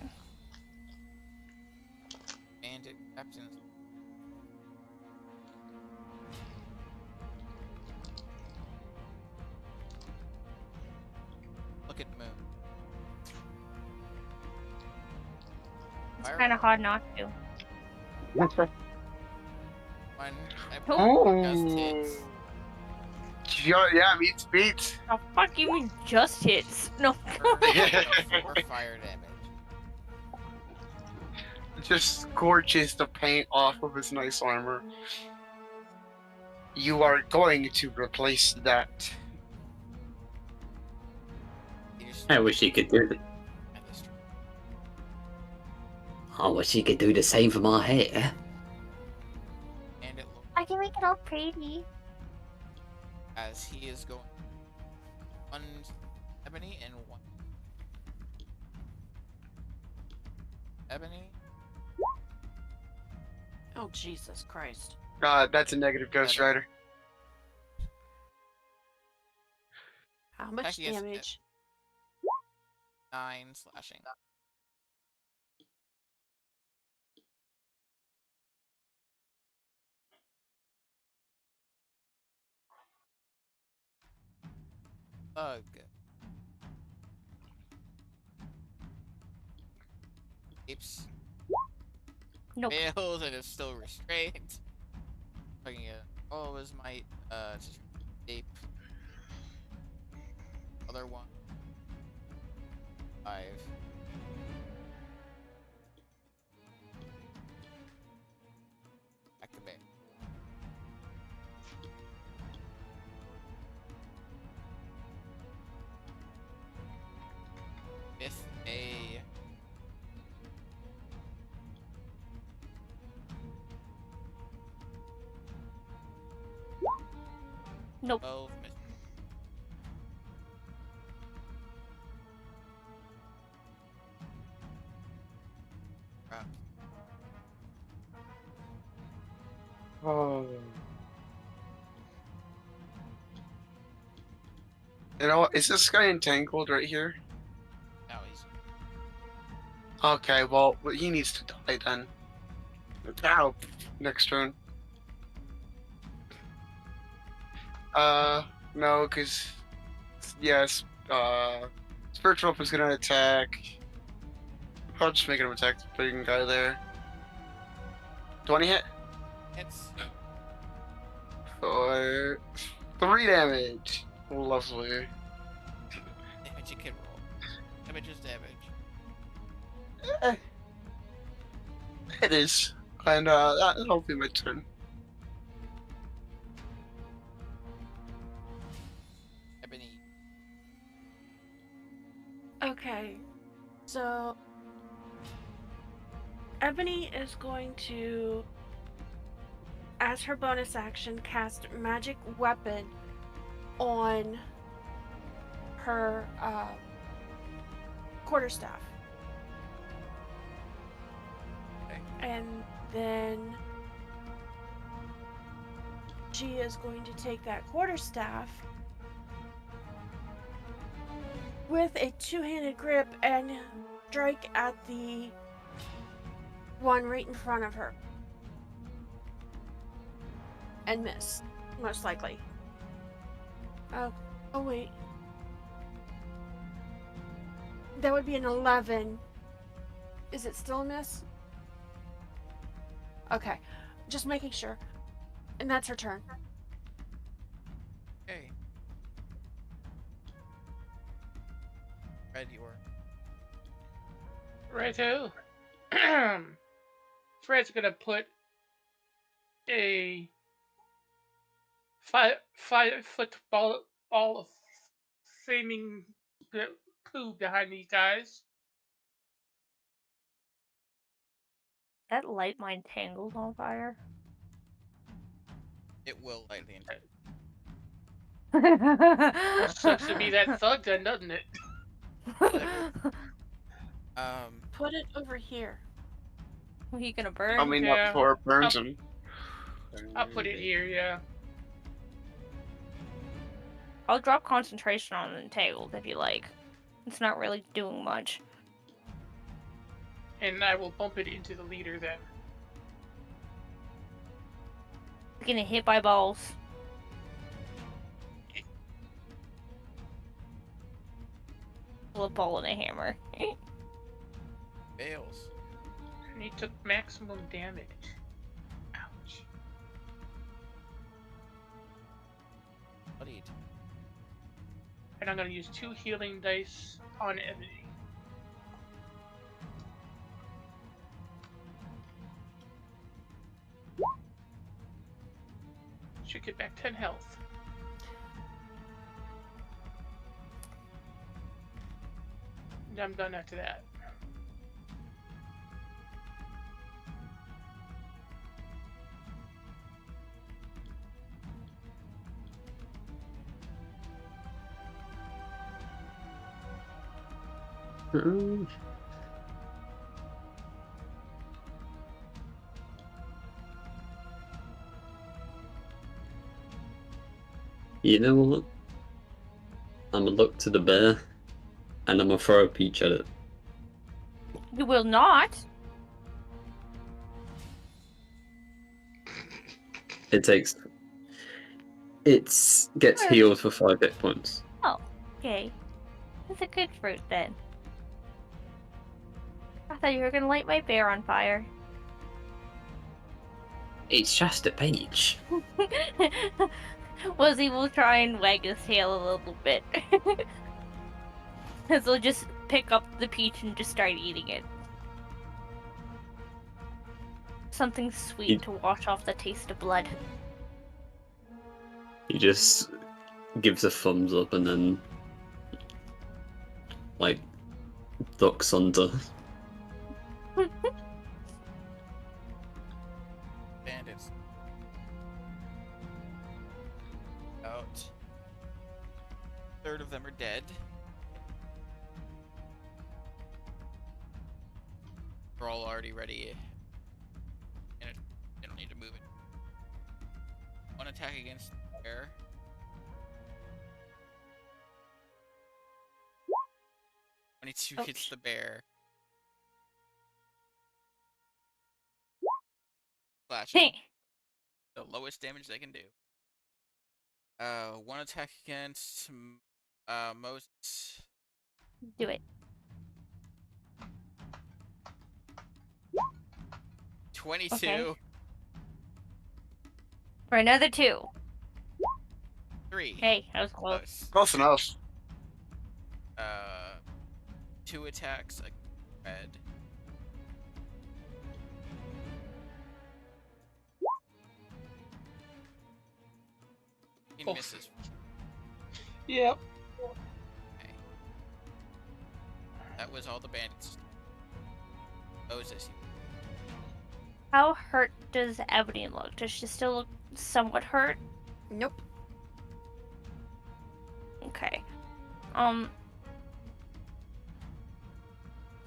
Speaker 1: And it wraps in. Look at Moon.
Speaker 5: It's kind of hard not to.
Speaker 1: One.
Speaker 6: Oh.
Speaker 1: Just hits.
Speaker 6: Yeah, meets beats.
Speaker 5: Oh, fuck you mean just hits? No.
Speaker 1: For 4 fire damage.
Speaker 6: Just scorches the paint off of his nice armor. You are going to replace that.
Speaker 7: I wish he could do. I wish he could do the same for my hair.
Speaker 1: And it looks
Speaker 3: I can make it all pretty.
Speaker 1: as he is going 1 ebony and 1 ebony.
Speaker 4: Oh, Jesus Christ.
Speaker 6: That's a negative Ghost Rider.
Speaker 4: How much
Speaker 1: Actually, yes,
Speaker 4: damage?
Speaker 1: 9 slashing. Ugh. Apes.
Speaker 5: Nope.
Speaker 1: Fails and is still restrained. Fucking all of his might to escape. Other one. 5. Back to bay. With a
Speaker 5: Nope.
Speaker 1: 12 miss. Crap.
Speaker 6: Oh. You know what? Is this guy entangled right here?
Speaker 1: Now he's
Speaker 6: Okay, well, he needs to die then. Ow. Next turn. No, because... Yes, Spiritual Weapon's gonna attack. I'll just make him attack the big guy there. 20 hit?
Speaker 1: hits.
Speaker 6: For 3 damage. Lovely.
Speaker 1: Damage you can roll. Damage is damage.
Speaker 6: Eh, it is. And that'll be my turn.
Speaker 1: Ebony.
Speaker 4: Okay, so Ebony is going to, as her bonus action, cast Magic Weapon on her quarterstaff.
Speaker 1: Okay.
Speaker 4: And then she is going to take that quarterstaff with a two-handed grip and strike at the one right in front of her. And miss, most likely. Oh wait. That would be an 11. Is it still a miss? Okay, just making sure. And that's her turn.
Speaker 1: Fred, you are.
Speaker 2: Righto. Fred's gonna put a 5 foot ball of flaming poo behind these guys.
Speaker 5: That light mine tangled on fire.
Speaker 1: It will lightly.
Speaker 2: Sucks to be that thug then, doesn't it?
Speaker 4: Put it over here.
Speaker 5: Are you gonna
Speaker 6: I
Speaker 5: burn?
Speaker 6: mean, not
Speaker 2: Yeah.
Speaker 6: before it burns him.
Speaker 2: I'll put it here, yeah.
Speaker 5: I'll drop concentration on the tangled if you like. It's not really doing much.
Speaker 2: And I will bump it into the leader then.
Speaker 5: Getting hit by balls. A ball and a hammer.
Speaker 1: Fails.
Speaker 2: And he took maximum damage. Ouch.
Speaker 1: Bloodied.
Speaker 2: And I'm gonna use 2 healing dice on Ebony. Should get back 10 health. And I'm done after that.
Speaker 7: You know what? I'm gonna look to the bear, and I'm gonna throw a peach at it.
Speaker 5: You will not.
Speaker 7: It takes. It gets
Speaker 5: Sure.
Speaker 7: healed for 5 hit points.
Speaker 5: Okay. That's a good fruit then. I thought you were gonna light my bear on fire.
Speaker 7: It's just a peach.
Speaker 5: Wuzzy will try and wag his tail a little bit. Cause he'll just pick up the peach and just start eating it. Something sweet to wash off the taste of blood.
Speaker 7: He just gives a thumbs up and then, like, ducks under.
Speaker 1: Bandits. About 1/3 of them are dead. They're all already ready. And they don't need to move it. One attack against the bear. Ouch. Hits the bear. Slashing. The lowest damage they can do. One attack against Moses.
Speaker 5: Do it.
Speaker 1: 22.
Speaker 5: Okay. For another 2.
Speaker 1: 3.
Speaker 5: Hey, that was close.
Speaker 1: Close.
Speaker 6: Close enough.
Speaker 1: 2 attacks against red. He
Speaker 2: Oh.
Speaker 1: misses.
Speaker 2: Yep.
Speaker 1: Okay. That was all the bandits. Moses.
Speaker 5: How hurt does Ebony look? Does she still look somewhat hurt?
Speaker 4: Nope.
Speaker 5: Okay.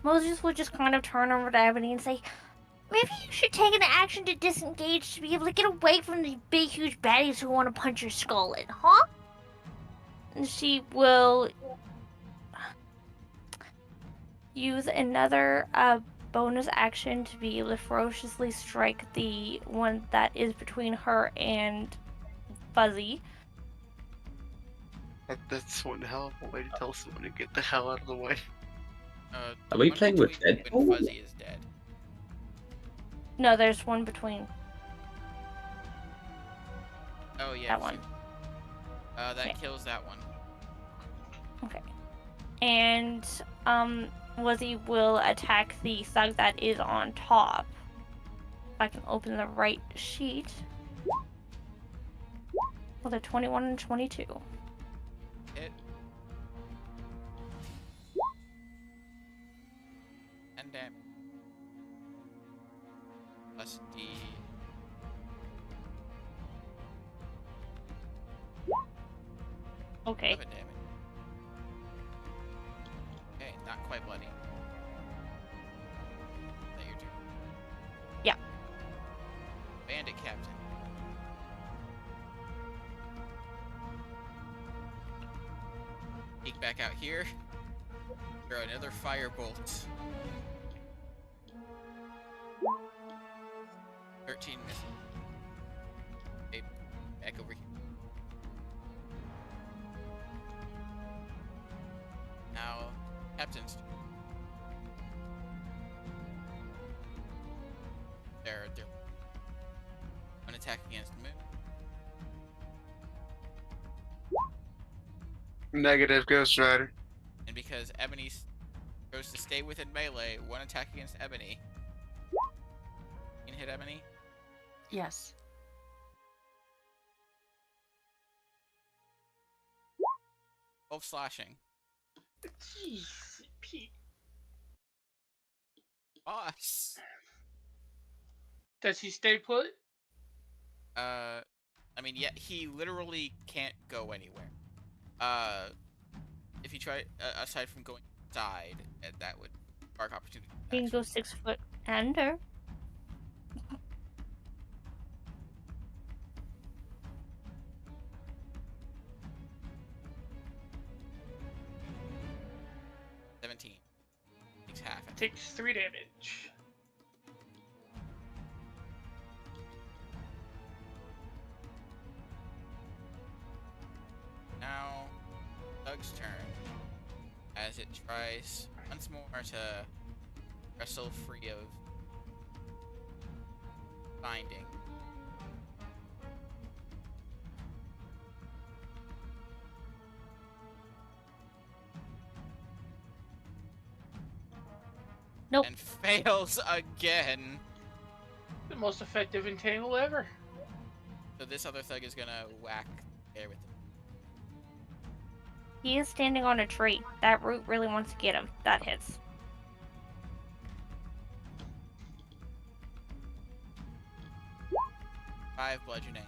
Speaker 5: Moses would just kind of turn over to Ebony and say, maybe you should take an action to disengage to be able to get away from these big, huge baddies who want to punch your skull in, huh? And she will use another bonus action to be able to ferociously strike the one that is between her and Fuzzy.
Speaker 6: That's one hell of a way to tell someone to get the hell out of the way.
Speaker 7: Are we
Speaker 1: One
Speaker 7: playing with
Speaker 1: between
Speaker 7: dead
Speaker 1: you and
Speaker 7: people?
Speaker 1: Fuzzy is dead.
Speaker 5: No, there's one between.
Speaker 1: Oh yeah.
Speaker 5: That one.
Speaker 1: That
Speaker 5: Okay.
Speaker 1: kills that one.
Speaker 5: Okay. and Lizzie will attack the thug that is on top. If I can open the right sheet. With a 21 and 22.
Speaker 1: Hit. And damage. Plus D.
Speaker 5: Okay.
Speaker 1: 11 damage. Okay, not quite bloody. Is that your turn?
Speaker 5: Yeah.
Speaker 1: Bandit Captain. Peek back out here. Throw another firebolt. 13 misses. Okay, back over here. Now, Captain's turn. They're one attack against Moon.
Speaker 6: Negative, Ghost Rider.
Speaker 1: And because Ebony goes to stay within melee, one attack against Ebony. You can hit Ebony.
Speaker 4: Yes.
Speaker 1: Both slashing.
Speaker 2: Jeez, Pete.
Speaker 1: Boss.
Speaker 2: Does he stay put?
Speaker 1: I mean, yeah, he literally can't go anywhere. If he tried, aside from going inside, that would spark opportunity.
Speaker 5: You can
Speaker 1: action.
Speaker 5: go 6 foot under.
Speaker 1: $17. Takes half.
Speaker 2: Takes 3 damage.
Speaker 1: Now, Doug's turn. As it tries once more to wrestle free of binding.
Speaker 5: Nope.
Speaker 1: And fails again.
Speaker 2: The most effective entangle ever.
Speaker 1: So this other thug is gonna whack there with it.
Speaker 5: He is standing on a tree. That root really wants to get him. That hits.
Speaker 1: Five bludgeoning.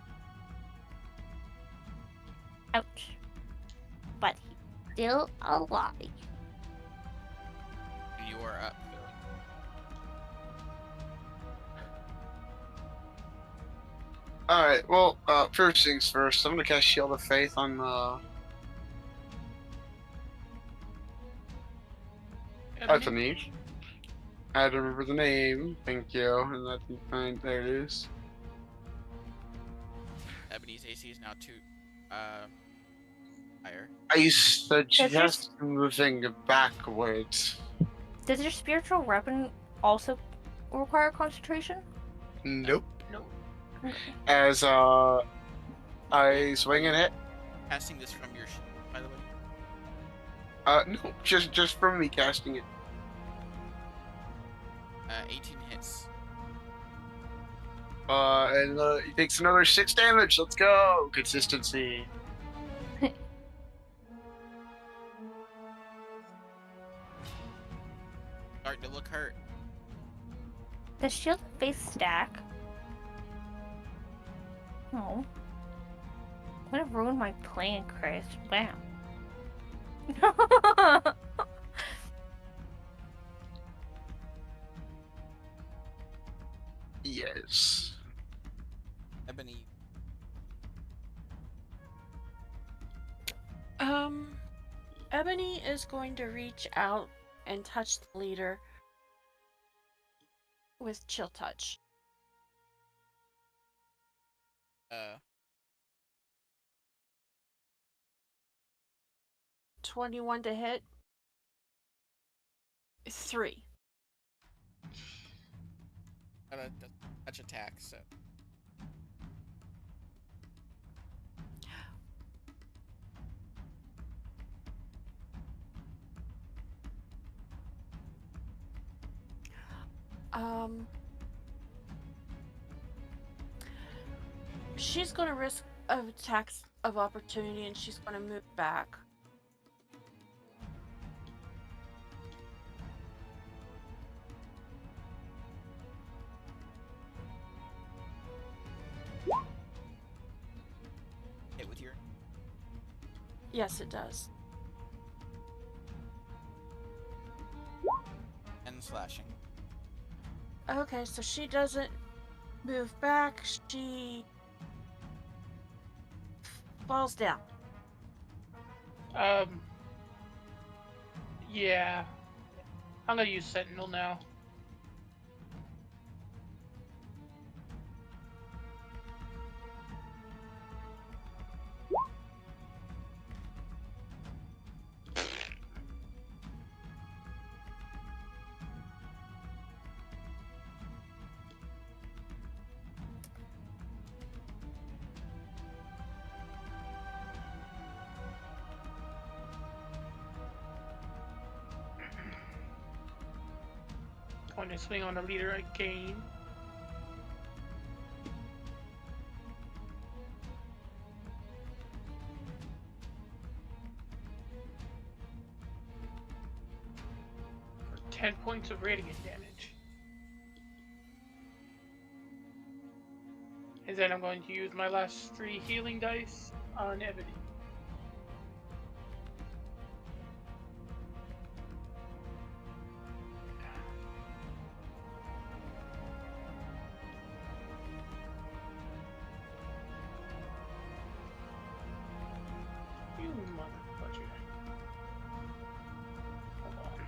Speaker 3: Ouch. But he's still alive.
Speaker 1: You are up.
Speaker 6: Alright, well, first things first, I'm gonna cast Shield of Faith on Ebony. I had to remember the name. Thank you. And that's fine. There it is.
Speaker 1: Ebony's AC is now 2 higher.
Speaker 6: I
Speaker 5: Does your-
Speaker 6: suggest moving backwards.
Speaker 5: Does your spiritual weapon also require concentration?
Speaker 6: Nope.
Speaker 2: No.
Speaker 6: As I swing and hit.
Speaker 1: Casting this from your by the way.
Speaker 6: No, just from me casting it.
Speaker 1: 18 hits.
Speaker 6: And he takes another 6 damage. Let's go. Consistency.
Speaker 1: Starting to look hurt.
Speaker 5: Does shield of faith stack? Oh. I'm gonna ruin my plan, Chris. Wow.
Speaker 6: Yes.
Speaker 1: Ebony.
Speaker 4: Ebony is going to reach out and touch the leader with chill touch. 21 to hit. 3.
Speaker 1: Got a touch attack, so.
Speaker 4: She's gonna risk a tax of opportunity and she's gonna move back.
Speaker 1: Hit with your
Speaker 4: Yes, it does.
Speaker 1: and slashing.
Speaker 4: Okay, so she doesn't move back. She falls down.
Speaker 2: Yeah. I'm gonna use Sentinel now. Going to swing on the leader again. For 10 points of radiant damage. And then I'm going to use my last 3 healing dice on Ebony. You motherfucker. Hold on.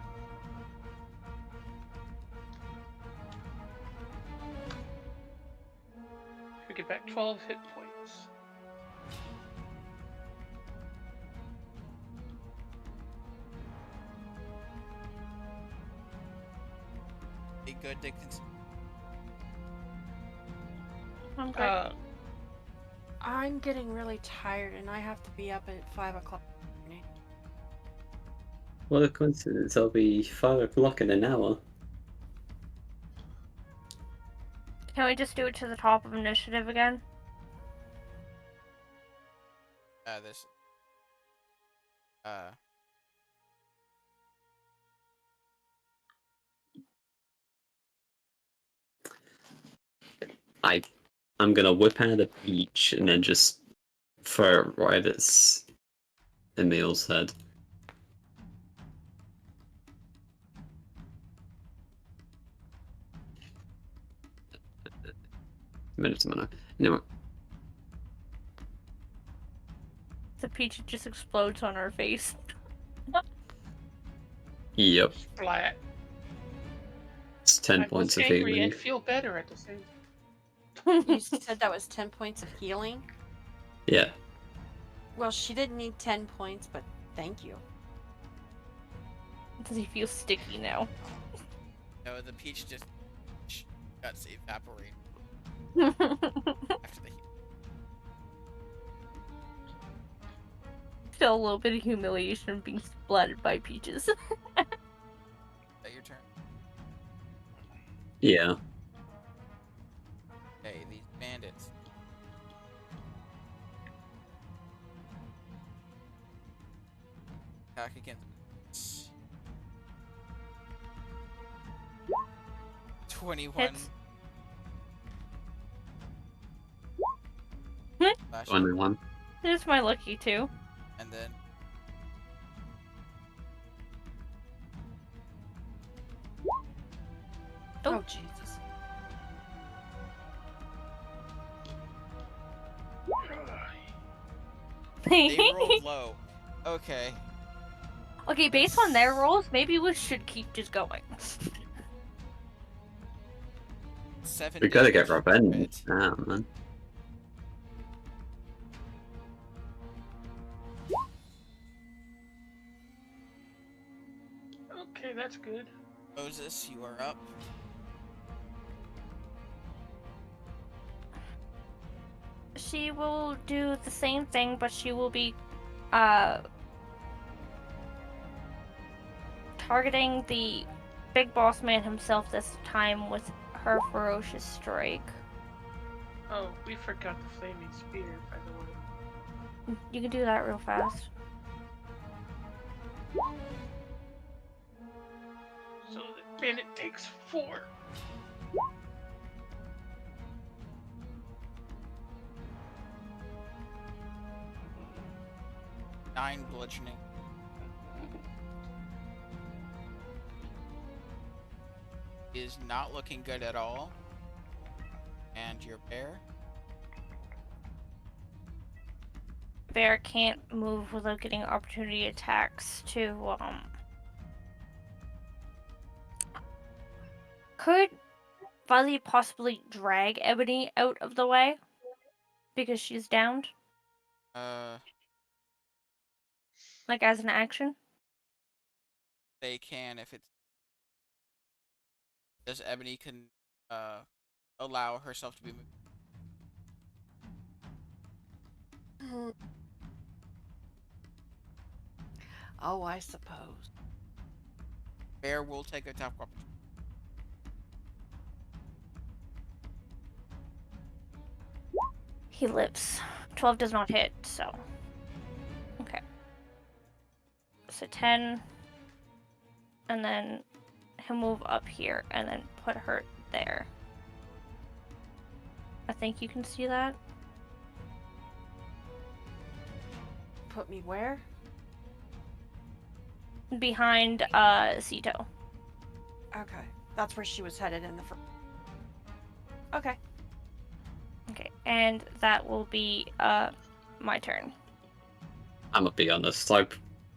Speaker 2: We get back 12 hit points.
Speaker 1: Be good to
Speaker 5: I'm good.
Speaker 4: I'm getting really tired and I have to be up at 5 o'clock.
Speaker 7: What a coincidence, I'll be 5 o'clock in an hour.
Speaker 5: Can we just do it to the top of initiative again?
Speaker 1: this
Speaker 7: I'm gonna whip out a peach and then just throw it right at Emil's head. Minute. Anyway.
Speaker 5: The peach just explodes on our face.
Speaker 7: Yep.
Speaker 2: Flat.
Speaker 7: It's 10
Speaker 2: I
Speaker 7: points
Speaker 2: was
Speaker 7: of
Speaker 2: angry
Speaker 7: healing.
Speaker 2: and feel better at the same time.
Speaker 4: You said that was 10 points of healing?
Speaker 7: Yeah.
Speaker 4: Well, she didn't need 10 points, but thank you.
Speaker 5: Does he feel sticky now?
Speaker 1: no, the peach just guts evaporate after the heat.
Speaker 5: Feel a little bit of humiliation being splattered by peaches.
Speaker 1: Is that your turn?
Speaker 7: Yeah.
Speaker 1: Okay, these bandits. Attack against 21.
Speaker 5: Hits.
Speaker 1: Slash,
Speaker 7: 21.
Speaker 5: There's my lucky two.
Speaker 1: and then
Speaker 4: Oh, Jesus.
Speaker 1: they rolled low. Okay.
Speaker 5: Okay, based on their rolls, maybe we should keep just going.
Speaker 1: 7
Speaker 7: We gotta get
Speaker 1: damage for
Speaker 7: revenge
Speaker 1: it.
Speaker 7: now, man.
Speaker 2: Okay, that's good.
Speaker 1: Moses, you are up.
Speaker 5: She will do the same thing, but she will be targeting the Big Boss Man himself this time with her ferocious strike.
Speaker 2: Oh, we forgot the flaming spear, by the way.
Speaker 5: You can do that real fast.
Speaker 2: So the bandit takes 4.
Speaker 1: Nine bludgeoning. Is not looking good at all. And your bear?
Speaker 5: Bear can't move without getting opportunity attacks to, Could Fuzzy possibly drag Ebony out of the way? Because she's downed? Like, as an action?
Speaker 1: They can if it's. Does Ebony can allow herself to be moved?
Speaker 4: Oh, I suppose.
Speaker 1: Bear will take attack opportunity.
Speaker 5: He lives. 12 does not hit, so. Okay. So 10. And then he'll move up here and then put her there. I think you can see that.
Speaker 4: Put me where?
Speaker 5: Behind Sito.
Speaker 4: Okay. That's where she was headed in the first. Okay.
Speaker 5: Okay, and that will be my turn.
Speaker 7: I'm gonna be honest, I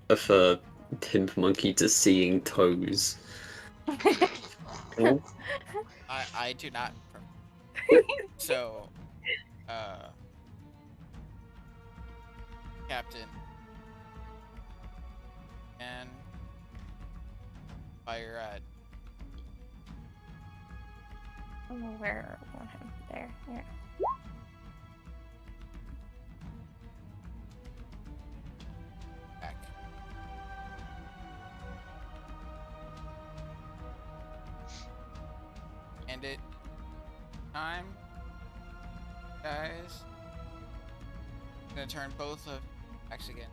Speaker 7: prefer Pimp Monkey to seeing toes. Oh,
Speaker 1: I do not. So, Captain, and fire at
Speaker 5: Where I want him? There. Yeah.
Speaker 1: back. End it. Time, guys. I'm gonna turn both of backs again.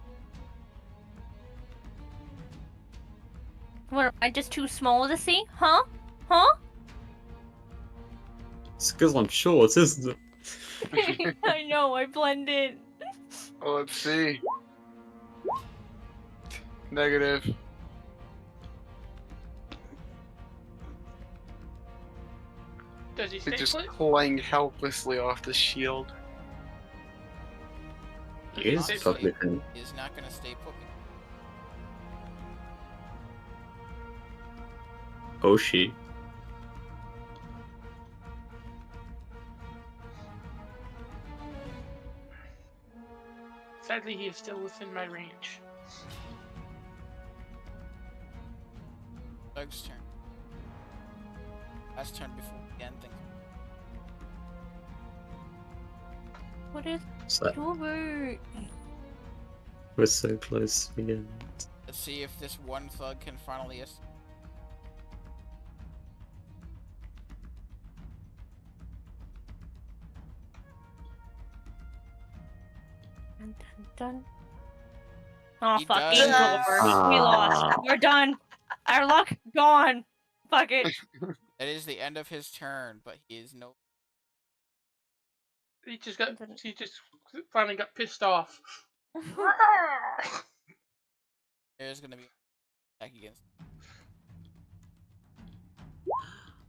Speaker 5: What, am I just too small to see? Huh? Huh?
Speaker 7: it's because I'm short, isn't it?
Speaker 5: I know, I blend in.
Speaker 6: Oh, let's see. Negative.
Speaker 2: Does he
Speaker 6: They
Speaker 2: stay
Speaker 6: just
Speaker 2: put?
Speaker 6: clang helplessly off the shield.
Speaker 2: Does
Speaker 7: He
Speaker 2: he
Speaker 7: is
Speaker 2: stay
Speaker 1: Honestly,
Speaker 2: put?
Speaker 7: fucking.
Speaker 1: He is not gonna stay put.
Speaker 7: Oshi.
Speaker 2: Sadly, he is still within my range.
Speaker 1: Doug's turn. Last turn before we end things.
Speaker 5: What is
Speaker 7: So
Speaker 5: Gilbert?
Speaker 7: we're so close again.
Speaker 1: Let's see if this one thug can finally.
Speaker 5: Dun, dun, dun. Oh,
Speaker 1: He
Speaker 5: fucking
Speaker 1: does.
Speaker 5: Gilbert. We lost.
Speaker 7: Ah.
Speaker 5: We're done. Our luck gone. Fuck it.
Speaker 1: That is the end of his turn, but he is no.
Speaker 2: He just finally got pissed off.
Speaker 1: There's gonna be attack against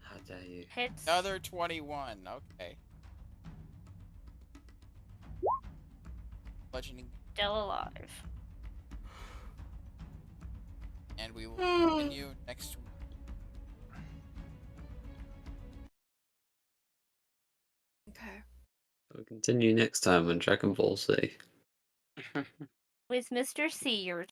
Speaker 7: How dare you?
Speaker 5: Hits.
Speaker 1: another 21. Okay. Bludgeoning,
Speaker 5: Still alive.
Speaker 1: and we will continue next week.
Speaker 4: Okay.
Speaker 7: We'll continue next time on Dragon Ball Z.
Speaker 5: With Mr. C, your